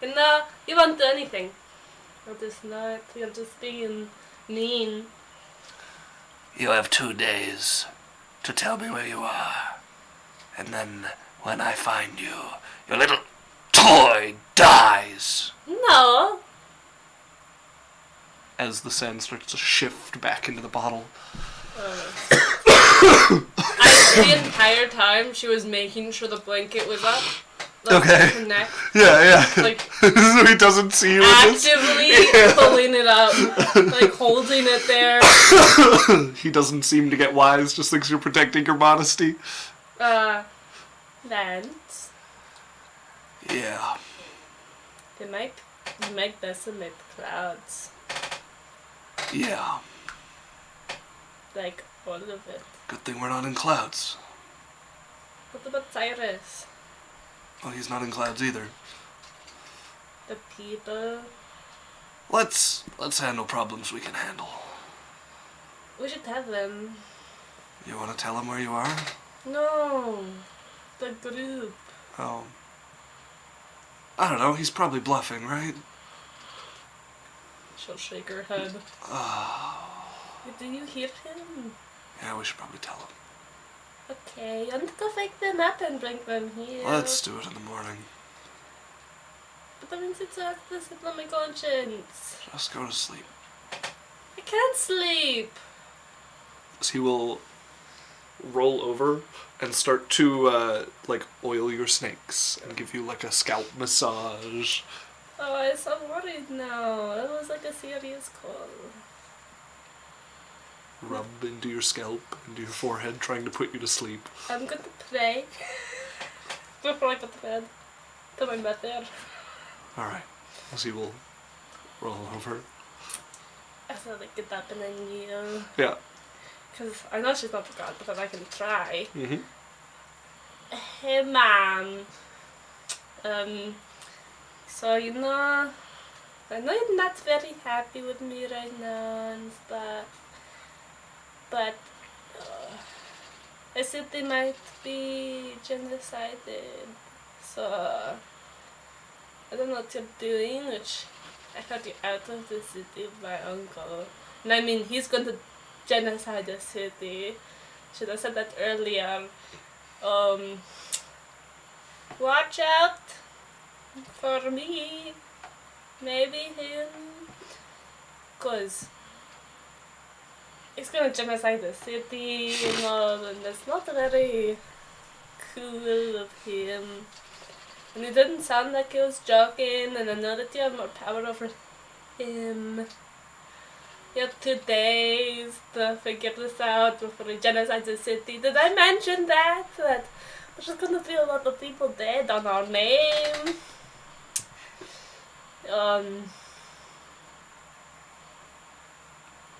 you know, you won't do anything. You're just not. You're just being mean. You have 2 days to tell me where you are. And then, when I find you, your little toy dies. No. As the sand starts to shift back into the bottle. The entire time she was making sure the blanket was up. Like, Okay. Her neck. Yeah. Like, So he doesn't see you in this? actively pulling it up. Like, holding it there. He doesn't seem to get wise, just thinks you're protecting your modesty. Lance. Yeah. You might decimate clouds. Yeah. Like, all of it. Good thing we're not in clouds. What about Cyrus? Well, he's not in clouds either. The people? Let's handle problems we can handle. We should tell them. You want to tell him where you are? No. The group. Oh. I don't know, he's probably bluffing, right? She'll shake her head. Do you hear him? Yeah, we should probably tell him. Okay, I'm gonna wake them up and bring them here. Let's do it in the morning. But that means it's this on my conscience. Just go to sleep. I can't sleep. So he will roll over and start to, oil your snakes and give you, a scalp massage. Oh, I'm so worried now. It was like a serious call. Rub into your scalp, into your forehead, trying to put you to sleep. I'm going to pray before I go to bed. To my mother. Alright. So he will roll over. I thought I'd get up and then you. Yeah. Because I know she's not a god, but I can try. Mm-hmm. Hey, man. So, I know you're not very happy with me right now and stuff. But, I said they might be genocided. So, I don't know what you're doing, which I heard you're out of the city with my uncle. And I mean, he's going to genocide the city. Should have said that earlier. Watch out for me. Maybe him. 'Cause he's gonna genocide the city and all, and that's not very cool of him. And it didn't sound like he was joking, and I know that you have more power over him. You have 2 days to figure this out before he genocides the city. Did I mention that? That there's just gonna be a lot of people dead on our name.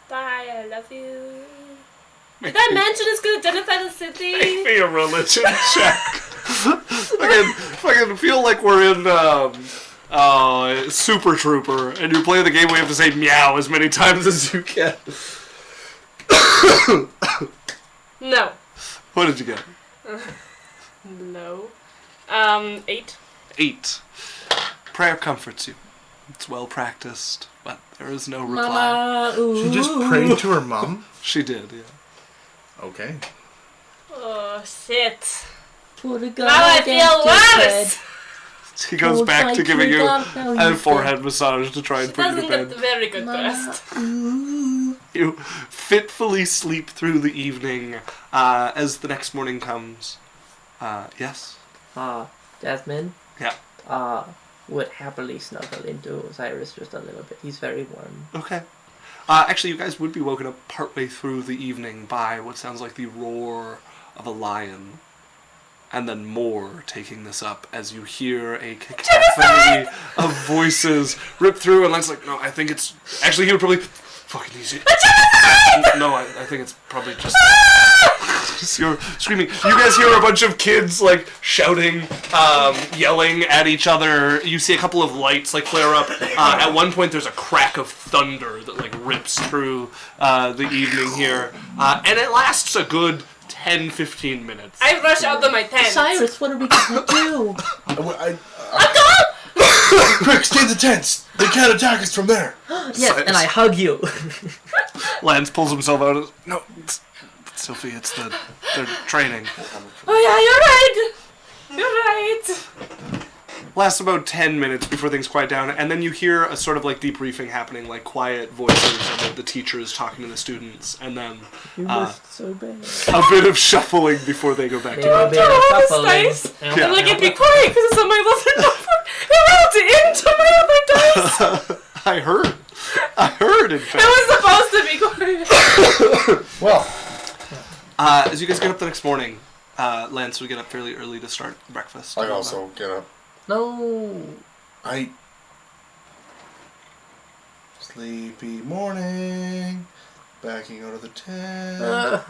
Bye, I love you. Did I mention it's gonna genocide the city? Make me a religion check. fucking feel like we're in Super Trooper, and you play the game where you have to say meow as many times as you can. No. What did you get? No. 8. 8. Prayer comforts you. It's well practiced, but there is no reply. Mama, ooh. She just prayed to her mom? She did, yeah. Okay. Oh, shit. Put a gun Now I against feel his worse. head. He goes Hold back to tight giving you God, now a you forehead massage to try and She put you doesn't to get bed. very good Mama, rest. ooh. You fitfully sleep through the evening as the next morning comes. Yes? Jasmine? Yeah. Would happily snuggle into Cyrus just a little bit. He's very warm. Okay. Actually, you guys would be woken up partway through the evening by what sounds like the roar of a lion. and then more taking this up as you hear a cacophony of voices rip through, and Lance like, no, I think it's actually he would probably fucking easy. No, I think it's probably just you're screaming. You guys hear a bunch of kids like shouting, yelling at each other. You see a couple of lights like flare up. At one point, there's a crack of thunder that like rips through the evening here, and it lasts a good 10-15 minutes. I rush out of my tent. Cyrus, what are we gonna do? Quick, stay in the tents. They can't attack us from there. Yes, and I hug you. Lance pulls himself out. No, Sophie, they're training. Oh yeah, you're right. Lasts about 10 minutes before things quiet down, and then you hear a sort of like debriefing happening, like quiet voices, and the teachers talking to the students, and then You must so bad. a bit of shuffling before they go back to bed. Bit of shuffling. Dice. Yeah. I'm like, it'd be quiet because it's on my other notebook. It rolled into my other dice. I heard, in fact. It was supposed to be quiet. Well, As you guys get up the next morning, Lance would get up fairly early to start breakfast. I also get up. No. Sleepy morning, backing out of the tent.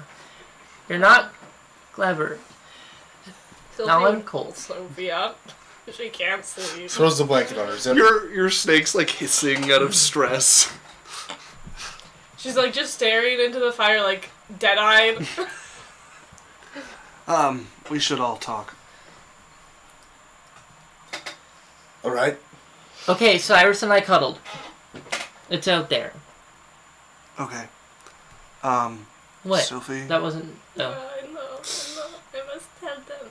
You're not clever. Now I'm Sophie cold. Sophie up. She can't sleep. Throws the blanket on her. Zip. Your snake's like hissing out of stress. She's like just staring into the fire like dead-eyed. We should all talk. All right. Okay, Cyrus and I cuddled. It's out there. Okay. What? Sophie? That wasn't. I Oh. know. I must tell them.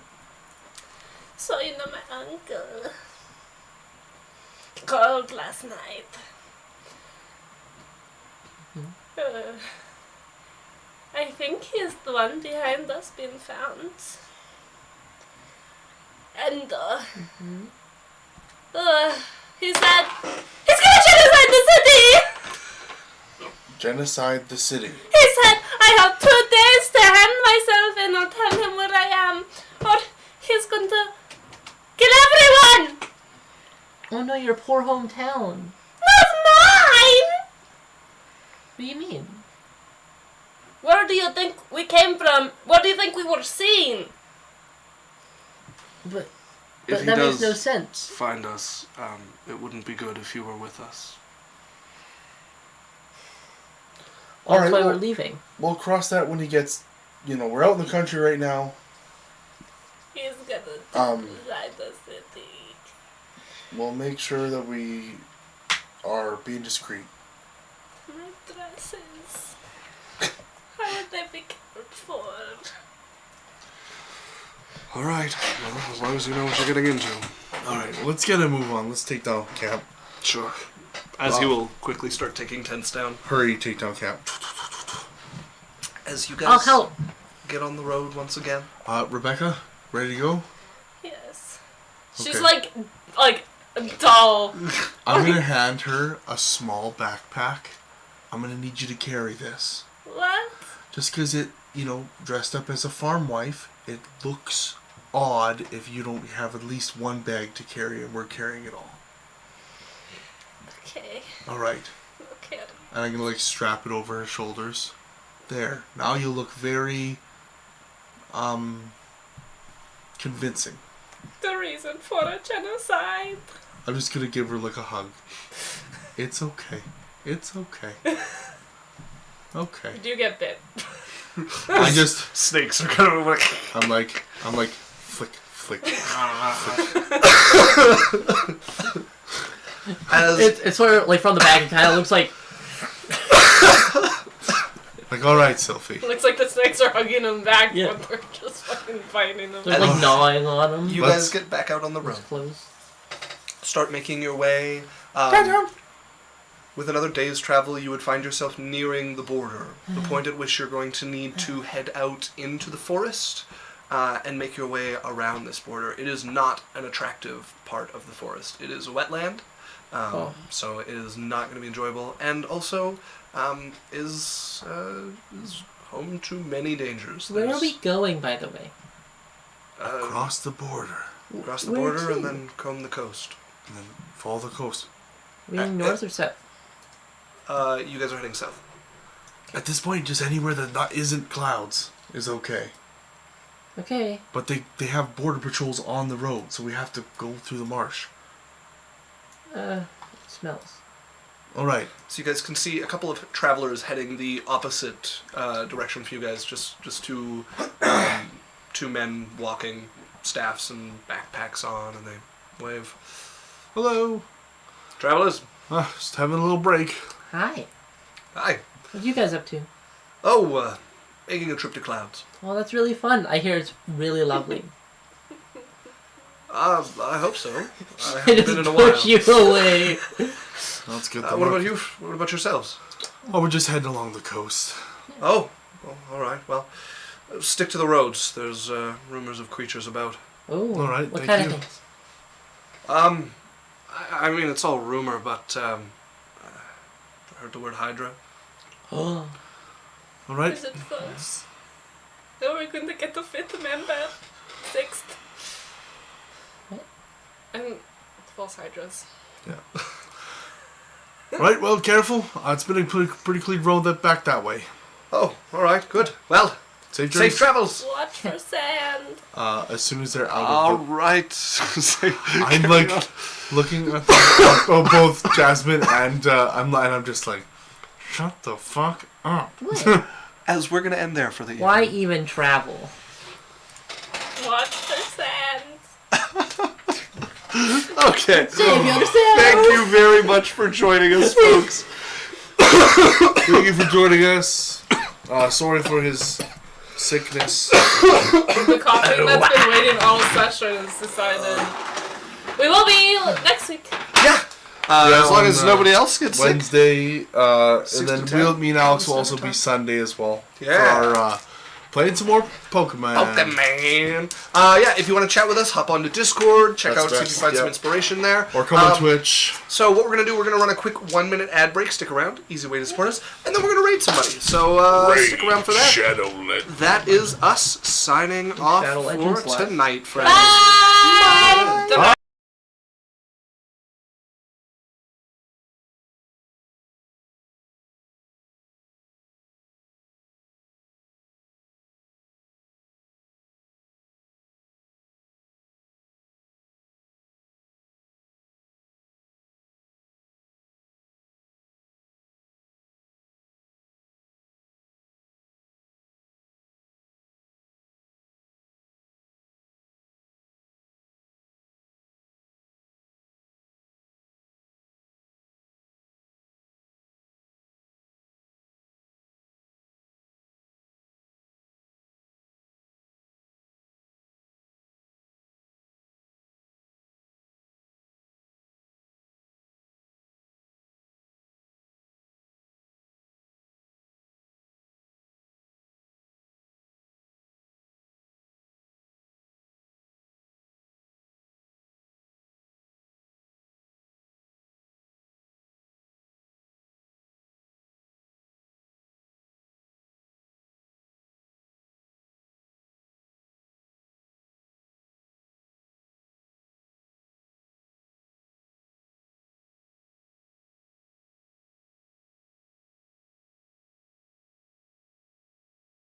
So, you know, my uncle called last night. I think he's the one behind us being found. And, he said, he's gonna genocide the city! Genocide the city. He said, I have 2 days to hand myself and I'll tell him where I am, or he's going to kill everyone! Oh no, your poor hometown. Not mine! What do you mean? Where do you think we came from? Where do you think we were seen? But If he that makes does no sense. find us, it wouldn't be good if you were with us. All That's right, why well- we're leaving. We'll cross that when he gets. We're out in the country right now. He's gonna genocide the city. We'll make sure that we are being discreet. My dresses. How would they be cared for? All right. Well, as long as you know what you're getting into. All right, well, let's get a move on. Let's take down camp. Sure. As he will quickly start taking tents down. Hurry, take down camp. As you I'll guys help. get on the road once again. Rebecca, ready to go? Yes. She's Okay. like dull. I'm gonna hand her a small backpack. I'm gonna need you to carry this. What? Just because it, dressed up as a farm wife, it looks odd if you don't have at least one bag to carry and we're carrying it all. Okay. All right. Okay. And I'm gonna strap it over her shoulders. There. Now you look very, convincing. The reason for a genocide. I'm just gonna give her a hug. It's okay. It's okay. Okay. Do you get bit? I just, Snakes are kind of like... I'm like, flick, flick. As It's sort of like from the back. It kind of looks like All right, Sophie. Looks like the snakes are hugging him back, Yeah. but they're just fucking fighting him. they're like gnawing on him. you Let's- guys get back out on the road, Close. start making your way. With another day's travel, you would find yourself nearing the border, the point at which you're going to need to head out into the forest and make your way around this border. It is not an attractive part of the forest. It is a wetland, so it is not going to be enjoyable, and also is home to many dangers. Where are There's- we going, by the way? Across the border. Across the Where border to? and then comb the coast. And then follow the coast. Are we heading north or south? You guys are heading south. At this point, just anywhere that isn't clouds is okay. Okay. But they have border patrols on the road, so we have to go through the marsh. It smells. Alright. So you guys can see a couple of travelers heading the opposite direction for you guys. Just two men walking, staffs and backpacks on, and they wave. Hello. Travelers, Just having a little break. Hi. hi. What are you guys up to? Oh, making a trip to clouds. Well, that's really fun. I hear it's really lovely. I hope so. I I haven't just been in a while. push you away. That's good. What about you? What about yourselves? Oh, we're just heading along the coast. Oh, all right. Well, stick to the roads. There's rumors of creatures about. Oh. All right, What thank kind you. of things? I mean, it's all rumor, but I heard the word Hydra. Oh. Alright. Is it false? No, we're going to get the 5th member. 6th. What? And false hydras. Right, well, careful. It's been a pretty clean road back that way. Oh, all right, good. Well, Safe journey. safe travels. Watch for sand. As soon as they're out of the... right. I'm like looking at both Jasmine and I'm just like, shut the fuck up. What? As we're gonna end there for the evening. Why even travel? Watch for sand. Okay. Save yourself. Thank you very much for joining us, folks. Thank you for joining us. Sorry for his sickness. The coughing that's been waiting all session is decided. We will be next week. Yeah. As long as on, nobody else gets sick. Wednesday, and 6 then to 10. me and Alex will Same also be time. Sunday as well. Yeah. For our, playing some more Pokemon. Pokemon. Yeah, if you want to chat with us, hop onto Discord, check That's out, see if best, you find some yep. inspiration there. Or come on Twitch. So what we're going to do, we're going to run a quick 1-minute ad break. Stick around. Easy way to support us. And then we're going to raid somebody. So stick around for that. Shadowlet. That is us signing off Shadow Legends for Live. tonight, friends. Bye!